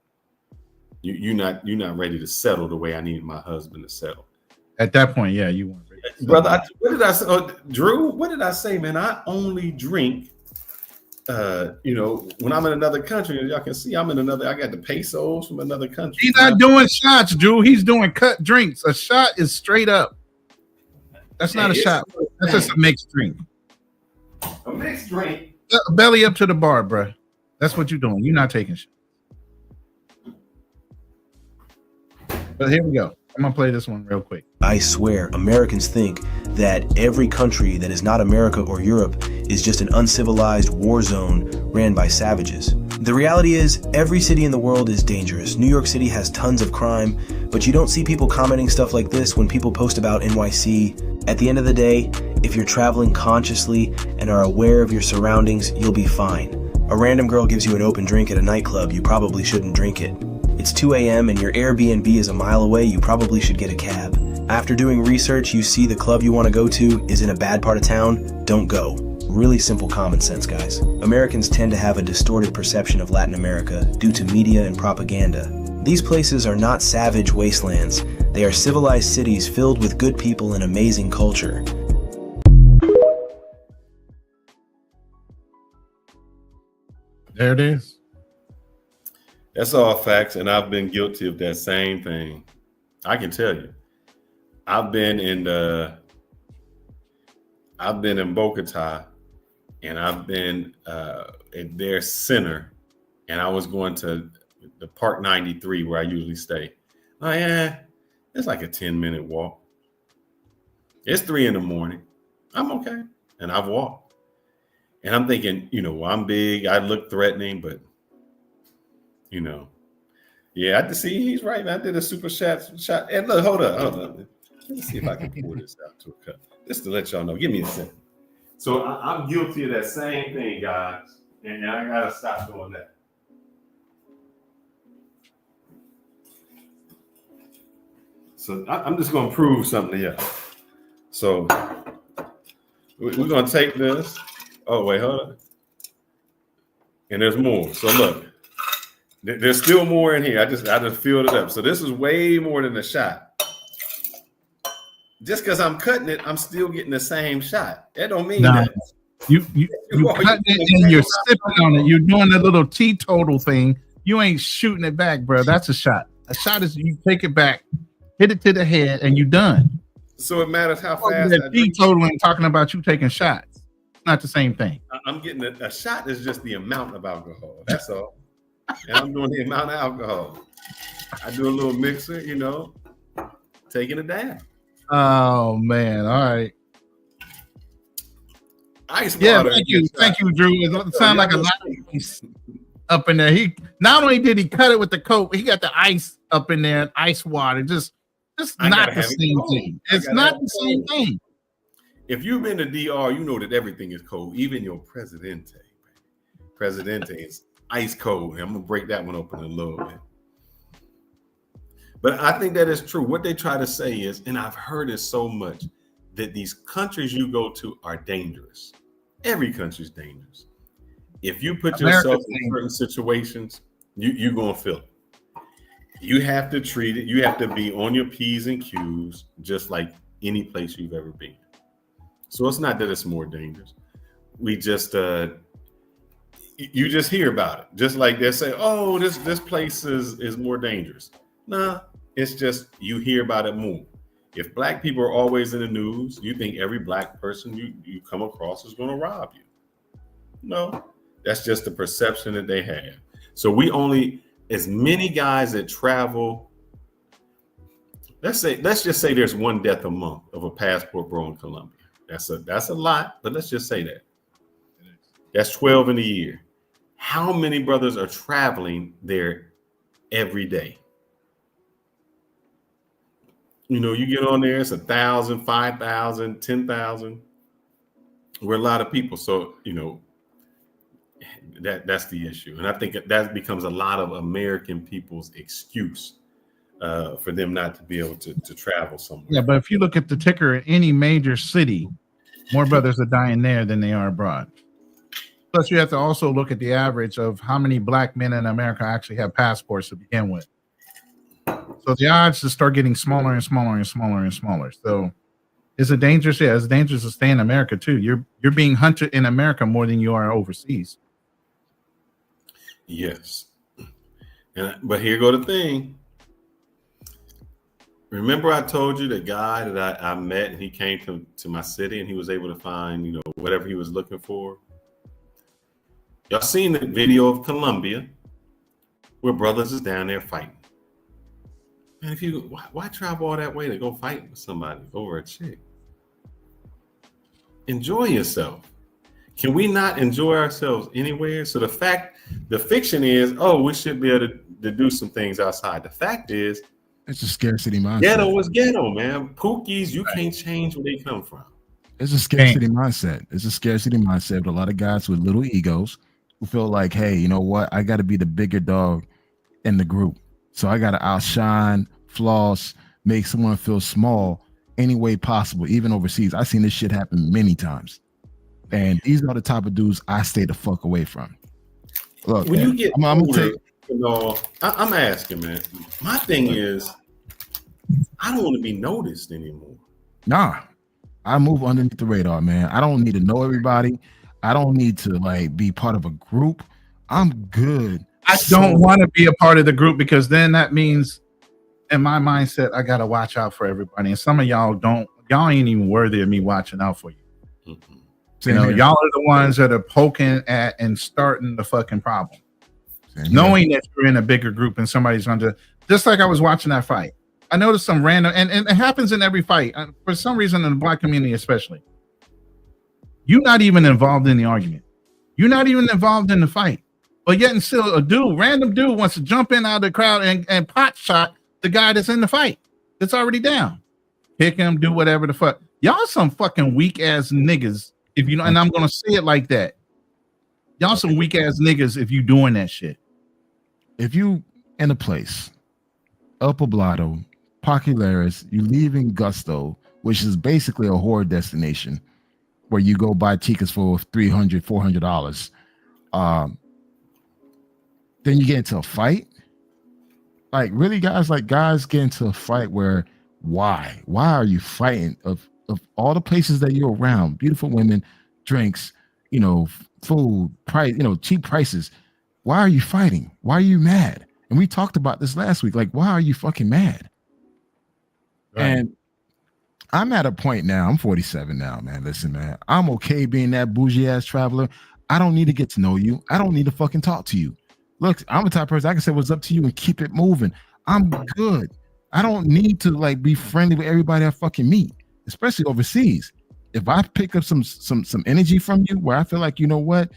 You're not ready to settle the way I need my husband to settle. At that point, yeah, you want, brother. What did I say, Drew? What did I say, man? I only drink. When I'm in another country, y'all can see I got the pesos from another country. He's not doing shots, Drew. He's doing cut drinks. A shot is straight up. That's not a shot. That's just a mixed drink. A mixed drink. Belly up to the bar, bro. That's what you're doing. You're not taking shots. But here we go. I'm gonna play this one real quick. I swear, Americans think that every country that is not America or Europe is just an uncivilized war zone ran by savages. The reality is, every city in the world is dangerous. New York City has tons of crime, but you don't see people commenting stuff like this when people post about NYC. At the end of the day, if you're traveling consciously and are aware of your surroundings, you'll be fine. A random girl gives you an open drink at a nightclub, you probably shouldn't drink it. It's 2 a.m. and your Airbnb is a mile away, you probably should get a cab. After doing research, you see the club you want to go to is in a bad part of town, don't go. Really simple common sense, guys. Americans tend to have a distorted perception of Latin America due to media and propaganda. These places are not savage wastelands. They are civilized cities filled with good people and amazing culture. There it is. That's all facts, and I've been guilty of that same thing. I can tell you. I've been in Bogota, and I've been at their center, and I was going to the Park 93 where I usually stay. Oh yeah, it's like a 10-minute walk. It's 3 a.m. I'm okay, and I've walked. And I'm thinking, I'm big, I look threatening, but yeah, I see he's right. I did a super shot. And look, hold up. Let me see if I can pour this out to a cup. Just to let y'all know. Give me a second. So I'm guilty of that same thing, guys. And I gotta stop doing that. So I'm just gonna prove something to y'all. So we're gonna take this. Oh, wait, hold on. And there's more. So look, there's still more in here. I just filled it up. So this is way more than a shot. Just because I'm cutting it, I'm still getting the same shot. That don't mean that. You cutting it and you're sipping on it. You're doing the little teetotal thing. You ain't shooting it back, bro. That's a shot. A shot is you take it back, hit it to the head, and you done. So it matters how fast I drink. Teetotaling talking about you taking shots. Not the same thing. I'm getting a shot is just the amount of alcohol. That's all. And I'm doing the amount of alcohol. I do a little mixer, taking it down. Oh man! All right. Ice yeah, water. Thank you, Drew. It sounds like a lot of ice up in there. He not only did he cut it with the Coke, he got the ice up in there, ice water. Just not the same thing. It's not the same thing. If you've been to DR, you know that everything is cold. Even your Presidente. Presidente is ice cold. I'm gonna break that one open a little bit. But I think that is true. What they try to say is, and I've heard it so much, that these countries you go to are dangerous. Every country's dangerous. If you put yourself in certain situations, you're gonna feel it. You have to treat it. You have to be on your P's and Q's, just like any place you've ever been. So it's not that it's more dangerous. We just, you just hear about it. Just like they say, oh, this place is more dangerous. Nah, it's just you hear about it more. If black people are always in the news, you think every black person you come across is going to rob you. No, that's just the perception that they have. So we only, as many guys that travel, let's just say there's one death a month of a passport bro in Colombia. That's a lot, but let's just say that. That's 12 in a year. How many brothers are traveling there every day? You get on there, it's 1,000, 5,000, 10,000. We're a lot of people. So, that's the issue. And I think that becomes a lot of American people's excuse for them not to be able to travel somewhere. Yeah, but if you look at the ticker in any major city, more brothers are dying there than they are abroad. Plus, you have to also look at the average of how many black men in America actually have passports to begin with. So the odds just start getting smaller and smaller and smaller and smaller. So is it dangerous? Yeah, it's dangerous to stay in America too. You're being hunted in America more than you are overseas. Yes. But here go the thing. Remember I told you the guy that I met and he came to my city and he was able to find, whatever he was looking for. Y'all seen the video of Colombia where brothers is down there fighting. And why travel all that way to go fight with somebody over a chick? Enjoy yourself. Can we not enjoy ourselves anywhere? So the fiction is, oh, we should be able to do some things outside. The fact is, it's a scarcity mindset. Ghetto is ghetto, man. Pookies, you can't change where they come from. It's a scarcity mindset. It's a scarcity mindset with a lot of guys with little egos who feel like, hey, you know what? I got to be the bigger dog in the group. So I got to outshine, floss, make someone feel small any way possible, even overseas. I've seen this shit happen many times. And these are the type of dudes I stay the fuck away from. Look, when man, you get older, I'm asking, man. My thing is, I don't want to be noticed anymore. Nah, I move underneath the radar, man. I don't need to know everybody. I don't need to like be part of a group. I'm good. I don't want to be a part of the group because then that means, in my mindset, I gotta watch out for everybody. And some of y'all don't. Y'all ain't even worthy of me watching out for you. Mm-hmm. You know, y'all are the ones that are poking at and starting the fucking problem. Knowing that you're in a bigger group and somebody's under, just like I was watching that fight. I noticed some random, and it happens in every fight. For some reason, in the black community especially, you're not even involved in the argument. You're not even involved in the fight. But yet and still, random dude wants to jump in out of the crowd and pot shot the guy that's in the fight, that's already down. Kick him, do whatever the fuck. Y'all some fucking weak ass niggas. If you know, and I'm gonna say it like that. Y'all some weak ass niggas if you doing that shit. If you in a place, El Poblado, Parque you leaving Gusto, which is basically a whore destination where you go buy chicas for $300, $400. Then you get into a fight. Like really, guys, get into a fight where why are you fighting? Of all the places that you're around, beautiful women, drinks, you know, food, price, you know, cheap prices. Why are you fighting? Why are you mad? And we talked about this last week. Like, why are you fucking mad? Right. And I'm at a point now. I'm 47 now, man. Listen, man, I'm okay being that bougie ass traveler. I don't need to get to know you. I don't need to fucking talk to you. Look, I'm the type of person I can say what's up to you and keep it moving. I'm good. I don't need to like be friendly with everybody I fucking meet, especially overseas. If I pick up some energy from you where I feel like, you know what,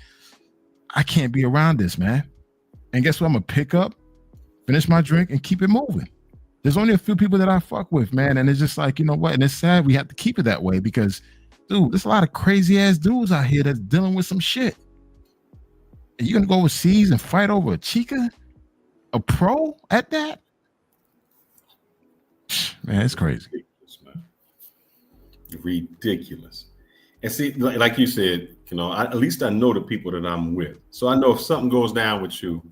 I can't be around this, man. And guess what? I'm gonna pick up, finish my drink, and keep it moving. There's only a few people that I fuck with, man. And it's just like, you know what? And it's sad we have to keep it that way because, dude, there's a lot of crazy ass dudes out here that's dealing with some shit. And you're gonna go overseas and fight over a chica, a pro at that? Man, it's crazy. Ridiculous, man. Ridiculous. And see, like you said, you know, at least I know the people that I'm with. So I know if something goes down with you,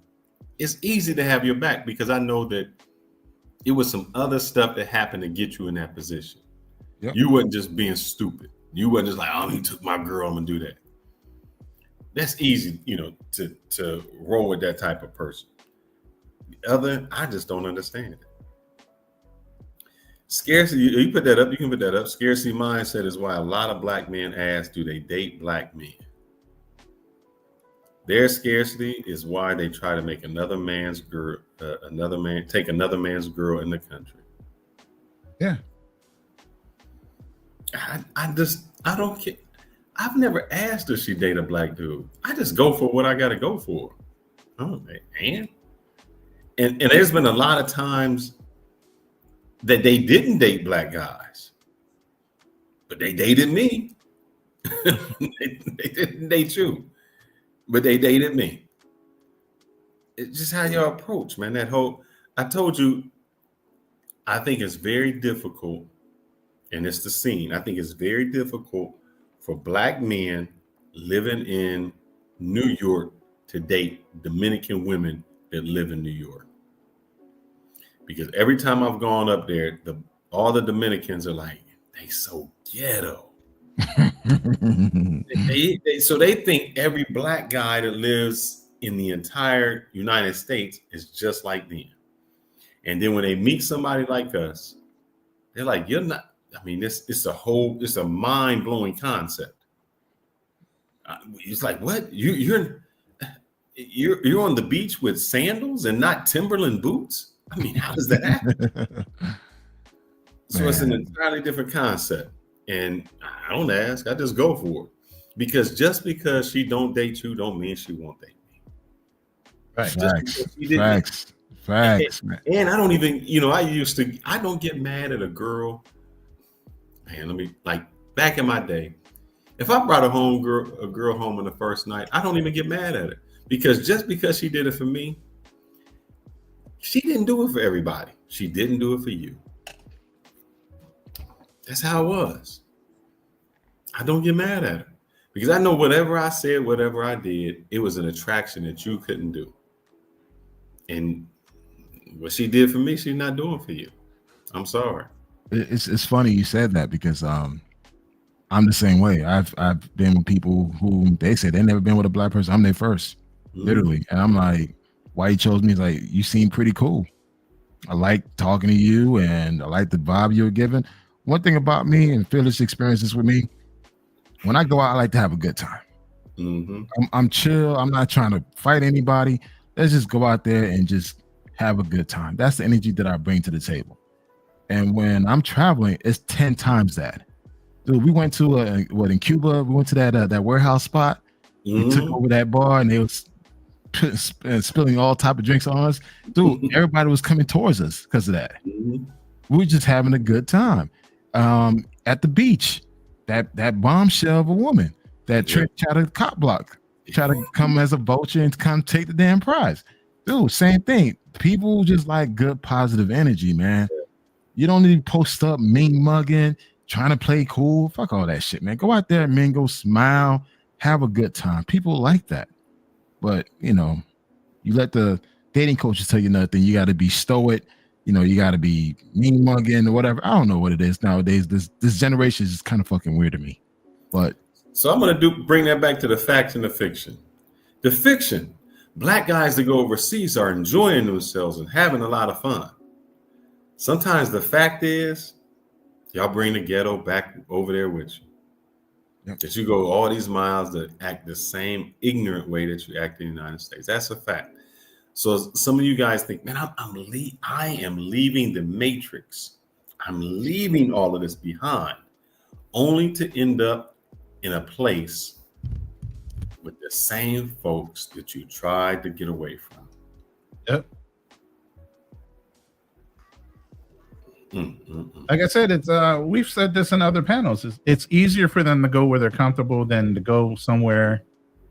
it's easy to have your back because I know that it was some other stuff that happened to get you in that position. Yep. You wasn't just being stupid. You wasn't just like, oh, he took my girl, I'm gonna do that. That's easy, you know, to roll with that type of person. The other, I just don't understand it. Scarcity, you put that up, you can put that up. Scarcity mindset is why a lot of black men ask, do they date black men? Their scarcity is why they try to make another man's girl, take another man's girl in the country. Yeah. I don't care. I've never asked if she date a black dude. I just go for what I got to go for. Oh, and there's been a lot of times that they didn't date black guys, but they dated me. they didn't date you, but they dated me. It's just how y'all approach, man. That whole, I told you, I think it's very difficult, and it's the scene. I think it's very difficult for black men living in New York to date Dominican women that live in New York. Because every time I've gone up there, all the Dominicans are like, they so ghetto. So they think every black guy that lives in the entire United States is just like them. And then when they meet somebody like us, they're like, you're not. I mean, it's a mind-blowing concept. It's like, what? You're on the beach with sandals and not Timberland boots? I mean, how does that happen? So it's an entirely different concept. And I don't ask, I just go for it. Because just because she don't date you don't mean she won't date me. Right. Facts. And I don't even, you know, I don't get mad at a girl. Man, like back in my day, if I brought a girl home on the first night, I don't even get mad at her. Because just because she did it for me, she didn't do it for everybody. She didn't do it for you. That's how it was. I don't get mad at her because I know whatever I said, whatever I did, it was an attraction that you couldn't do. And what she did for me, she's not doing for you. I'm sorry. It's funny you said that because I'm the same way. I've been with people who they say they never been with a black person. I'm their first, literally, and I'm like, why you chose me? It's like, you seem pretty cool. I like talking to you, and I like the vibe you're giving. One thing about me and Phyllis experiences with me, when I go out, I like to have a good time. I'm chill. I'm not trying to fight anybody. Let's just go out there and just have a good time. That's the energy that I bring to the table. And when I'm traveling, it's 10 times that. Dude, we went to in Cuba, we went to that warehouse spot. We took over that bar, and they was spilling all type of drinks on us. Dude, everybody was coming towards us because of that. We were just having a good time. At the beach, that bombshell of a woman that tried to cop block, try to come as a vulture and come take the damn prize. Dude, same thing. People just like good positive energy, man. You don't need to post up mean mugging, trying to play cool. Fuck all that shit, man. Go out there, mingle, smile, have a good time. People like that. But, you know, you let the dating coaches tell you nothing. You got to be stoic. You know, you got to be mean mugging or whatever. I don't know what it is nowadays. This generation is just kind of fucking weird to me. But so I'm going to bring that back to the facts and the fiction. The fiction, black guys that go overseas are enjoying themselves and having a lot of fun. Sometimes the fact is, y'all bring the ghetto back over there with you. Yep. That you go all these miles to act the same ignorant way that you act in the United States. That's a fact. So some of you guys think, man, I am leaving the matrix. I'm leaving all of this behind, only to end up in a place with the same folks that you tried to get away from. Yep. Like I said, it's we've said this in other panels. It's easier for them to go where they're comfortable than to go somewhere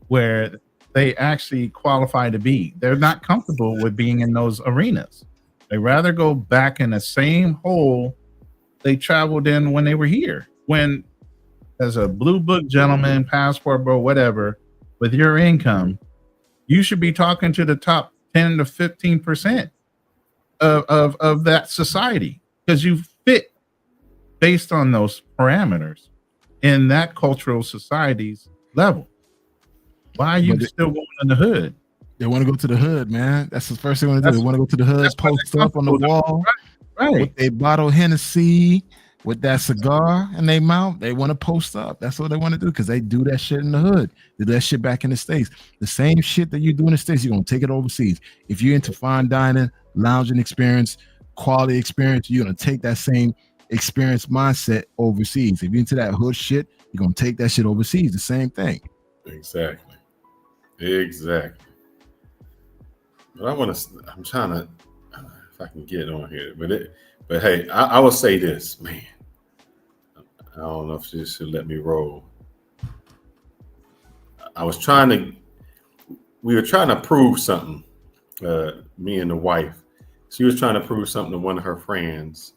where they actually qualify to be. They're not comfortable with being in those arenas. They rather go back in the same hole they traveled in when they were here. When, as a blue book gentleman, passport bro, whatever, with your income, you should be talking to the top 10 to 15% of that society. Because you fit based on those parameters in that cultural society's level. Why are you still going in the hood? They want to go to the hood, man. That's the first thing they want to do. They want to go to the hood, post up on the wall, right, with a bottle of Hennessy, with that cigar in their mouth. They want to post up. That's what they want to do because they do that shit in the hood. They do that shit back in the States. The same shit that you do in the States, you're going to take it overseas. If you're into fine dining, lounging experience, quality experience, you're going to take that same experience mindset overseas. If you're into that hood shit, you're going to take that shit overseas. The same thing. Exactly. But I'm trying to, if I can get on here, but hey, I will say this, man. I don't know if she should let me roll. We were trying to prove something, me and the wife. She was trying to prove something to one of her friends,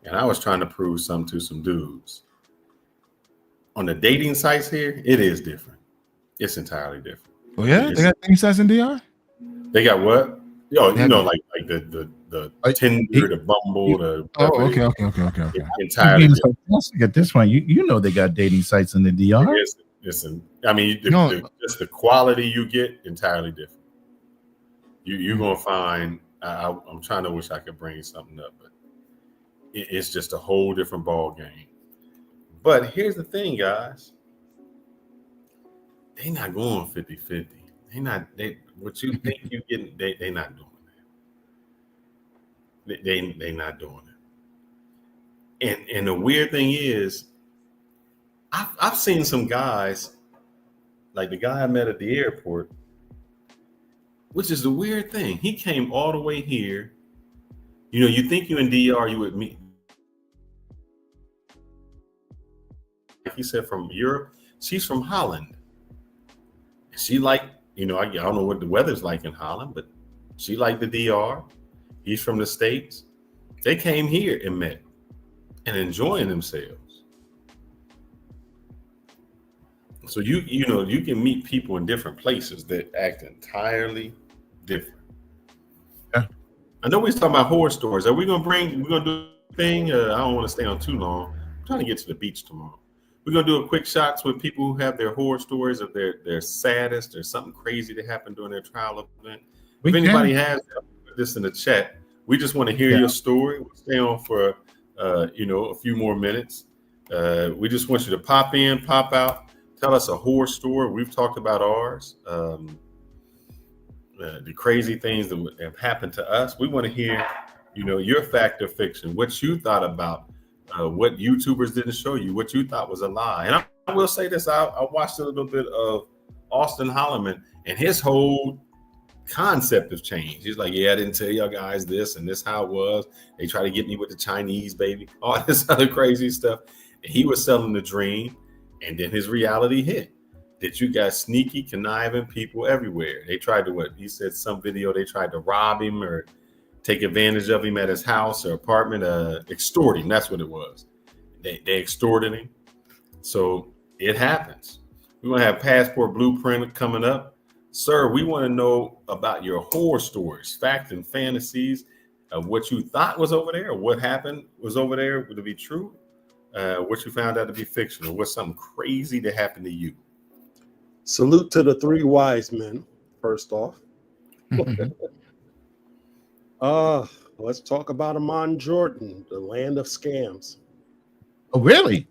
and I was trying to prove something to some dudes. On the dating sites here, it is different. It's entirely different. Oh yeah, they got dating sites in DR. They got what? Yo, you know, like the Tinder, the Bumble, the. Oh, okay. Entirely different. At this point, you know they got dating sites in the DR. Listen, I mean, just the quality you get entirely different. You're gonna find. I'm trying to wish I could bring something up, but it's just a whole different ball game. But here's the thing, guys. They not going 50-50. What you think you getting, they not doing that. They not doing it. And the weird thing is, I've seen some guys, like the guy I met at the airport, which is the weird thing. He came all the way here. You know, you think you in DR, you would meet. He said from Europe. She's from Holland. She like, you know, I don't know what the weather's like in Holland, but she liked the DR. He's from the States. They came here and met and enjoying themselves. So you know, you can meet people in different places that act entirely different. Yeah. I know we was talking about horror stories. We're gonna do thing. I don't want to stay on too long. I'm trying to get to the beach tomorrow. We're gonna do a quick shots with people who have their horror stories of their saddest or something crazy that happened during their travel event. If anybody has this in the chat, we just want to hear your story. We'll stay on for a few more minutes. We just want you to pop in, pop out, tell us a horror story. We've talked about ours. The crazy things that have happened to us. We want to hear, your fact or fiction, what you thought about, what YouTubers didn't show you, what you thought was a lie. And I will say this, I watched a little bit of Austin Holloman, and his whole concept of change. He's like, yeah, I didn't tell y'all guys this, and this how it was. They try to get me with the Chinese baby, all this other crazy stuff. And he was selling the dream, and then his reality hit. That you got sneaky, conniving people everywhere. They tried to, he said some video, they tried to rob him or take advantage of him at his house or apartment, extort him. That's what it was. They extorted him. So it happens. We're going to have Passport Blueprint coming up. Sir, we want to know about your horror stories, fact and fantasies of what you thought was over there, or what happened was over there to be true, what you found out to be fictional, what's something crazy that happened to you. Salute to the three wise men, first off. Let's talk about Amman, Jordan, the land of scams. Oh, really?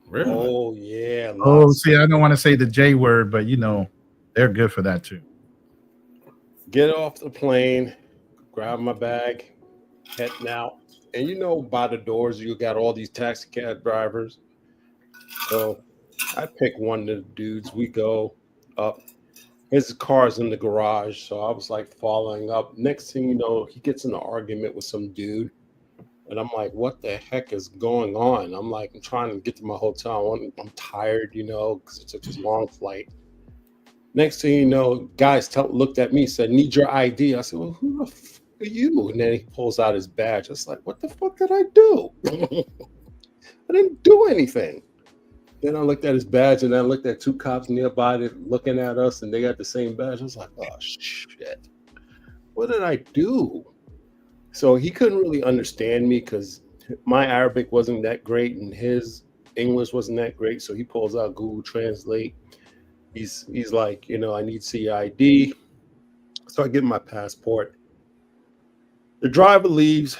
Really? Oh, yeah. Oh, see, I don't want to say the J word, but they're good for that too. Get off the plane, grab my bag, heading out. And by the doors, you got all these taxi cab drivers. So I pick one of the dudes. We go up. His car's in the garage. So I was like following up. Next thing you know, he gets in an argument with some dude. And I'm like, what the heck is going on? I'm trying to get to my hotel. I'm tired, because it's such a long flight. Next thing you know, guys looked at me, said, need your ID. I said, well, who the fuck are you? And then he pulls out his badge. I was like, what the fuck did I do? I didn't do anything. Then I looked at his badge, and I looked at two cops nearby looking at us, and they got the same badge. I was like, oh, shit. What did I do? So he couldn't really understand me because my Arabic wasn't that great, and his English wasn't that great. So he pulls out Google Translate. He's like, I need to see your ID. So I give him my passport. The driver leaves,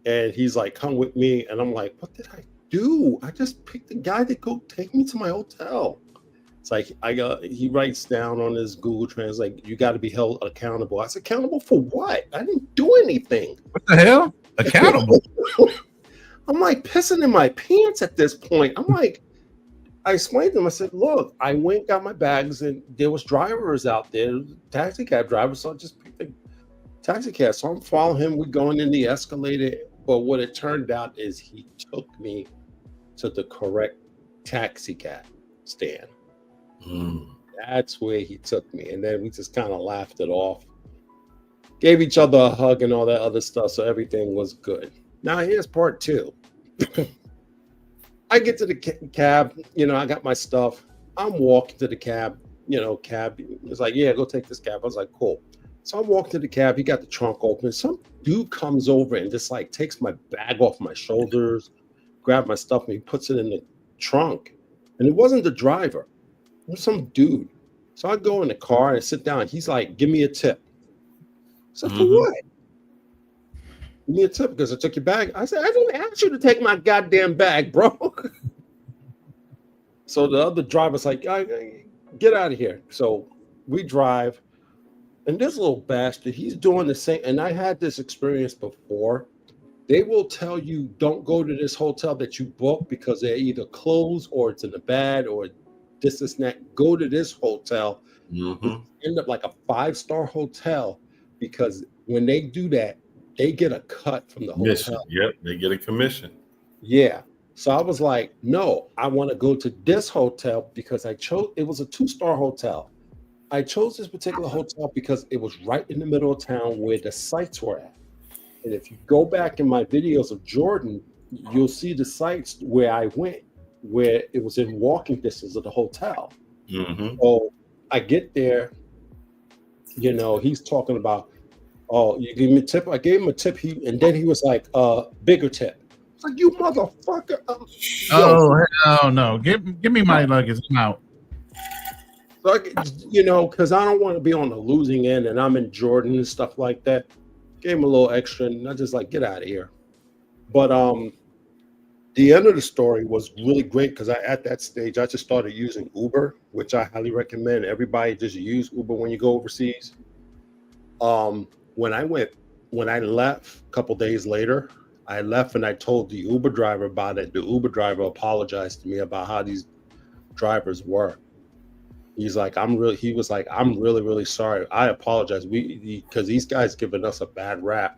and he's like, come with me. And I'm like, what did I do? I just picked the guy to go take me to my hotel. It's like he writes down on his Google Translate, you got to be held accountable. I said, accountable for what? I didn't do anything. What the hell? Accountable? I'm like pissing in my pants at this point. I'm like, I explained to him, I said, look, I went, got my bags, and there was drivers out there, taxi cab drivers, so I just picked the taxi cab. So I'm following him. We're going in the escalator. But what it turned out is he took me to the correct taxi cab stand. That's where he took me. And then we just kind of laughed it off. Gave each other a hug and all that other stuff. So everything was good. Now here's part two. I get to the cab, I got my stuff. I'm walking to the cab, cab. It's like, yeah, go take this cab. I was like, cool. So I walk to the cab. He got the trunk open. Some dude comes over and just takes my bag off my shoulders, grab my stuff, and he puts it in the trunk. And it wasn't the driver. It was some dude. So I go in the car and sit down. He's like, give me a tip. I said, for what? Give me a tip because I took your bag. I said, I didn't ask you to take my goddamn bag, bro. So the other driver's like, get out of here. So we drive. And this little bastard, he's doing the same. And I had this experience before. They will tell you, don't go to this hotel that you booked because they're either closed or it's in the bad or this and that. Go to this hotel. End up like a 5-star hotel because when they do that, they get a cut from the hotel. Yep, they get a commission. Yeah. So I was like, no, I want to go to this hotel because it was a 2-star hotel. I chose this particular hotel because it was right in the middle of town where the sites were at. And if you go back in my videos of Jordan, you'll see the sites where I went, where it was in walking distance of the hotel. So I get there, he's talking about, oh, you give me a tip. I gave him a tip. And then he was like, bigger tip. It's like, you motherfucker. Oh, hell no. Give me my luggage. I'm out. So because I don't want to be on the losing end, and I'm in Jordan and stuff like that. Gave him a little extra, and I just like, get out of here. But the end of the story was really great because at that stage I just started using Uber, which I highly recommend everybody just use Uber when you go overseas. When I left a couple days later, I left and I told the Uber driver about it. The Uber driver apologized to me about how these drivers were. He was like, I'm really, really sorry. I apologize. Because these guys giving us a bad rap,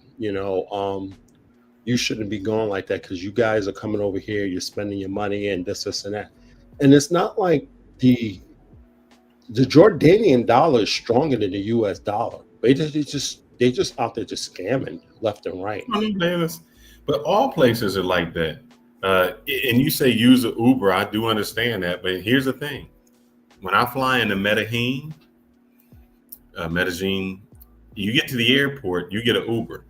you shouldn't be going like that because you guys are coming over here, you're spending your money and this and that. And it's not like the Jordanian dollar is stronger than the US dollar. They just out there just scamming left and right. But all places are like that. And you say use an Uber, I do understand that, but here's the thing. When I fly into Medellin, you get to the airport, you get an Uber.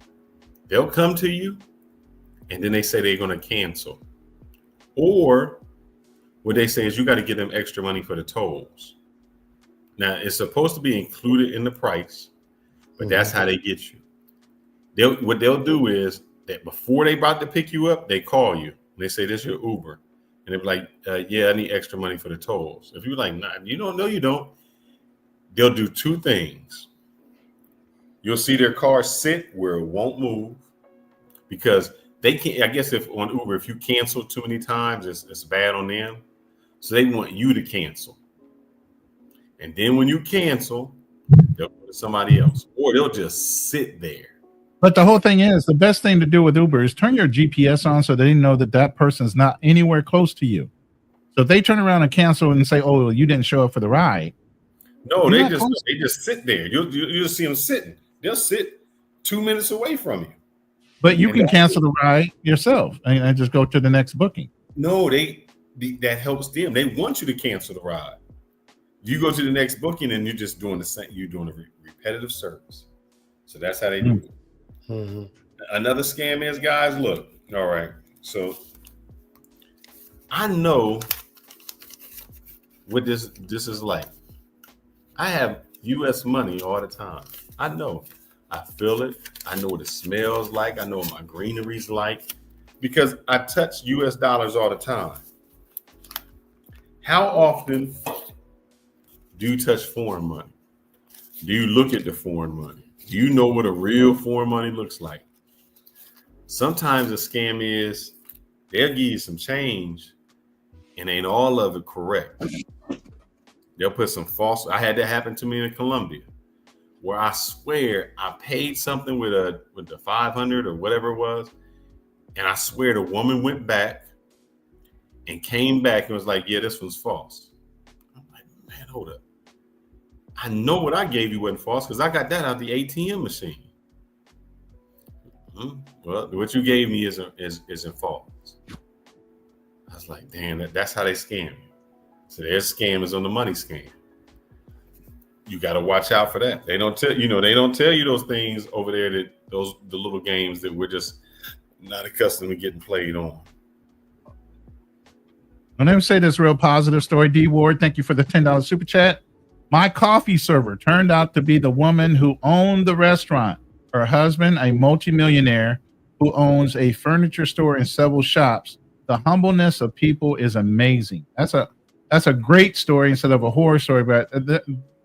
They'll come to you, and then they say they're going to cancel. Or what they say is you got to give them extra money for the tolls. Now, it's supposed to be included in the price, but that's how they get you. What they'll do is that before they about to pick you up, they call you. And they say, this is your Uber. And they're like, yeah, I need extra money for the tolls. If you're like, nah, you don't know, you don't. They'll do two things. You'll see their car sit where it won't move because they can't. I guess if on Uber, if you cancel too many times, it's bad on them. So they want you to cancel. And then when you cancel, they'll go to somebody else or they'll just sit there. But the whole thing is, the best thing to do with Uber is turn your GPS on so they know that person's not anywhere close to you. So if they turn around and cancel and say, oh, you didn't show up for the ride. No, they just sit there. You'll just see them sitting. They'll sit 2 minutes away from you. But you can cancel the ride yourself and just go to the next booking. No, that helps them. They want you to cancel the ride. You go to the next booking and you're just doing the same. You're doing a repetitive service. So that's how they do it. Mm-hmm. Another scam is, guys, look, all right, so I know what this is like. I have US money all the time. I know. I feel it. I know what it smells like. I know what my greenery's like because I touch US dollars all the time. How often do you touch foreign money? Do you look at the foreign money? Do you know what a real foreign money looks like? Sometimes the scam is they'll give you some change and ain't all of it correct. They'll put some false. I had that happen to me in Colombia where I swear I paid something with the 500 or whatever it was. And I swear the woman went back and came back and was like, yeah, this one's false. I'm like, man, hold up. I know what I gave you wasn't false because I got that out the ATM machine. Well, what you gave me isn't false. I was like, damn, that's how they scam you. So their scam is on the money scam. You got to watch out for that. They don't tell you those things over there the little games that we're just not accustomed to getting played on. I'm going to say this real positive story. D Ward, thank you for the $10 super chat. My coffee server turned out to be the woman who owned the restaurant. Her husband, a multimillionaire who owns a furniture store and several shops. The humbleness of people is amazing. That's a great story instead of a horror story, but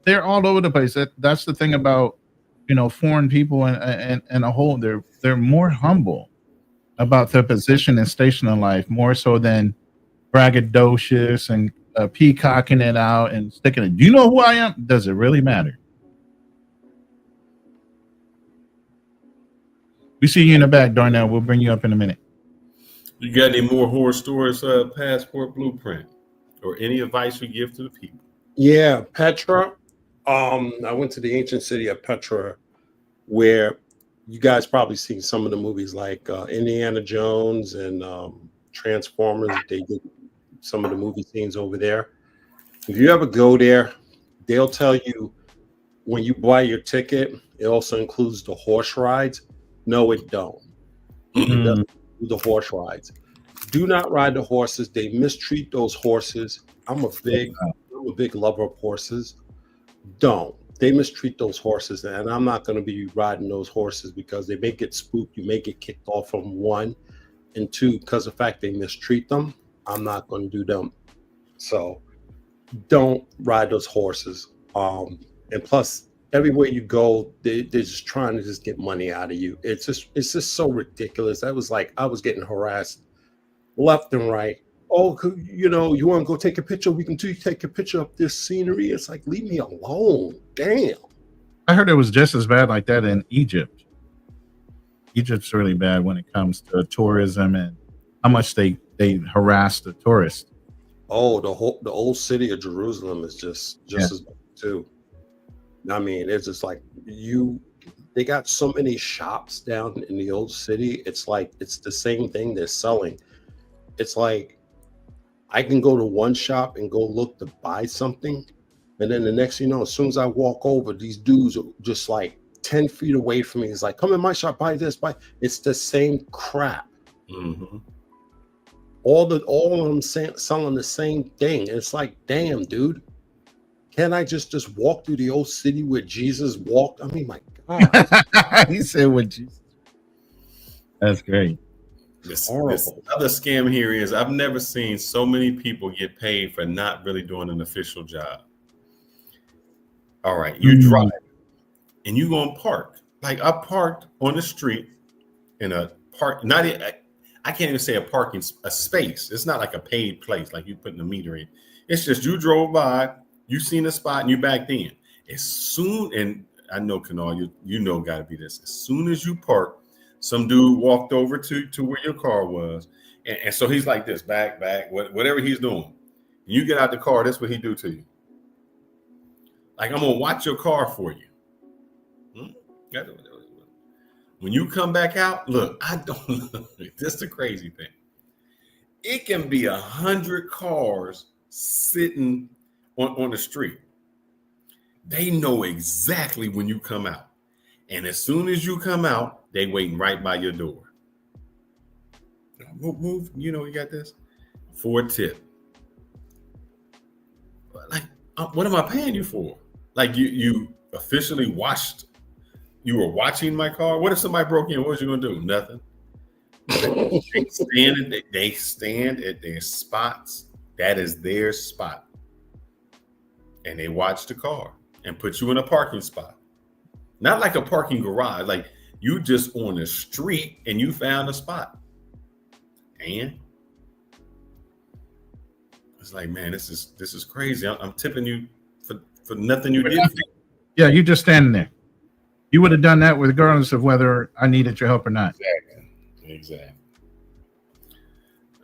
they're all over the place. That's the thing about, foreign people and a whole, they're more humble about their position and station in life, more so than braggadocious and peacocking it out and sticking it. Do you know who I am? Does it really matter? We see you in the back, Darnell. We'll bring you up in a minute. You got any more horror stories, Passport Blueprint, or any advice you give to the people? Yeah, Petra. I went to the ancient city of Petra, where you guys probably seen some of the movies like Indiana Jones and Transformers. They did some of the movie scenes over there. If you ever go there, they'll tell you when you buy your ticket, it also includes the horse rides. No, it don't. do the horse rides. Do not ride the horses. They mistreat those horses. I'm a big lover of horses. Don't. They mistreat those horses, and I'm not going to be riding those horses because they may get spooked. You may get kicked off from one, and two, because of the fact they mistreat them, I'm not going to do them. So don't ride those horses. And plus, everywhere you go, they're just trying to just get money out of you. It's just so ridiculous. I was getting harassed left and right. Oh, you want to go take a picture? We can take a picture of this scenery. It's like, leave me alone. Damn. I heard it was just as bad like that in Egypt. Egypt's really bad when it comes to tourism and how much they harass the tourists. Oh, the old city of Jerusalem is just as bad too. I mean, it's just like they got so many shops down in the old city. It's like it's the same thing they're selling. It's like I can go to one shop and go look to buy something, and then the next thing you know, as soon as I walk over, these dudes are just like 10 feet away from me. It's like, come in my shop, buy this, buy. It's the same crap. Mm-hmm. All of them selling the same thing. It's like, damn, dude. Can't I just walk through the old city where Jesus walked? I mean, my God. He said with Jesus. That's great. This other scam here is I've never seen so many people get paid for not really doing an official job. All right, you drive and you gonna park. Like I parked on the street in a park, I can't even say a space. It's not like a paid place, like you putting a meter in. It's just you drove by, you seen a spot, and you backed in. As soon, and I know Kanal, you know gotta be this. As soon as you park, some dude walked over to where your car was. And so he's like this, back, whatever he's doing. And you get out the car, that's what he do to you. Like, I'm gonna watch your car for you. When you come back out, look, this is the crazy thing. It can be 100 cars sitting on the street. They know exactly when you come out. And as soon as you come out, they waiting right by your door. Move, you got this? For a tip. Like, what am I paying you for? Like you officially you were watching my car? What if somebody broke in? What was you gonna do? Nothing. They stand at their spots. That is their spot. And they watch the car and put you in a parking spot. Not like a parking garage, like you just on the street and you found a spot. And it's like, man, this is crazy. I'm tipping you for nothing you did. Yeah, you just standing there. You would have done that regardless of whether I needed your help or not. Exactly.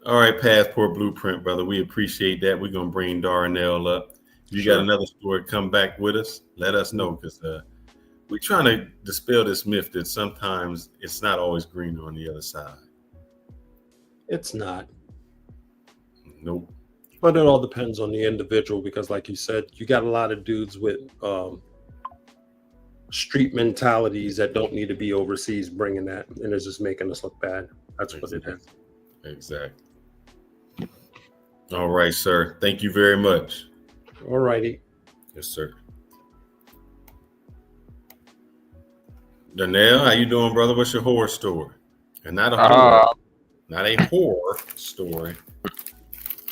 All right, Passport Blueprint, brother. We appreciate that. We're gonna bring Darnell up. If you got another story, come back with us. Let us know, because we're trying to dispel this myth that sometimes it's not always greener on the other side. It's not. Nope. But it all depends on the individual, because like you said, you got a lot of dudes with street mentalities that don't need to be overseas bringing that, and it's just making us look bad. That's what it is. Exactly. All right, sir. Thank you very much. All righty. Yes, sir. Darnell, how you doing, brother? What's your horror story? And not a horror, not a horror story.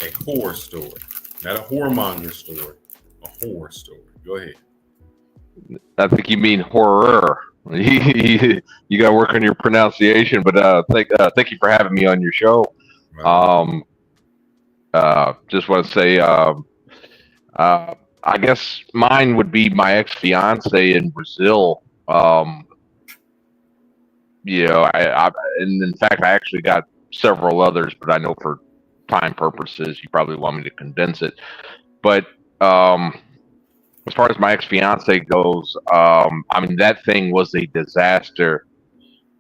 A horror story, not a whoremonger story. A horror story. Go ahead. I think you mean horror. You got to work on your pronunciation, but thank you for having me on your show. Just want to say, I guess mine would be my ex-fiance in Brazil. And in fact, I actually got several others, but I know for time purposes, you probably want me to condense it. But as far as my ex-fiance goes, I mean, that thing was a disaster,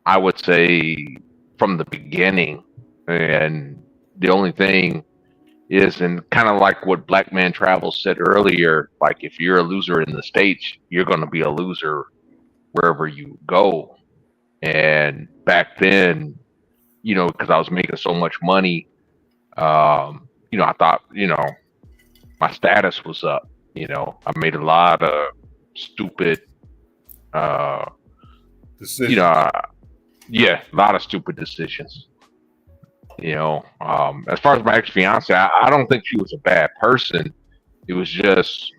I would say, from the beginning. And the only thing is, and kind of like what Black Man Travels said earlier, like if you're a loser in the States, you're going to be a loser wherever you go. And back then, you know, because I was making so much money, you know, I thought, you know, my status was up. You know, I made a lot of stupid, decisions. you know, yeah, a lot of stupid decisions. You know, as far as my ex-fiance, I don't think she was a bad person. It was just,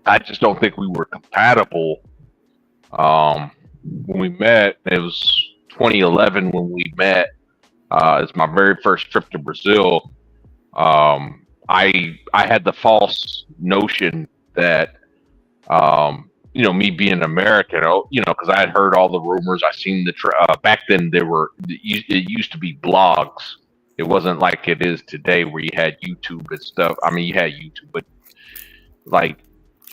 I just don't think we were compatible. When we met, it was 2011 when we met. It's my very first trip to Brazil. I had the false notion that, you know, me being American, you know, because I had heard all the rumors. I seen the back then it used to be blogs. It wasn't like it is today where you had YouTube and stuff. I mean, you had YouTube, but like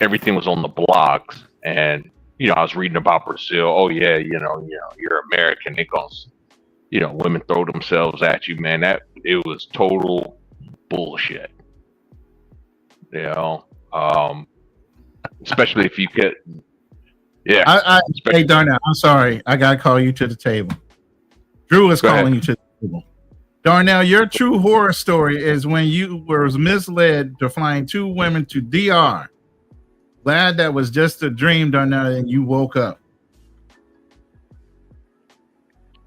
everything was on the blogs. And you know, I was reading about Brazil. Oh yeah, you know, you're American. It goes, you know, women throw themselves at you, man. That it was total bullshit. You know, especially if you get, yeah. Hey, Darnell, I'm sorry. I gotta call you to the table. Drew is calling you to the table. Darnell, your true horror story is when you were misled to flying 2 women to DR. Glad that was just a dream, Darnell, and you woke up.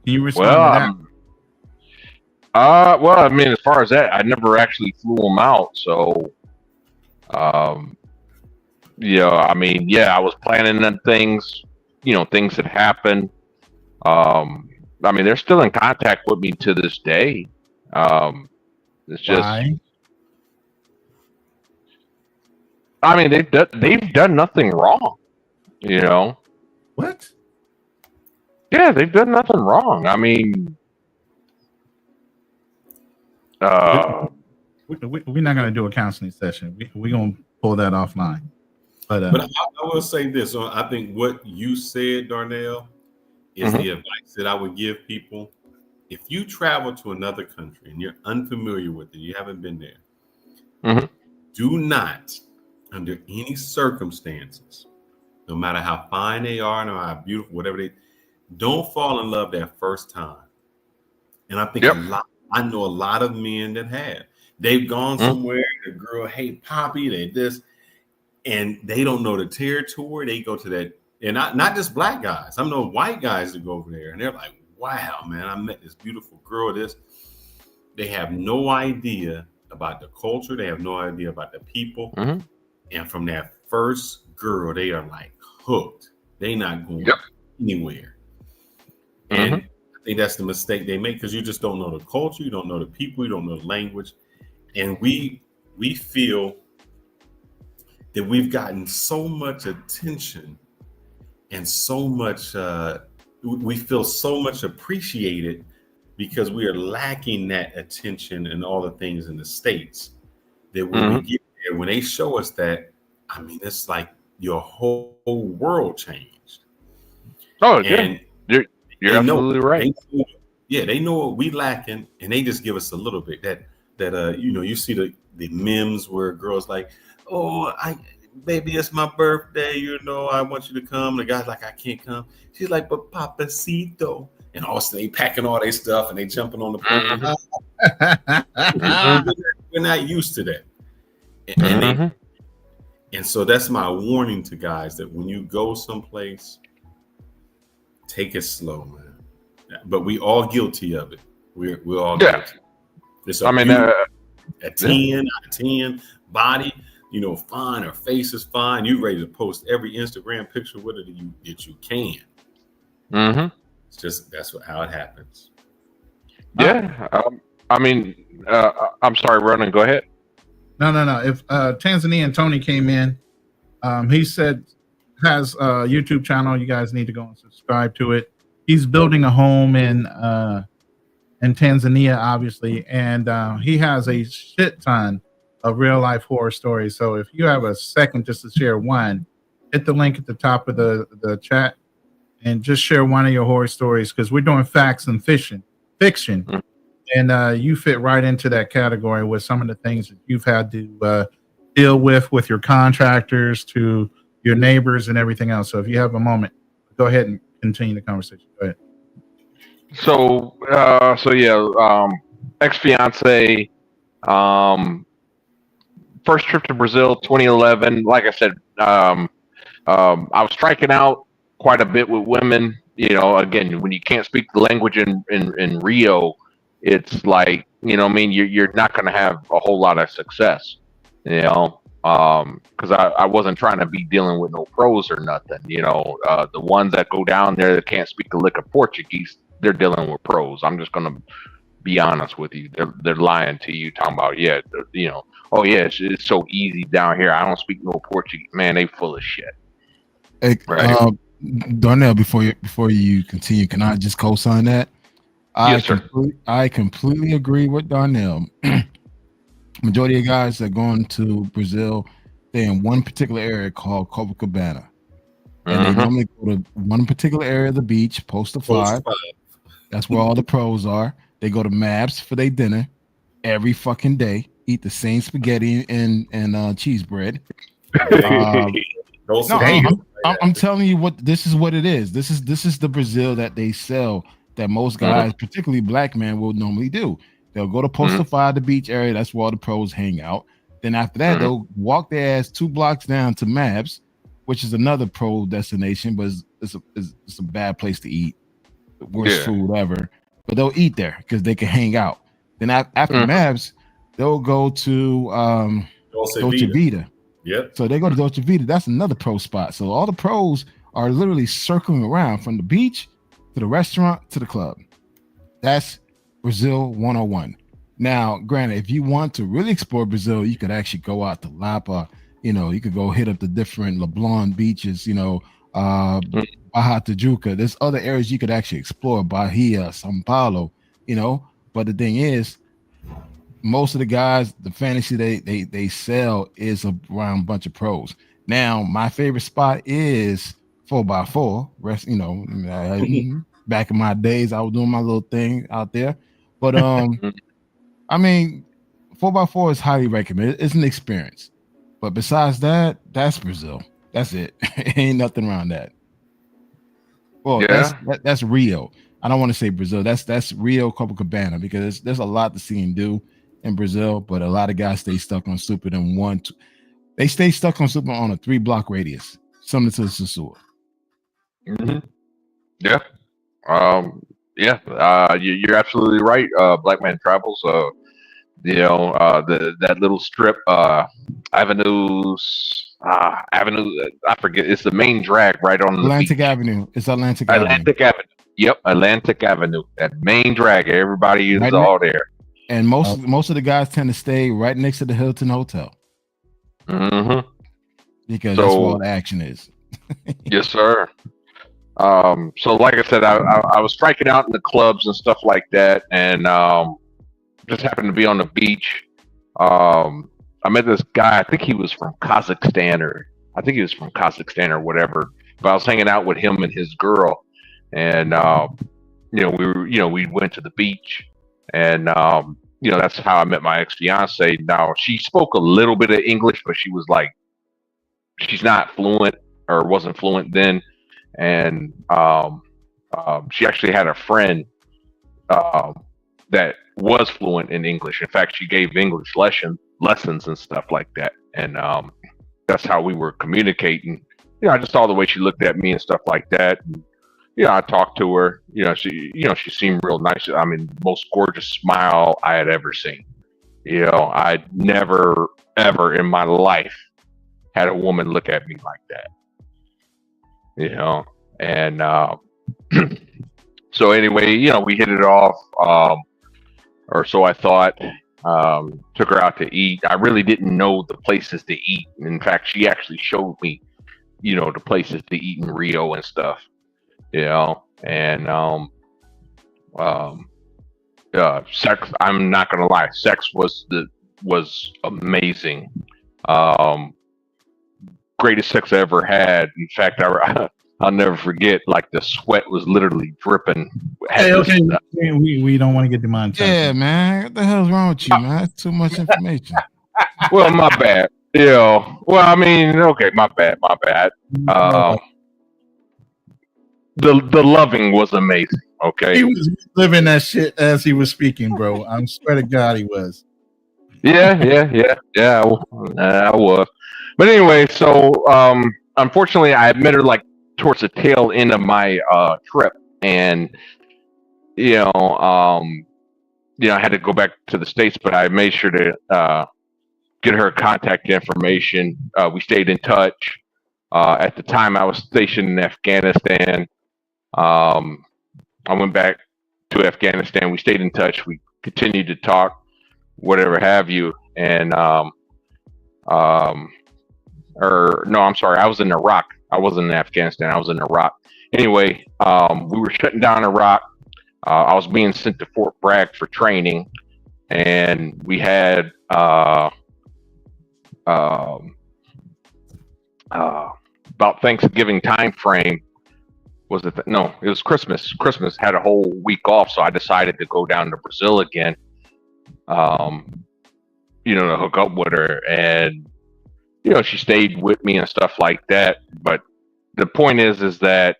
Can you respond to that? Well, I mean, as far as that, I never actually flew them out. So, yeah, I mean, yeah, I was planning on things, you know, things that happened. I mean, they're still in contact with me to this day. It's just, Why? I mean, they've done nothing wrong, you know. What? Yeah, they've done nothing wrong. I mean, we're not going to do a counseling session. We're going to pull that offline. But I will say this. I think what you said, Darnell, is the advice that I would give people. If you travel to another country and you're unfamiliar with it, you haven't been there, do not, under any circumstances, no matter how fine they are, no matter how beautiful, whatever don't fall in love that first time. And I think I know a lot of men that have. They've gone somewhere, the girl, hey, Poppy, they this, and they don't know the territory. They go to that, and not just black guys. I know white guys that go over there, and they're like, wow, man, I met this beautiful girl. They have no idea about the culture. They have no idea about the people. And from that first girl, they are like hooked. They not going anywhere. And I think that's the mistake they make, because you just don't know the culture, you don't know the people, you don't know the language. And we feel that we've gotten so much attention and so much, we feel so much appreciated because we are lacking that attention and all the things in the States, that when we get there, when they show us that, I mean, it's like your whole world changed. Oh, and you're absolutely right. They know what we lacking, and they just give us a little bit. That you know, you see the memes where girls like, oh, baby, it's my birthday, you know, I want you to come. The guy's like, I can't come. She's like, but Papacito. And all of a sudden they packing all their stuff and they jumping on the plane. We're not used to that. And so that's my warning to guys, that when you go someplace, take it slow, man. But we all guilty of it. We're all guilty. I mean, a 10 out of 10, body, you know, fine, her face is fine. You ready to post every Instagram picture with it that you can. It's just how it happens. Yeah. I mean, I'm sorry, Ronan, go ahead. No. If Tanzania Tony came in, he said has a YouTube channel. You guys need to go and subscribe to it. He's building a home in Tanzania, obviously, and he has a shit ton of real life horror stories. So if you have a second just to share one, hit the link at the top of the chat and just share one of your horror stories, because we're doing facts and fiction. And you fit right into that category with some of the things that you've had to deal with your contractors, to your neighbors and everything else. So if you have a moment, go ahead and continue the conversation. Go ahead. ex-fiance, first trip to Brazil, 2011. Like I said, I was striking out quite a bit with women. You know, again, when you can't speak the language in Rio, it's like, you know what I mean, you're not going to have a whole lot of success, you know, because I wasn't trying to be dealing with no pros or nothing. You know, the ones that go down there that can't speak a lick of Portuguese, they're dealing with pros. I'm just going to be honest with you. They're lying to you, talking about, yeah, you know, oh yeah, it's so easy down here. I don't speak no Portuguese. Man, they full of shit. Hey, Right. Darnell, before you continue, can I just co-sign that? Yes, sir. I completely agree with Darnell. Majority of guys that going to Brazil, they're in one particular area called Copacabana, and they normally go to one particular area of the beach, Post 5. That's where all the pros are. They go to Mabs for their dinner every fucking day. Eat the same spaghetti and cheese bread. I'm telling you what this is. What it is. This is the Brazil that they sell. That most guys, particularly black men, will normally do. They'll go to Post 5, the beach area. That's where all the pros hang out. Then after that, they'll walk their ass 2 blocks down to Mabs, which is another pro destination, but it's a bad place to eat. The worst food ever. But they'll eat there because they can hang out. Then after Mavs, they'll go to Dolce Vita. Yep. So they go to Dolce Vita. That's another pro spot. So all the pros are literally circling around from the beach to the restaurant to the club. That's Brazil 101. Now, granted, if you want to really explore Brazil, you could actually go out to Lapa. You know, you could go hit up the different Leblon beaches, you know, Baja Tijuca. There's other areas you could actually explore, Bahia, São Paulo, you know. But the thing is, most of the guys, the fantasy they sell is around a bunch of pros. Now, my favorite spot is 4x4. You know, back in my days, I was doing my little thing out there. But I mean, 4x4 is highly recommended. It's an experience. But besides that, that's Brazil. That's it. Ain't nothing around that. Well, that's Rio. I don't want to say Brazil. That's Rio, Copacabana, because there's a lot to see and do in Brazil, but a lot of guys stay stuck on Super in they stay stuck on Super on a 3-block radius, similar to Sasua. Yeah. You're absolutely right. Black Man Travels. You know, that little strip, Avenue. I forget. It's the main drag right on Atlantic the beach. Avenue. It's Atlantic Avenue. Yep, Atlantic Avenue. That main drag. Everybody is right all there. And most of the guys tend to stay right next to the Hilton Hotel. Because that's where all the action is. Yes, sir. So like I said, I was striking out in the clubs and stuff like that, and just happened to be on the beach. I met this guy. I think he was from Kazakhstan or whatever. But I was hanging out with him and his girl, and we went to the beach, and that's how I met my ex-fiance. Now, she spoke a little bit of English, but she was like, she's not fluent or wasn't fluent then, and she actually had a friend that was fluent in English. In fact, she gave English lessons and stuff like that, and that's how we were communicating. I just saw the way she looked at me and stuff like that. And, I talked to her. She seemed real nice. I mean, most gorgeous smile I had ever seen. I'd never ever in my life had a woman look at me like that. And so anyway, we hit it off, or so I thought. Took her out to eat. I really didn't know the places to eat. In fact, she actually showed me, the places to eat in Rio and stuff. And sex, I'm not gonna lie, sex was amazing. Greatest sex I ever had. In fact, I'll never forget, like, the sweat was literally dripping. Hey, okay, we don't want to get demonetized. Yeah, man, what the hell's wrong with you, man? That's too much information. Well, my bad. Well, I mean, okay, my bad. The loving was amazing. Okay. He was living that shit as he was speaking, bro. I swear to God, he was. Yeah. I was. But anyway, so unfortunately, I met her like towards the tail end of my trip, and you know, I had to go back to the States, but I made sure to get her contact information. We stayed in touch. At the time, I was stationed in Afghanistan. I went back to Afghanistan. We stayed in touch. We continued to talk, whatever have you. And or no, I'm sorry, I was in Iraq. I wasn't in Afghanistan. I was in Iraq. Anyway, we were shutting down Iraq. I was being sent to Fort Bragg for training, and we had about Thanksgiving time frame. Was it? No, it was Christmas. Christmas had a whole week off, so I decided to go down to Brazil again. To hook up with her, and she stayed with me and stuff like that. But the point is that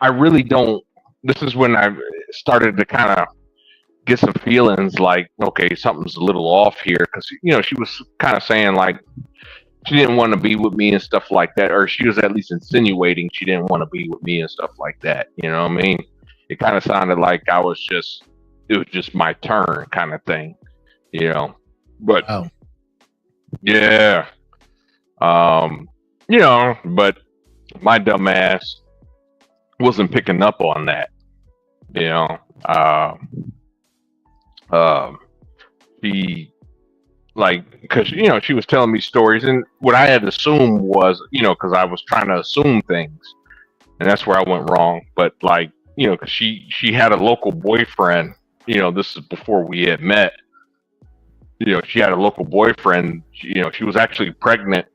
I really don't. This is when I started to kind of get some feelings like, okay, something's a little off here, because she was kind of saying like she didn't want to be with me and stuff like that, or she was at least insinuating she didn't want to be with me and stuff like that. You know what I mean? It kind of sounded like it was just my turn kind of thing, But yeah, but my dumb ass wasn't picking up on that, she because she was telling me stories, and what I had assumed was, because I was trying to assume things, and that's where I went wrong. But because she had a local boyfriend, this is before we had met. She had a local boyfriend. She was actually pregnant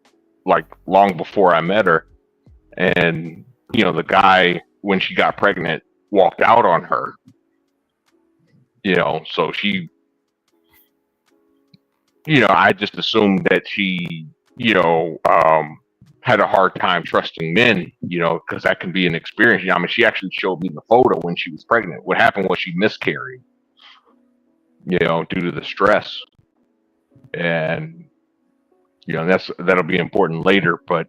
like long before I met her, and the guy, when she got pregnant, walked out on her. So she, I just assumed that she, had a hard time trusting men, because that can be an experience. She actually showed me the photo when she was pregnant. What happened was she miscarried, due to the stress. And, that'll be important later, but,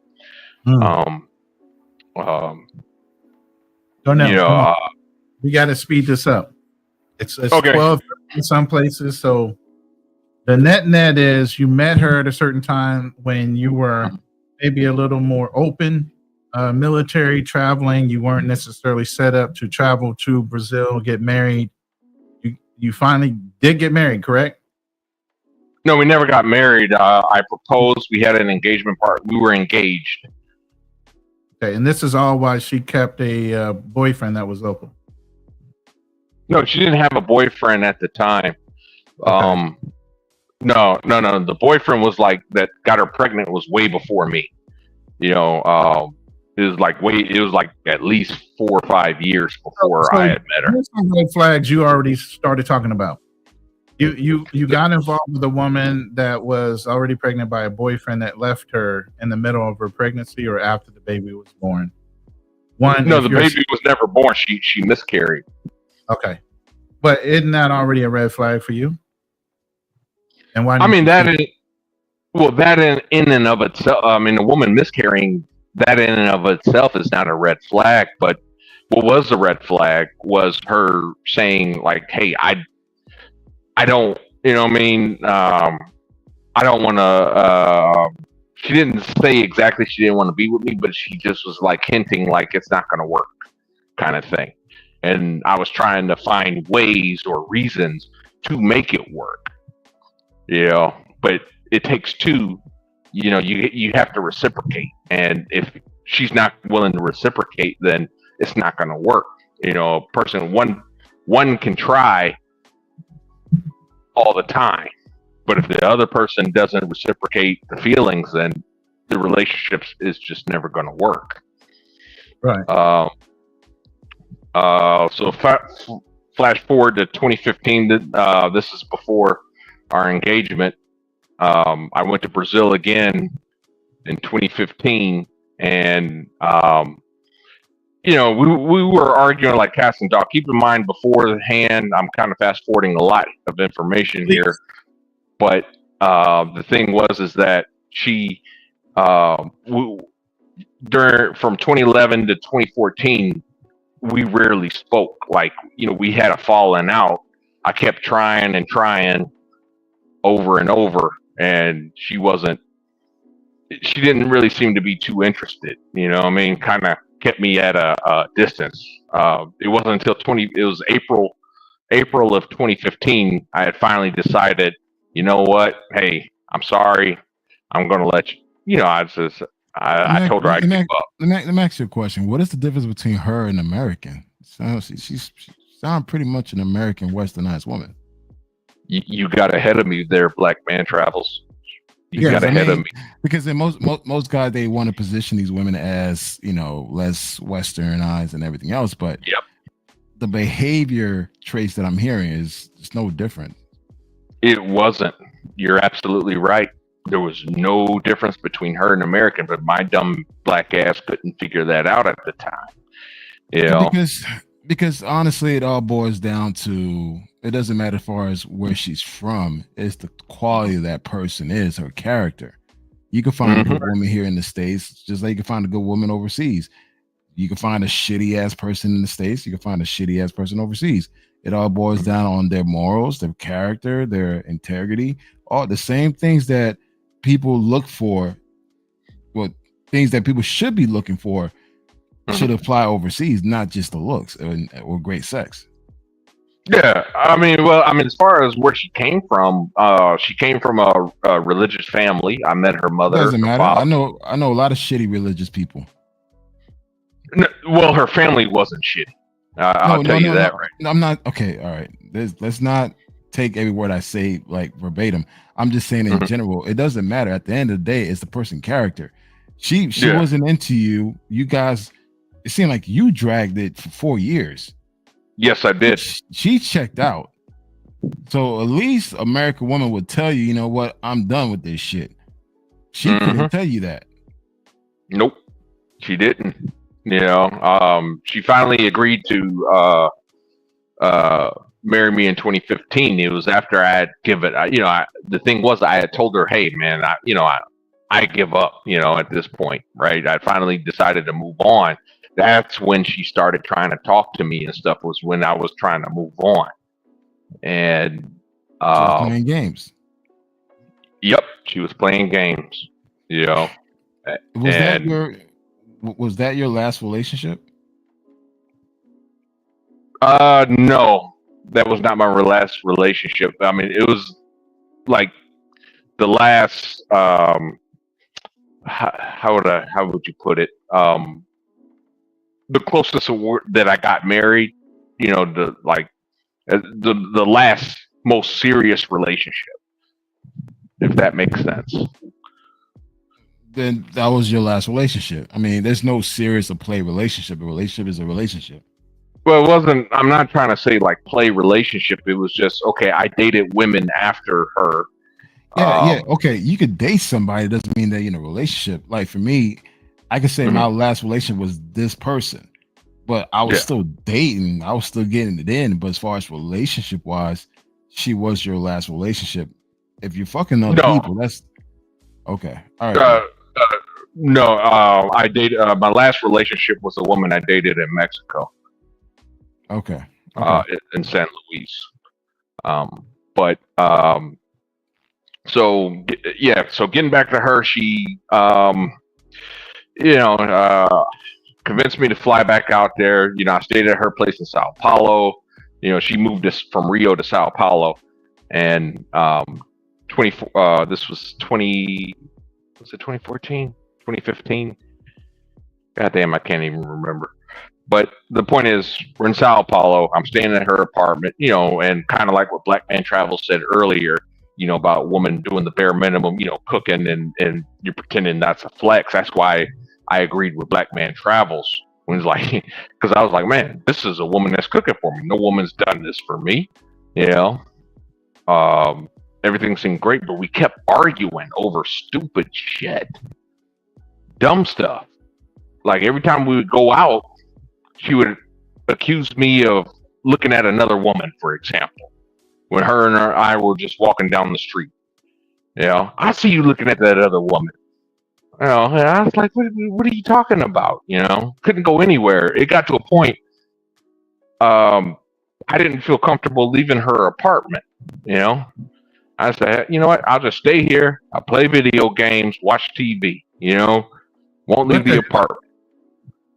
we got to speed this up. It's okay. 12 in some places. So the net is you met her at a certain time when you were maybe a little more open, military traveling. You weren't necessarily set up to travel to Brazil, get married. You finally did get married, correct? No, we never got married. I proposed. We had an engagement party. We were engaged. Okay, and this is all why she kept a boyfriend that was local. No, she didn't have a boyfriend at the time. Okay. No. The boyfriend was that got her pregnant was way before me. It was like at least 4 or 5 years before I had met her. Here's some red flags you already started talking about. You got involved with a woman that was already pregnant by a boyfriend that left her in the middle of her pregnancy or after the baby was born. No, the baby was never born. She miscarried. Okay, but isn't that already a red flag for you? And why? I mean, that in and of itself. I mean, a woman miscarrying, that in and of itself is not a red flag. But what was the red flag was her saying like, "Hey, I don't, I don't want to." She didn't say exactly she didn't want to be with me, but she just was like hinting like it's not going to work, kind of thing. And I was trying to find ways or reasons to make it work, but it takes two. You have to reciprocate, and if she's not willing to reciprocate, then it's not going to work. A person one can try all the time, but if the other person doesn't reciprocate the feelings, then the relationship is just never going to work. Right. So flash forward to 2015. This is before our engagement. I went to Brazil again in 2015, and we were arguing like cats and dog. Keep in mind beforehand, I'm kind of fast forwarding a lot of information here, but the thing is that she during from 2011 to 2014, we rarely spoke. Like, we had a falling out. I kept trying and trying over and over, and she didn't really seem to be too interested. Kind of kept me at a distance. It wasn't until it was April of 2015, I had finally decided, you know what? Hey, I'm sorry. I'm going to let you, I told her I'd give up. Let me ask you a question. What is the difference between her and American? She sounds pretty much an American westernized woman. You got ahead of me there, Black Man Travels. You got ahead of me. Because in most guys, they want to position these women as, less westernized and everything else. But the behavior traits that I'm hearing is no different. It wasn't. You're absolutely right. There was no difference between her and American, but my dumb black ass couldn't figure that out at the time. Because honestly, it all boils down to, it doesn't matter as far as where she's from. It's the quality of that person is, her character. You can find a good woman here in the States, just like you can find a good woman overseas. You can find a shitty ass person in the States. You can find a shitty ass person overseas. It all boils down on their morals, their character, their integrity, all the same things that people look for. Well, things that people should be looking for should apply overseas, not just the looks or great sex. Yeah, as far as where she came from a religious family. I met her mother. Doesn't matter. I know a lot of shitty religious people. No, well, her family wasn't shitty. I'll tell you that. Right. No, I'm not. Okay, all right. Let's not take every word I say like verbatim. I'm just saying in general. It doesn't matter. At the end of the day, it's the person character. She wasn't into you. You guys. It seemed like you dragged it for 4 years. Yes, I did. She checked out. So at least American woman would tell you, you know what, I'm done with this shit. She couldn't tell you that. Nope, she didn't. She finally agreed to marry me in 2015. It was after I had given. The thing was, I had told her, hey, man, I give up. At this point, right? I finally decided to move on. That's when she started trying to talk to me and stuff, was when I was trying to move on. And playing games. Yep, she was playing games. Was that your last relationship? No, that was not my last relationship. It was like the last how would you put it? The closest award that I got married, the last most serious relationship, if that makes sense. Then that was your last relationship. There's no serious or play relationship. A relationship is a relationship. Well, it wasn't. I'm not trying to say like play relationship. It was just okay. I dated women after her. Yeah. Okay, you could date somebody. It doesn't mean that you're in a relationship. Like for me, I could say my last relationship was this person, but I was still dating. I was still getting it in. But as far as relationship wise, she was your last relationship. If you're fucking other people, that's okay. All right. No, I dated. My last relationship was a woman I dated in Mexico. Okay. In San Luis. So getting back to her, she convinced me to fly back out there. I stayed at her place in Sao Paulo. She moved us from Rio to Sao Paulo, and this was 2014, 2015? God damn, I can't even remember. But the point is, we're in Sao Paulo. I'm staying at her apartment, and kind of like what Black Man Travel said earlier, about a woman doing the bare minimum, cooking, and you're pretending that's a flex. That's why I agreed with Black Man Travels. When it's like, because I was like, man, this is a woman that's cooking for me. No woman's done this for me. Everything seemed great, but we kept arguing over stupid shit. Dumb stuff. Like every time we would go out, she would accuse me of looking at another woman, for example, when her and I were just walking down the street. I see you looking at that other woman. And I was like, what are you talking about? Couldn't go anywhere. It got to a point, I didn't feel comfortable leaving her apartment. I said, you know what? I'll just stay here. I'll play video games, watch TV, won't leave the apartment.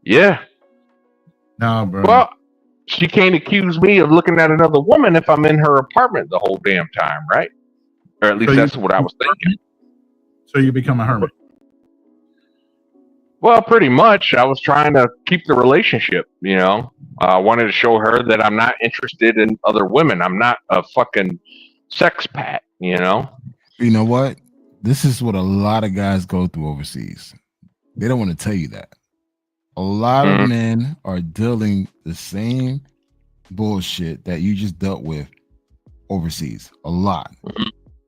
Yeah. No, bro. Well, she can't accuse me of looking at another woman if I'm in her apartment the whole damn time, right? Or at least that's what I was thinking. So you become a hermit. Well, pretty much. I was trying to keep the relationship, I wanted to show her that I'm not interested in other women. I'm not a fucking sex pat, You know what? This is what a lot of guys go through overseas. They don't want to tell you that. A lot of men are dealing the same bullshit that you just dealt with overseas. A lot.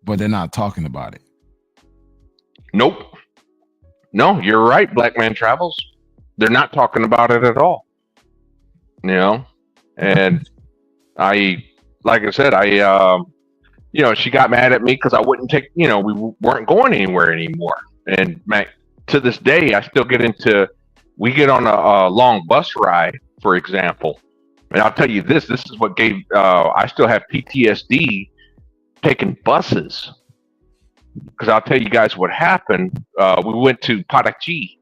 But they're not talking about it. Nope. No, you're right, Black Man Travels. They're not talking about it at all. And like I said, she got mad at me because I wouldn't take, we weren't going anywhere anymore. And to this day, we get on a long bus ride, for example. And I'll tell you this is what I still have PTSD taking buses. Because I'll tell you guys what happened. We went to Parachi.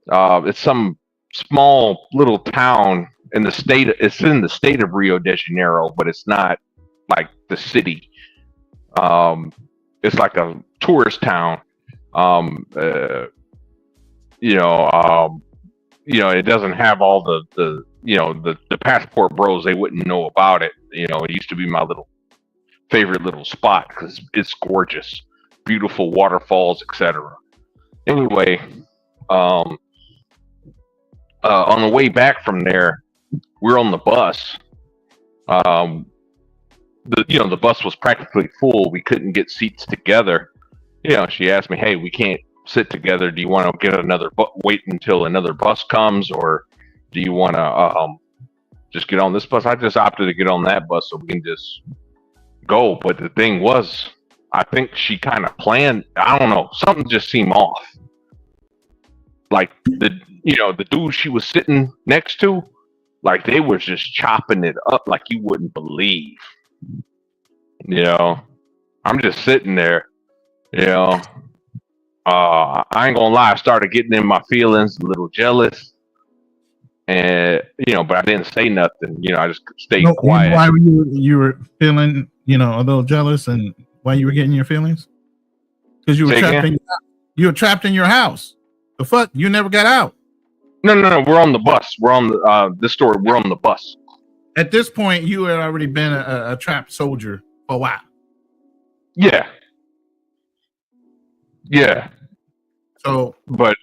It's some small little town in the state. It's in the state of Rio de Janeiro, but it's not like the city. It's like a tourist town. It doesn't have all the passport bros. They wouldn't know about it. It used to be my favorite little spot because it's gorgeous. Beautiful waterfalls, etc. Anyway, on the way back from there, we're on the bus. The bus was practically full. We couldn't get seats together. She asked me, "Hey, we can't sit together. Do you want to get wait until another bus comes, or do you want to just get on this bus?" I just opted to get on that bus so we can just go. But the thing was, I think she kind of planned. I don't know. Something just seemed off. Like the dude she was sitting next to, like they were just chopping it up like you wouldn't believe. I'm just sitting there. I ain't gonna lie. I started getting in my feelings, a little jealous, and but I didn't say nothing. I just stayed quiet. Why were you were feeling a little jealous, and why you were getting your feelings? Because you were trapped in your house. The fuck? You never got out. No. We're on the bus. We're on this story. We're on the bus. At this point, you had already been a trapped soldier for a while. Yeah. So, but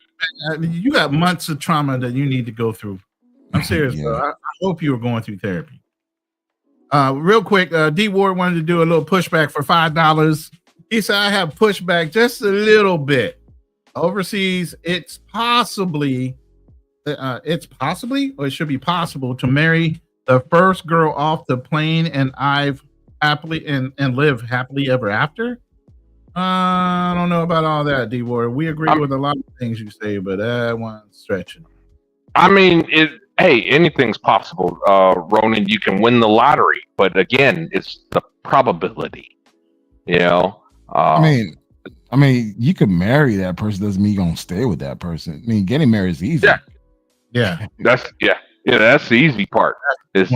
you got months of trauma that you need to go through. I'm serious, bro. I hope you were going through therapy. Real quick, D Ward wanted to do a little pushback for $5. He said, "I have pushback just a little bit. Overseas, it's possibly, or it should be possible to marry the first girl off the plane and live happily ever after." I don't know about all that, D Ward. We agree with a lot of things you say, but that one's stretching. I mean, anything's possible, Ronan. You can win the lottery, but again, it's the probability. I mean, you could marry that person. Doesn't mean you're gonna stay with that person. I mean, getting married is easy. Yeah. That's the easy part. Is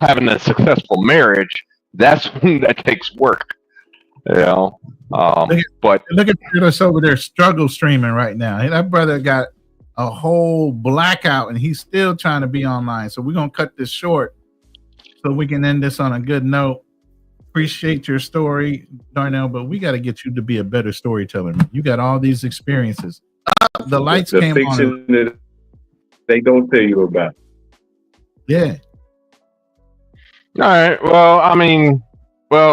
having a successful marriage. That's that takes work. But look at us over there struggle streaming right now. That brother got a whole blackout and he's still trying to be online. So we're gonna cut this short so we can end this on a good note. Appreciate your story, Darnell, but we got to get you to be a better storyteller. You got all these experiences. The lights came on. That they don't tell you about. Yeah. All right. Well,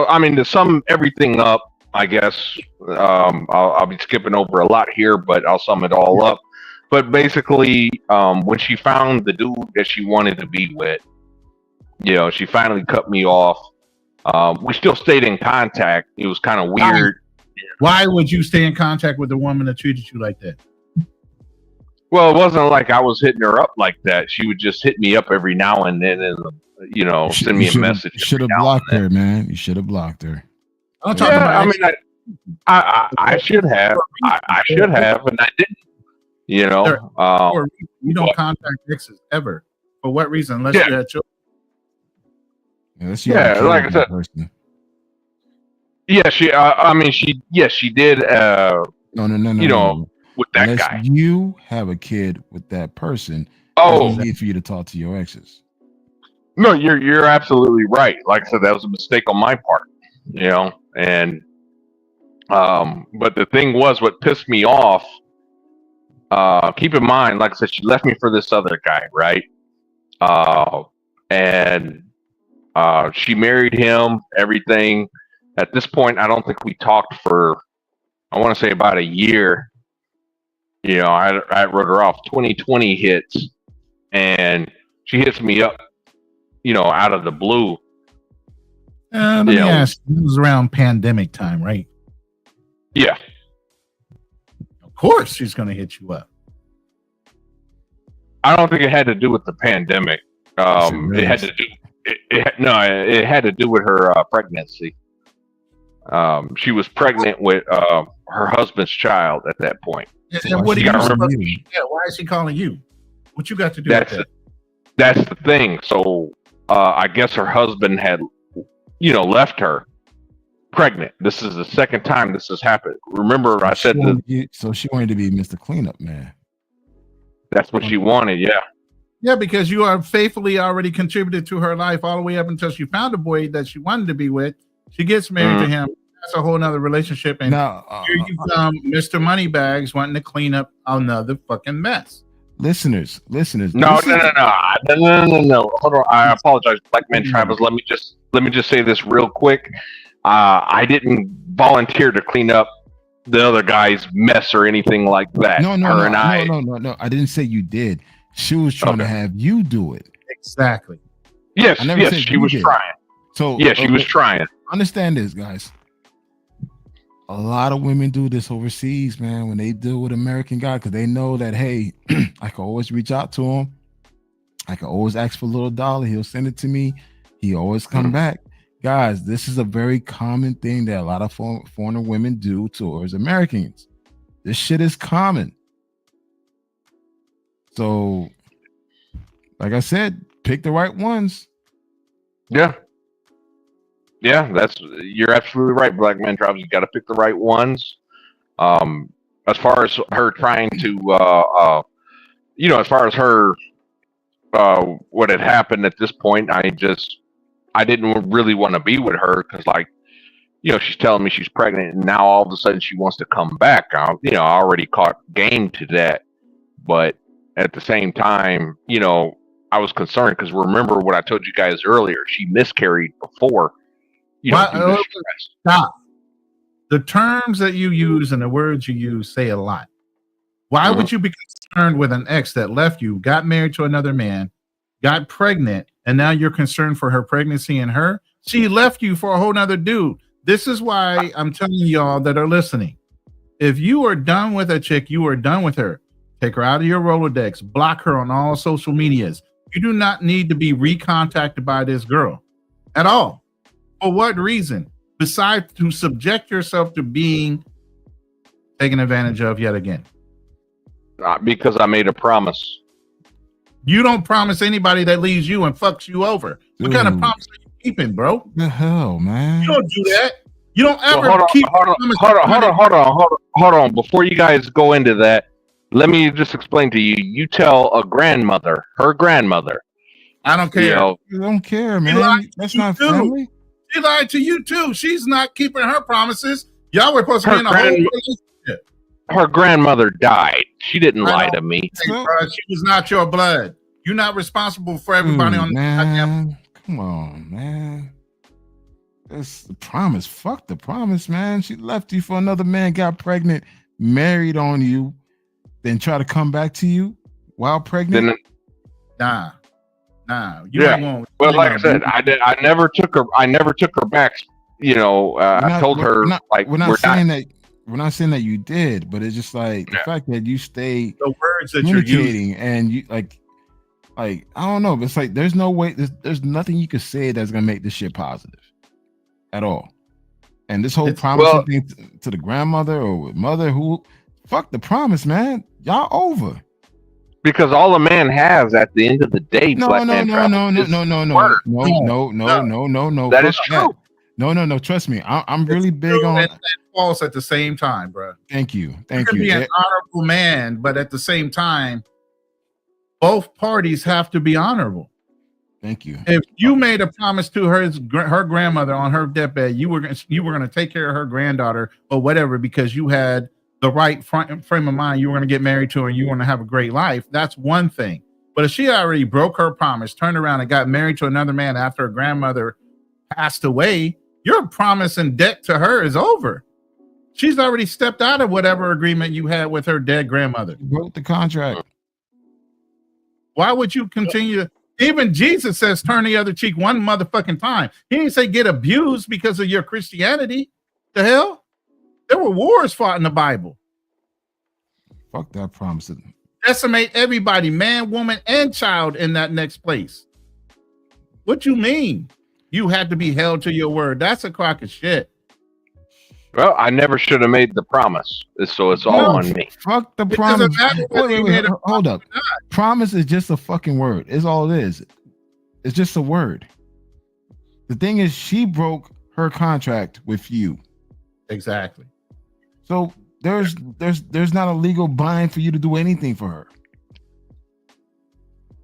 I mean, to sum everything up, I guess I'll be skipping over a lot here, but I'll sum it all up. But basically, when she found the dude that she wanted to be with, you know, she finally cut me off. We still stayed in contact. It was kind of weird. Why would you stay in contact with a woman that treated you like that? Well, it wasn't like I was hitting her up like that. She would just hit me up every now and then, and you know, send me a message. You should have blocked her, man. You should have blocked her. Yeah, I mean, I should have. I should have, and I didn't. You know, you don't contact exes ever. For what reason? Unless you had children. Yeah, like I said. Yeah, she. I mean, she. Yes, she did. No. You know, with that Unless guy. you have a kid with that person. Oh, there's no need for you to talk to your exes. No, you're absolutely right. Like I said, that was a mistake on my part. You know, and but the thing was, what pissed me off. Keep in mind, like I said, she left me for this other guy, right? And she married him. Everything. At this point, I don't think we talked for, I want to say about a year. You know, I wrote her off. 2020 hits, and she hits me up, you know, out of the blue. Let me ask. It was around pandemic time, right? Yeah. Of course, she's going to hit you up. I don't think it had to do with the pandemic. It had to do. It had to do with her pregnancy. She was pregnant with her husband's child at that point. And what do you remember? Yeah, why is she calling you? What you got to do with that? That's the thing. So I guess her husband had, you know, left her pregnant. This is the second time this has happened. Remember, I said that. So she wanted to be Mr. Cleanup Man. That's what she wanted. Yeah. Yeah, because you are faithfully already contributed to her life all the way up until she found a boy that she wanted to be with. She gets married to him. That's a whole nother relationship. And here you come, Mr. Moneybags, wanting to clean up another fucking mess. Listeners. No. Hold on. I apologize, Black Man Travis. Let me just say this real quick. I didn't volunteer to clean up the other guy's mess or anything like that. No. I didn't say you did. She was trying to have you do it. Exactly. Yes, she was trying. So yeah, she was trying. Understand this, guys. A lot of women do this overseas, man, when they deal with American guys, because they know that, hey, I can always reach out to him. I can always ask for a little dollar. He'll send it to me. He always come back. Guys, this is a very common thing that a lot of foreigner women do towards Americans. This shit is common. So, like I said, pick the right ones. Yeah. Yeah, you're absolutely right, Black Man Travis. You got to pick the right ones. As far as her trying to, you know, as far as her, what had happened at this point, I didn't really want to be with her because, like, you know, she's telling me she's pregnant, and now all of a sudden she wants to come back. You know, I already caught game to that, but at the same time, you know, I was concerned because remember what I told you guys earlier. She miscarried before. You know, stop. The terms that you use and the words you use say a lot. Why would you be concerned with an ex that left you, got married to another man, got pregnant, and now you're concerned for her pregnancy and her? She left you for a whole nother dude. This is why I'm telling y'all that are listening. If you are done with a chick, you are done with her. Take her out of your Rolodex. Block her on all social medias. You do not need to be recontacted by this girl at all. For what reason? Besides to subject yourself to being taken advantage of yet again. Because I made a promise. You don't promise anybody that leaves you and fucks you over. What kind of promise are you keeping, bro? The hell, man? You don't do that. You don't ever Hold on. Before you guys go into that, let me just explain to you. You tell a grandmother, her grandmother. I don't care. You don't care, man. That's not family. She lied to you too. She's not keeping her promises. Y'all were supposed to be in a whole relationship. Her grandmother died. She didn't lie to me. She was not your blood. You're not responsible for everybody on the man. Come on, man. That's the promise. Fuck the promise, man. She left you for another man, got pregnant, married on you, then try to come back to you while pregnant? Nah. Well, like I said, I never took her back. I told her we're not saying that you did, but it's just like the fact that you stayed the words that you're communicating and you like I don't know, but it's like there's no way, there's nothing you could say that's gonna make this shit positive at all. And this whole promise thing to the grandmother or mother, who fuck the promise, man. Y'all over. Because all a man has at the end of the day, No. That is true. No. Trust me, I'm really big on false at the same time, bro. Thank you. You can be an honorable man, but at the same time, both parties have to be honorable. Thank you. If you made a promise to her grandmother on her deathbed, you were going to take care of her granddaughter or whatever because you had the right frame of mind. You were going to get married to her and you were going to have a great life. That's one thing. But if she already broke her promise, turned around and got married to another man after her grandmother passed away, your promise and debt to her is over. She's already stepped out of whatever agreement you had with her dead grandmother. You broke the contract. Why would you continue? Even Jesus says turn the other cheek one motherfucking time. He didn't say get abused because of your Christianity. The hell? There were wars fought in the Bible. Fuck that promise. Decimate everybody, man, woman, and child in that next place. What you mean? You had to be held to your word. That's a crock of shit. Well, I never should have made the promise, so it's all on me. Fuck the promise. Wait, hold up. Promise is just a fucking word. It's all it is. It's just a word. The thing is, she broke her contract with you. Exactly. So there's not a legal bind for you to do anything for her.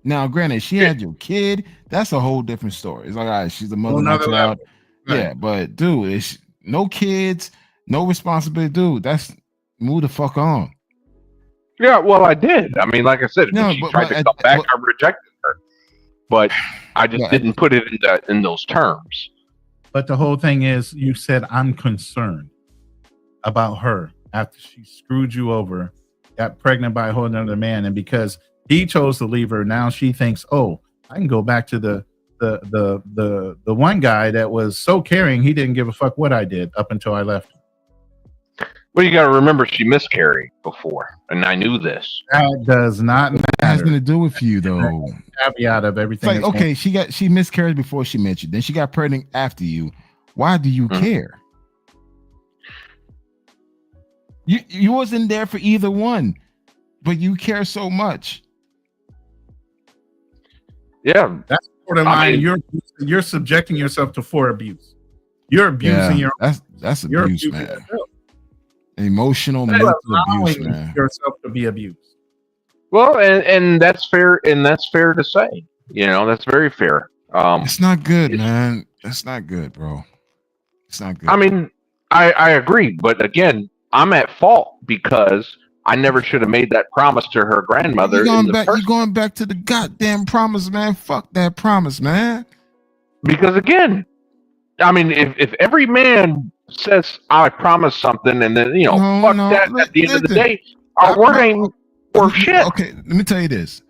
Now, granted, she had your kid. That's a whole different story. It's like, all right, she's the mother of my child. Right. Yeah, but dude, it's no kids, no responsibility, dude. That's move the fuck on. Yeah, well, I did. I mean, like I said, if she tried to come back, I rejected her. But I just didn't put it in those terms. But the whole thing is, you said, I'm concerned about her after she screwed you over, got pregnant by a whole other man, and because he chose to leave her, now she thinks, oh, I can go back to the one guy that was so caring, he didn't give a fuck what I did up until I left. Well, you got to remember she miscarried before, and I knew this. That does not matter. It has nothing to do with you, though. Caveat of everything. It's like, okay, she miscarried before she met you, then she got pregnant after you. Why do you care? You wasn't there for either one, but you care so much. Yeah, that's borderline. You're subjecting yourself to abuse. You're abusing that's abuse, man. Yourself. Emotional, mental abuse, man. Yourself to be abused. Well, and that's fair, and that's fair to say. You know, that's very fair. It's not good, man. That's not good, bro. It's not good. I mean, I agree, but again, I'm at fault because I never should have made that promise to her grandmother. You're going back to the goddamn promise, man. Fuck that promise, man. Because again, I mean, if every man says I promise something and then fuck that at the end of the day, our word ain't worth shit. Okay, let me tell you this.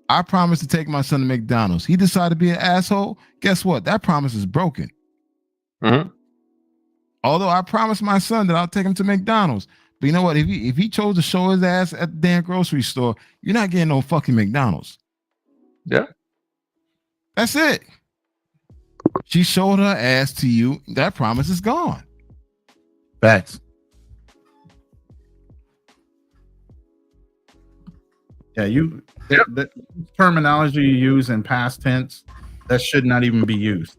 I promised to take my son to McDonald's. He decided to be an asshole. Guess what? That promise is broken. Mm-hmm. Although I promised my son that I'll take him to McDonald's. But you know what? If he chose to show his ass at the damn grocery store, you're not getting no fucking McDonald's. Yeah. That's it. She showed her ass to you. That promise is gone. Facts. Yeah, the terminology you use in past tense, that should not even be used.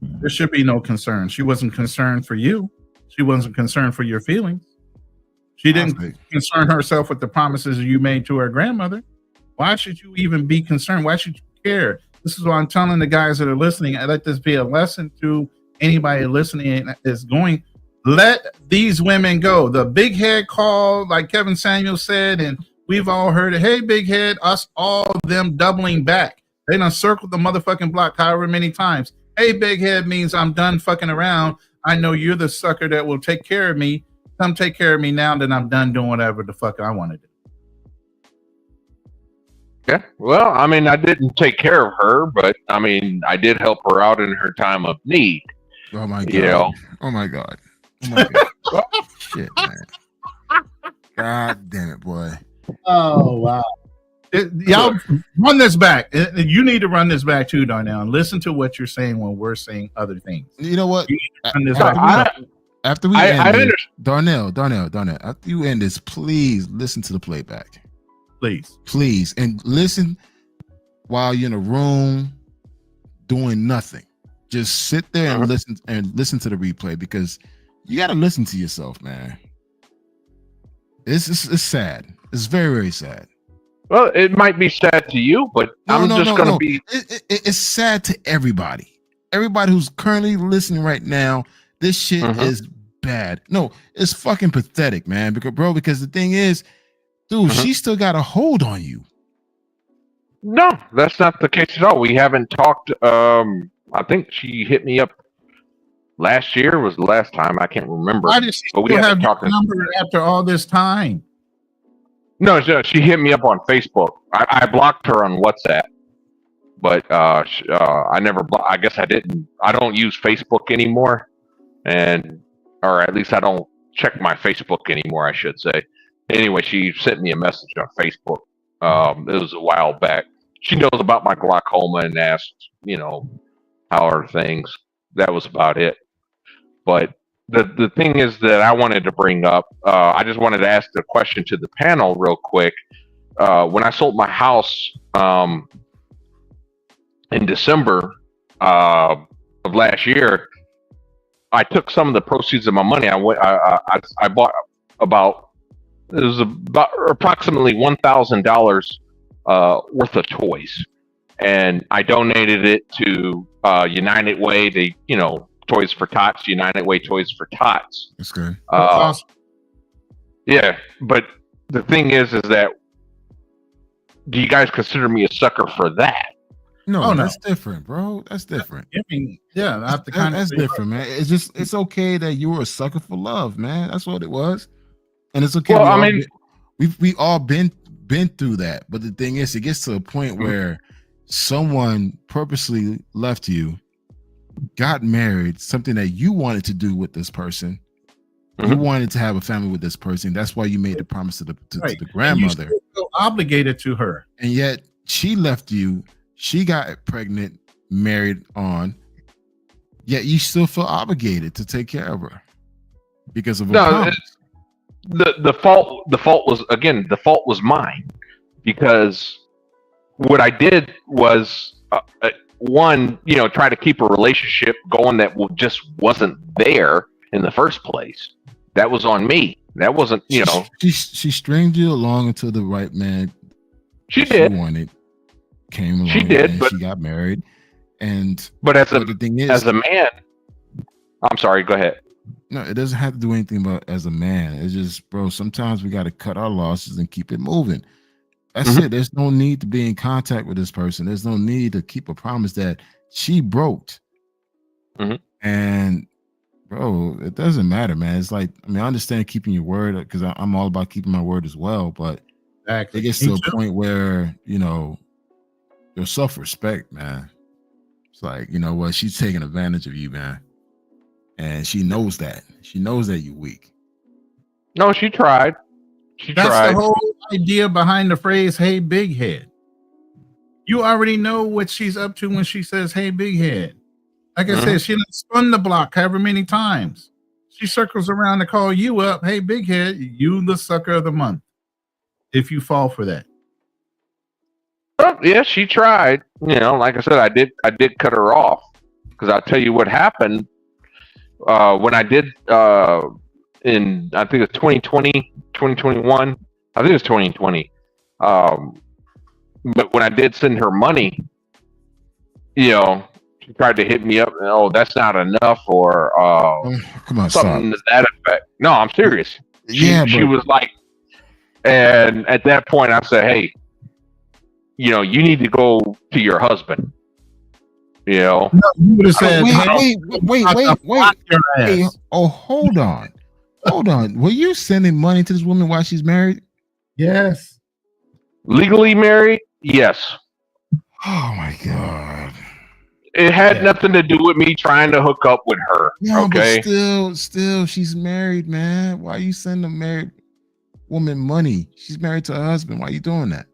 There should be no concern. She wasn't concerned for you. She wasn't concerned for your feelings. She didn't concern herself with the promises you made to her grandmother. Why should you even be concerned? Why should you care? This is what I'm telling the guys that are listening. I let this be a lesson to anybody listening is going. Let these women go. The big head call, like Kevin Samuel said, and we've all heard it. Hey, big head, us all of them doubling back. They done circled the motherfucking block however many times. Hey, big head means I'm done fucking around. I know you're the sucker that will take care of me. Come take care of me now that I'm done doing whatever the fuck I want to do. Yeah. Well, I mean, I didn't take care of her, but I mean, I did help her out in her time of need. Oh my god! You know? Oh my god! Oh my god! Shit, man! God damn it, boy! Oh wow! Y'all run this back. You need to run this back too, Darnell, and listen to what you're saying when we're saying other things. You know what? After we end this, Darnell, after you end this, please listen to the playback. Please, and listen while you're in a room doing nothing. Just sit there and listen to the replay, because you got to listen to yourself, man. It's sad. It's very, very sad. Well, it might be sad to you, but I'm just going to be. It's sad to everybody. Everybody who's currently listening right now. This shit is bad. No, it's fucking pathetic, man. Because the thing is, dude, she still got a hold on you. No, that's not the case at all. We haven't talked. I think she hit me up last year was the last time. I can't remember. Why did she still have your number after all this time? No, she hit me up on Facebook. I blocked her on WhatsApp, but I never. I guess I didn't. I don't use Facebook anymore, or at least I don't check my Facebook anymore, I should say. Anyway, she sent me a message on Facebook. It was a while back. She knows about my glaucoma and asked, how are things. That was about it. But the thing is that I wanted to bring up, I just wanted to ask the question to the panel real quick. When I sold my house in December of last year, I took some of the proceeds of my money. I bought approximately $1,000 worth of toys, and I donated it to United Way. Toys for Tots, United Way Toys for Tots. That's good. That's awesome. Yeah, but the thing is that, do you guys consider me a sucker for that? No, that's different, bro. That's different. I mean, yeah, that's different, man. It's okay that you were a sucker for love, man. That's what it was, and it's okay. Well, we all been through that, but the thing is, it gets to a point where someone purposely left you, got married, something that you wanted to do with this person. You wanted to have a family with this person. That's why you made the promise to the grandmother. And you still feel obligated to her, and yet she left you. She got pregnant, married on. Yet you still feel obligated to take care of her because of a promise. The fault was mine, because what I did was try to keep a relationship going that just wasn't there in the first place. That was on me. That wasn't, She stringed you along until the right man she wanted came along. She did, and but she got married. But the thing is, as a man, I'm sorry. Go ahead. No, it doesn't have to do anything about as a man. It's just, bro, sometimes we got to cut our losses and keep it moving. That's it. There's no need to be in contact with this person. There's no need to keep a promise that she broke. And bro, it doesn't matter, man. It's like, I understand keeping your word, because I'm all about keeping my word as well. But it gets to a point where, your self-respect, man. It's like, she's taking advantage of you, man. And she knows that. She knows that you're weak. No, she tried. That's the whole idea behind the phrase, hey, big head. You already know what she's up to when she says, hey, big head. Like I said, she done spun the block however many times. She circles around to call you up, hey, big head, you the sucker of the month, if you fall for that. Well, yeah, she tried. Like I said, I did cut her off, because I'll tell you what happened when I did in, I think it's 2020, 2021. I think it's 2020. But when I did send her money, she tried to hit me up. Oh, that's not enough, or come on, something to that effect. No, I'm serious. She was like, and at that point, I said, hey, you need to go to your husband. No, you would have said, wait. Hey, hold on. Were you sending money to this woman while she's married? Yes. Legally married? Yes. Oh my God. It had nothing to do with me trying to hook up with her. No, Okay. but still, she's married, man. Why you sending a married woman money? She's married to her husband. Why are you doing that?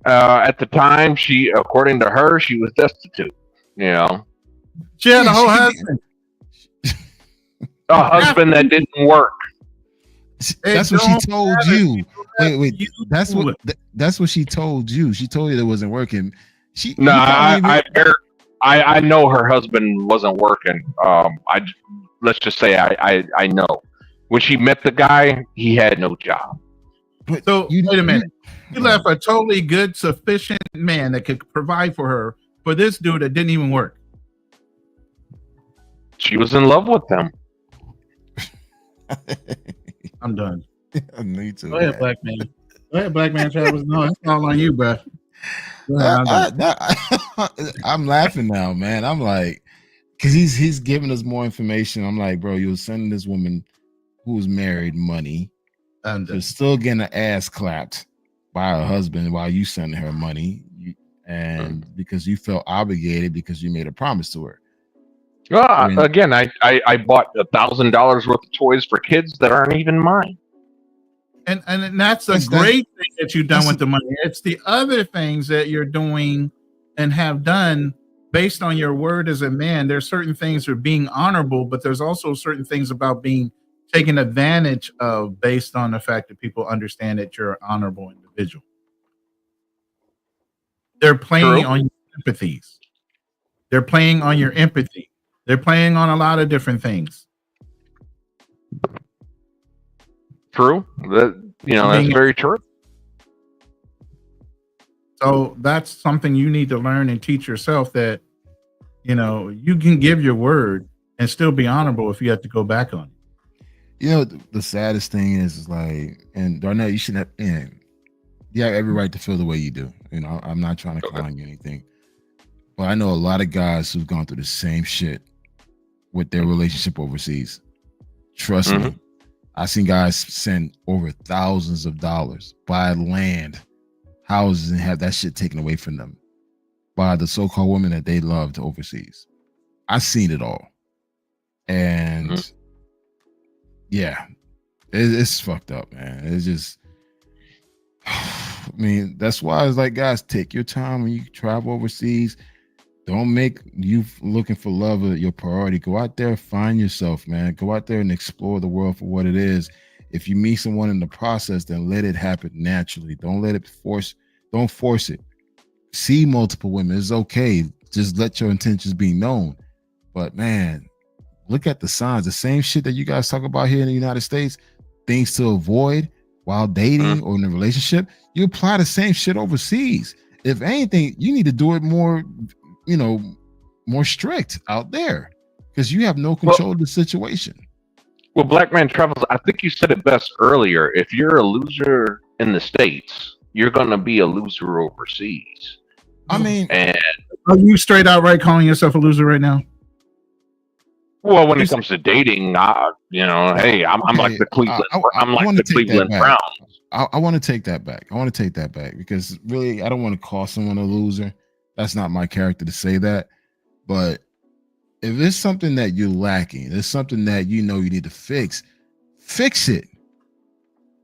At the time, according to her, she was destitute. You know, she had a whole husband. A husband that didn't work. That's what she told you. Wait. That's what she told you. She told you that wasn't working. I know her husband wasn't working. Let's just say I know when she met the guy, he had no job. So wait a minute. You left a totally good, sufficient man that could provide for her for this dude that didn't even work. She was in love with him. I'm done. Me too. Go ahead, black man. Go ahead, black man. Travis. No, it's all on you, bro. I'm laughing now, man. I'm like, because he's giving us more information. I'm like, bro, you were sending this woman who's married money. She's still getting her ass clapped by her husband while you sending her money, and because you felt obligated because you made a promise to her. Again, I bought $1,000 worth of toys for kids that aren't even mine. And that's a great thing that you've done with the money. It's the other things that you're doing and have done based on your word as a man. There's certain things that are being honorable, but there's also certain things about being taken advantage of based on the fact that people understand that you're an honorable individual. They're playing on your sympathies. They're playing on your empathy. They're playing on a lot of different things. True. That's very true. So that's something you need to learn and teach yourself, that, you can give your word and still be honorable if you have to go back on it. The saddest thing is like, and Darnell, you should have, you have every right to feel the way you do. I'm not trying to clown you or anything, but I know a lot of guys who've gone through the same shit with their relationship overseas. Trust me. I've seen guys send over thousands of dollars, buy land, houses, and have that shit taken away from them by the so-called women that they loved overseas. I've seen it all. And it's fucked up, man. It's just, that's why it's like, guys, take your time when you travel overseas. Don't make you looking for love your priority. Go out there, find yourself, man. Go out there and explore the world for what it is. If you meet someone in the process, then let it happen naturally. Don't let it don't force it. See multiple women. It's okay. Just let your intentions be known. But man, look at the signs. The same shit that you guys talk about here in the United States, things to avoid while dating or in a relationship, you apply the same shit overseas. If anything, you need to do it more, more strict out there, because you have no control of the situation. Well, Black Man Travels, I think you said it best earlier. If you're a loser in the States, you're going to be a loser overseas. And are you straight out right calling yourself a loser right now? Well, when it comes to dating, hey, I'm like the Cleveland. I'm like the Cleveland Browns. I want to take that back. Because really, I don't want to call someone a loser. That's not my character to say that. But if there's something that you're lacking, there's something that you need to fix it.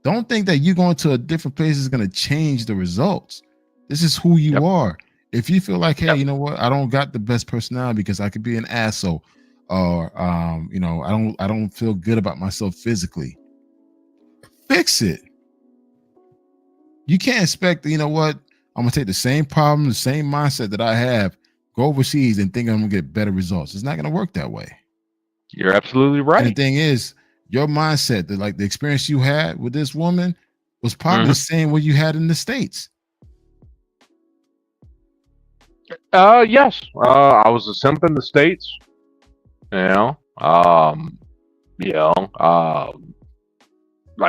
Don't think that you going to a different place is going to change the results. This is who you are. If you feel like, hey, you know what, I don't got the best personality because I could be an asshole, or I don't feel good about myself physically, fix it. You can't expect, I'm gonna take the same problem, the same mindset that I have, go overseas and think I'm gonna get better results. It's not gonna work that way. You're absolutely right. And the thing is, your mindset, the experience you had with this woman was probably the same what you had in the States. Yes. I was a simp in the States. Like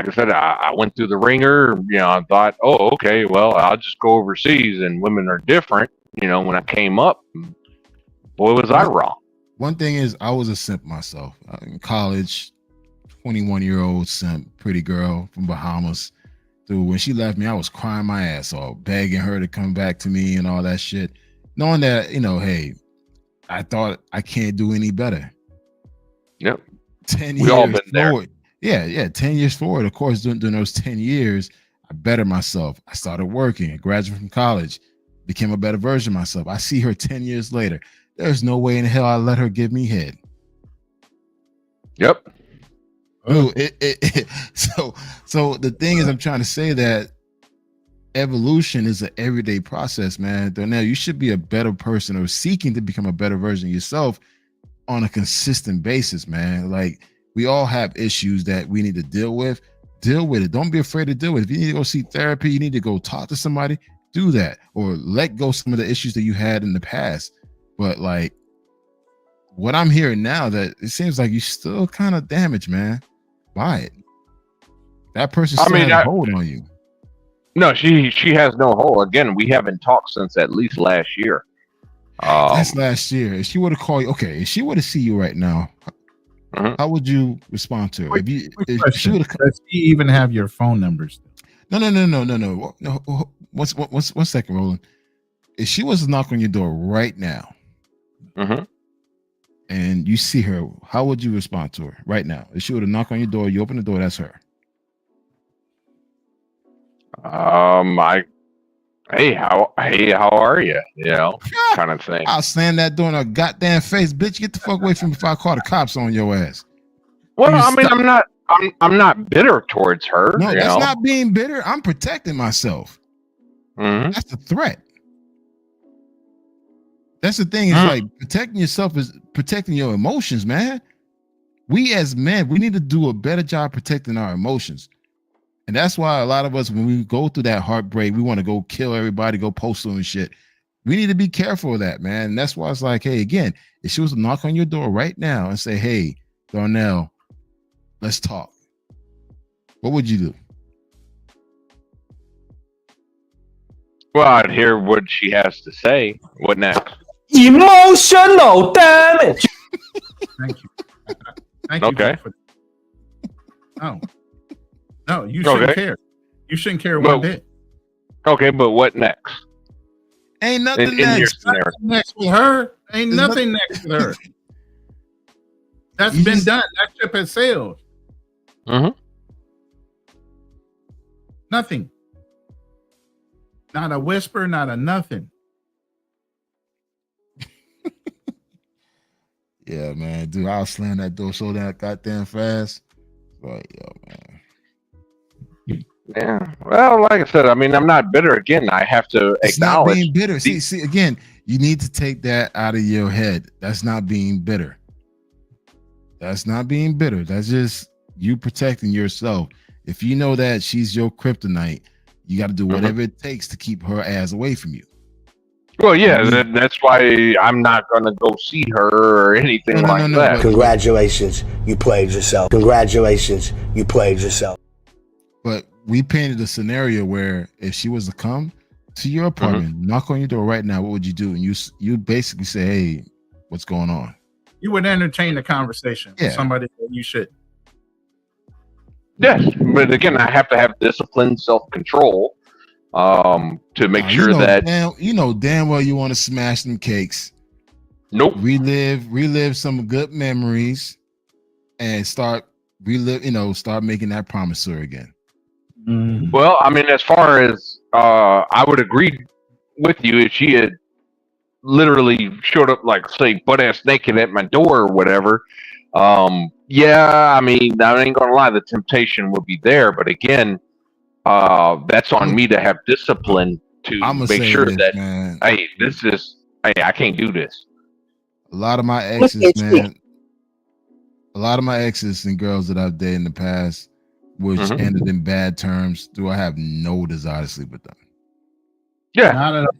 I said, I went through the ringer. I thought, oh, okay, well, I'll just go overseas, and women are different. When I came up, boy, was I wrong. One thing is, I was a simp myself in college. 21-year-old simp, pretty girl from Bahamas, Dude, when she left me, I was crying my ass off, begging her to come back to me and all that shit. Knowing that, hey, I thought I can't do any better. Yep. 10 We years all been forward. Yeah, 10 years forward. Of course, during those 10 years, I bettered myself. I started working. I graduated from college, became a better version of myself. I see her 10 years later. There's no way in hell I let her give me head. Yep. Dude, so the thing is, I'm trying to say that evolution is an everyday process, man. Donnell, you should be a better person or seeking to become a better version of yourself on a consistent basis, man. Like, we all have issues that we need to deal with. Deal with it. Don't be afraid to deal with it. If you need to go see therapy, you need to go talk to somebody, do that, or let go some of the issues that you had in the past. But like, what I'm hearing now, that it seems like you still kind of damaged, man, by it. That person still has a hold on you. No, she has no hold. Again, we haven't talked since at least last year. That's last year. If she were to call you, okay, if she were to see you right now, how would you respond to her? If she would, does she even have your phone numbers? No. One second, Roland. If she was to knock on your door right now, and you see her, how would you respond to her right now? If she were to knock on your door, you open the door, that's her. Hey, how are you? Kind of thing. I'll slam that door in her goddamn face, bitch. Get the fuck away from me before I call the cops on your ass. Well, I'm not bitter towards her. No, that's not being bitter. I'm protecting myself. That's a threat. That's the thing. It's like protecting yourself is protecting your emotions, man. We as men, we need to do a better job protecting our emotions. And that's why a lot of us, when we go through that heartbreak, we want to go kill everybody, go post them and shit. We need to be careful of that, man. And that's why it's like, hey, again, if she was to knock on your door right now and say, hey, Darnell, let's talk, what would you do? Well, I'd hear what she has to say. What next? Emotional damage. Thank you. Thank you. Okay. No, you shouldn't care. You shouldn't care one bit. Okay, but what next? Ain't nothing next. Nothing next with her. Ain't nothing next with her. That's been done. That ship has sailed. Nothing. Not a whisper, not a nothing. Yeah, man. Dude, I'll slam that door so that goddamn fast. Like, yo, man. Yeah. Well, like I said, I mean, I'm not bitter. Again, I have to acknowledge. Not being bitter. See, again, you need to take that out of your head. That's not being bitter. That's not being bitter. That's just you protecting yourself. If you know that she's your kryptonite, you got to do whatever it takes to keep her ass away from you. Well, yeah, that's why I'm not going to go see her or anything like that. Congratulations, you played yourself. Congratulations, you played yourself. But we painted a scenario where if she was to come to your apartment, knock on your door right now, what would you do? And you basically say, hey, what's going on? You would entertain the conversation with somebody that you should. Yes, but again, I have to have discipline, self-control to make sure that... You know damn well you want to smash them cakes. Nope. Relive some good memories and start making that promise to her again. Well, I mean, as far as I would agree with you if she had literally showed up, like, say, butt-ass naked at my door or whatever. Yeah, I mean, I ain't gonna lie, the temptation would be there. But again, that's on me to have discipline to make sure that, man, hey, I can't do this. A lot of my exes, man, a lot of my exes and girls that I've dated in the past, which ended in bad terms, do I have no desire to sleep with them? Yeah. Not at all.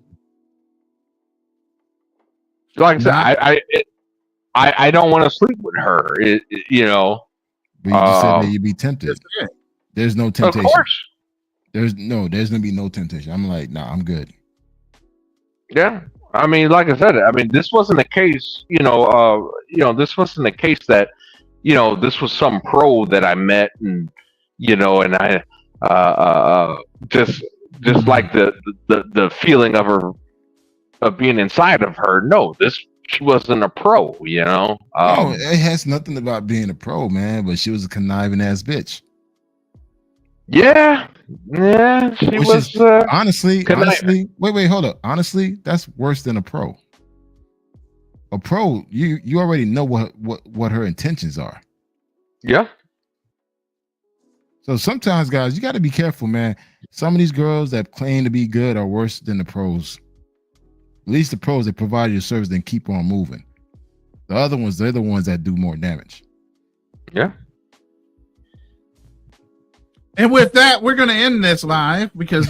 Like I said, I don't want to sleep with her. You know. But you just said that you'd be tempted. There's no temptation. Of course. There's gonna be no temptation. I'm like, nah, I'm good. Yeah. I mean, like I said, I mean, this wasn't a case, this wasn't a case that, this was some pro that I met and, and just like the feeling of her, of being inside of her. No, she wasn't a pro, you know. No, it has nothing about being a pro, man. But she was a conniving ass bitch. Yeah, she was. Honestly, wait, hold up. Honestly, that's worse than a pro. A pro, you already know what her intentions are. Yeah. So sometimes, guys, you got to be careful, man. Some of these girls that claim to be good are worse than the pros. At least the pros, they provide you a service, then keep on moving. The other ones, they're the ones that do more damage. Yeah. And with that, we're going to end this live because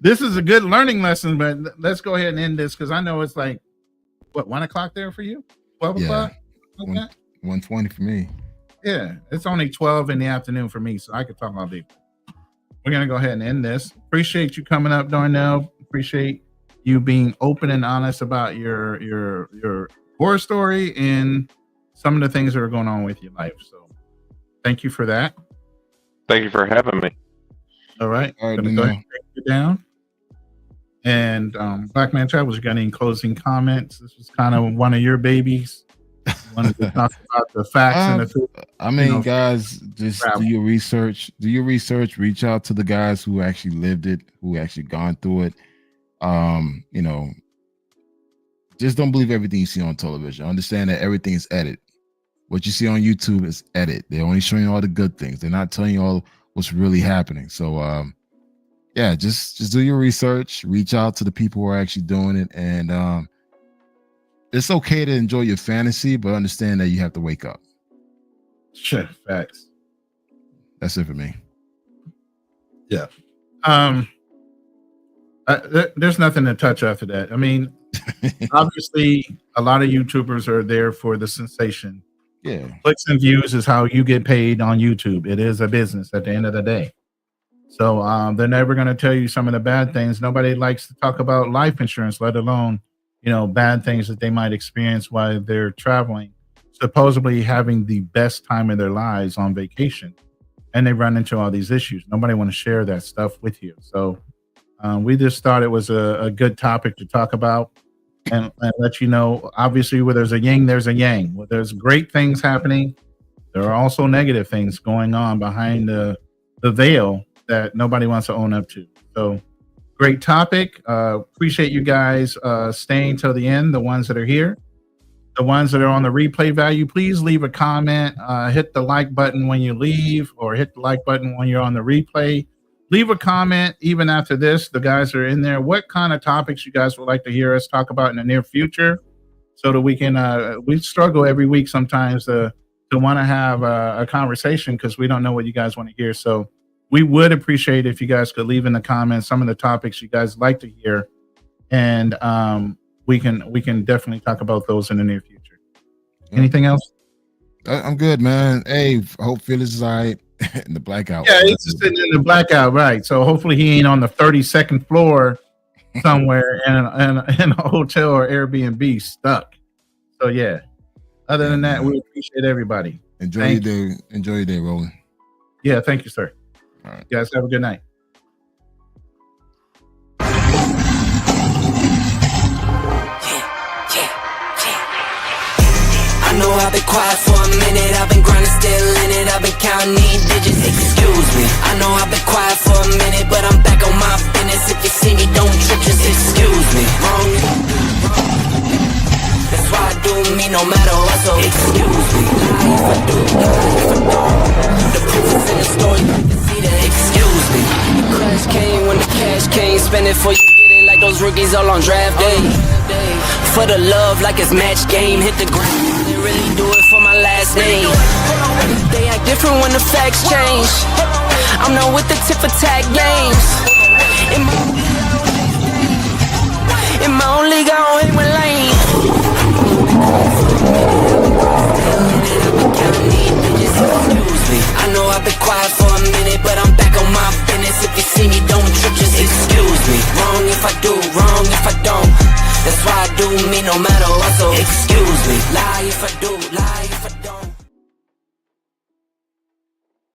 this is a good learning lesson. But let's go ahead and end this because I know it's like, what, 1 o'clock there for you? 12 o'clock? Yeah, 1:20 for me. Yeah, it's only 12 in the afternoon for me, so I could talk all day. We're going to go ahead and end this. Appreciate you coming up, Darnell. Appreciate you being open and honest about your horror story and some of the things that are going on with your life. So thank you for that. Thank you for having me. All right. Go ahead and take you down. And Black Man Travels, you got any closing comments? This was kind of one of your babies. Wanted to talk about the facts and the truth. I mean, guys, just do your research. Do your research. Reach out to the guys who actually lived it, who actually gone through it. You know, just don't believe everything you see on television. Understand that everything is edited. What you see on YouTube is edited. They're only showing you all the good things. They're not telling you all what's really happening. So, yeah, just do your research. Reach out to the people who are actually doing it, and it's okay to enjoy your fantasy, but understand that you have to wake up. Sure, facts. That's it for me. Yeah. There's nothing to touch after that. I mean, obviously, a lot of YouTubers are there for the sensation. Yeah. Clicks and views is how you get paid on YouTube. It is a business at the end of the day. So they're never going to tell you some of the bad things. Nobody likes to talk about life insurance, let alone, you know, bad things that they might experience while they're traveling, supposedly having the best time of their lives on vacation. And they run into all these issues. Nobody want to share that stuff with you. So we just thought it was a good topic to talk about and let you know, obviously, where there's a yin, there's a yang. Where there's great things happening, there are also negative things going on behind the veil that nobody wants to own up to. So great topic. Appreciate you guys staying till the end, the ones that are here. The ones that are on the replay value, please leave a comment. Hit the like button when you leave, or hit the like button when you're on the replay. Leave a comment even after this. The guys are in there. What kind of topics you guys would like to hear us talk about in the near future, so that we can, we struggle every week sometimes to want to have a conversation because we don't know what you guys want to hear. So we would appreciate if you guys could leave in the comments some of the topics you guys like to hear, and we can definitely talk about those in the near future. Anything else? I'm good, man. Hey, hope Phyllis is all right in the blackout. Yeah, he's just sitting in the blackout, right? So hopefully he ain't on the 32nd floor somewhere in a hotel or Airbnb stuck. So yeah. Other than that, we appreciate everybody. Enjoy your day. Enjoy your day, Roland. Yeah, thank you, sir. All right. You guys have a good night. I know I've been quiet for a minute, I've been grinding, still in it, I've been counting these digits, excuse me. I know I've been quiet for a minute, but I'm back on my business. If you see me, don't trip, just excuse me. Wrong. That's why I do me no matter what, so excuse me. If I do, the proof is in the story, you can see that, excuse me. The crash came when the cash came, spend it for you get it like those rookies all on draft day. For the love like it's match game, hit the ground. Really do it for my last name. They act different when the facts change. I'm not with the tip for tag games. In my own league, I don't hit with lane. I know I've been quiet for a minute, but I'm back on my business. If you see me, don't trip, just excuse me. Wrong if I do, wrong if I don't. That's why I do me no matter what, so excuse me. Lie if I do, lie if I don't.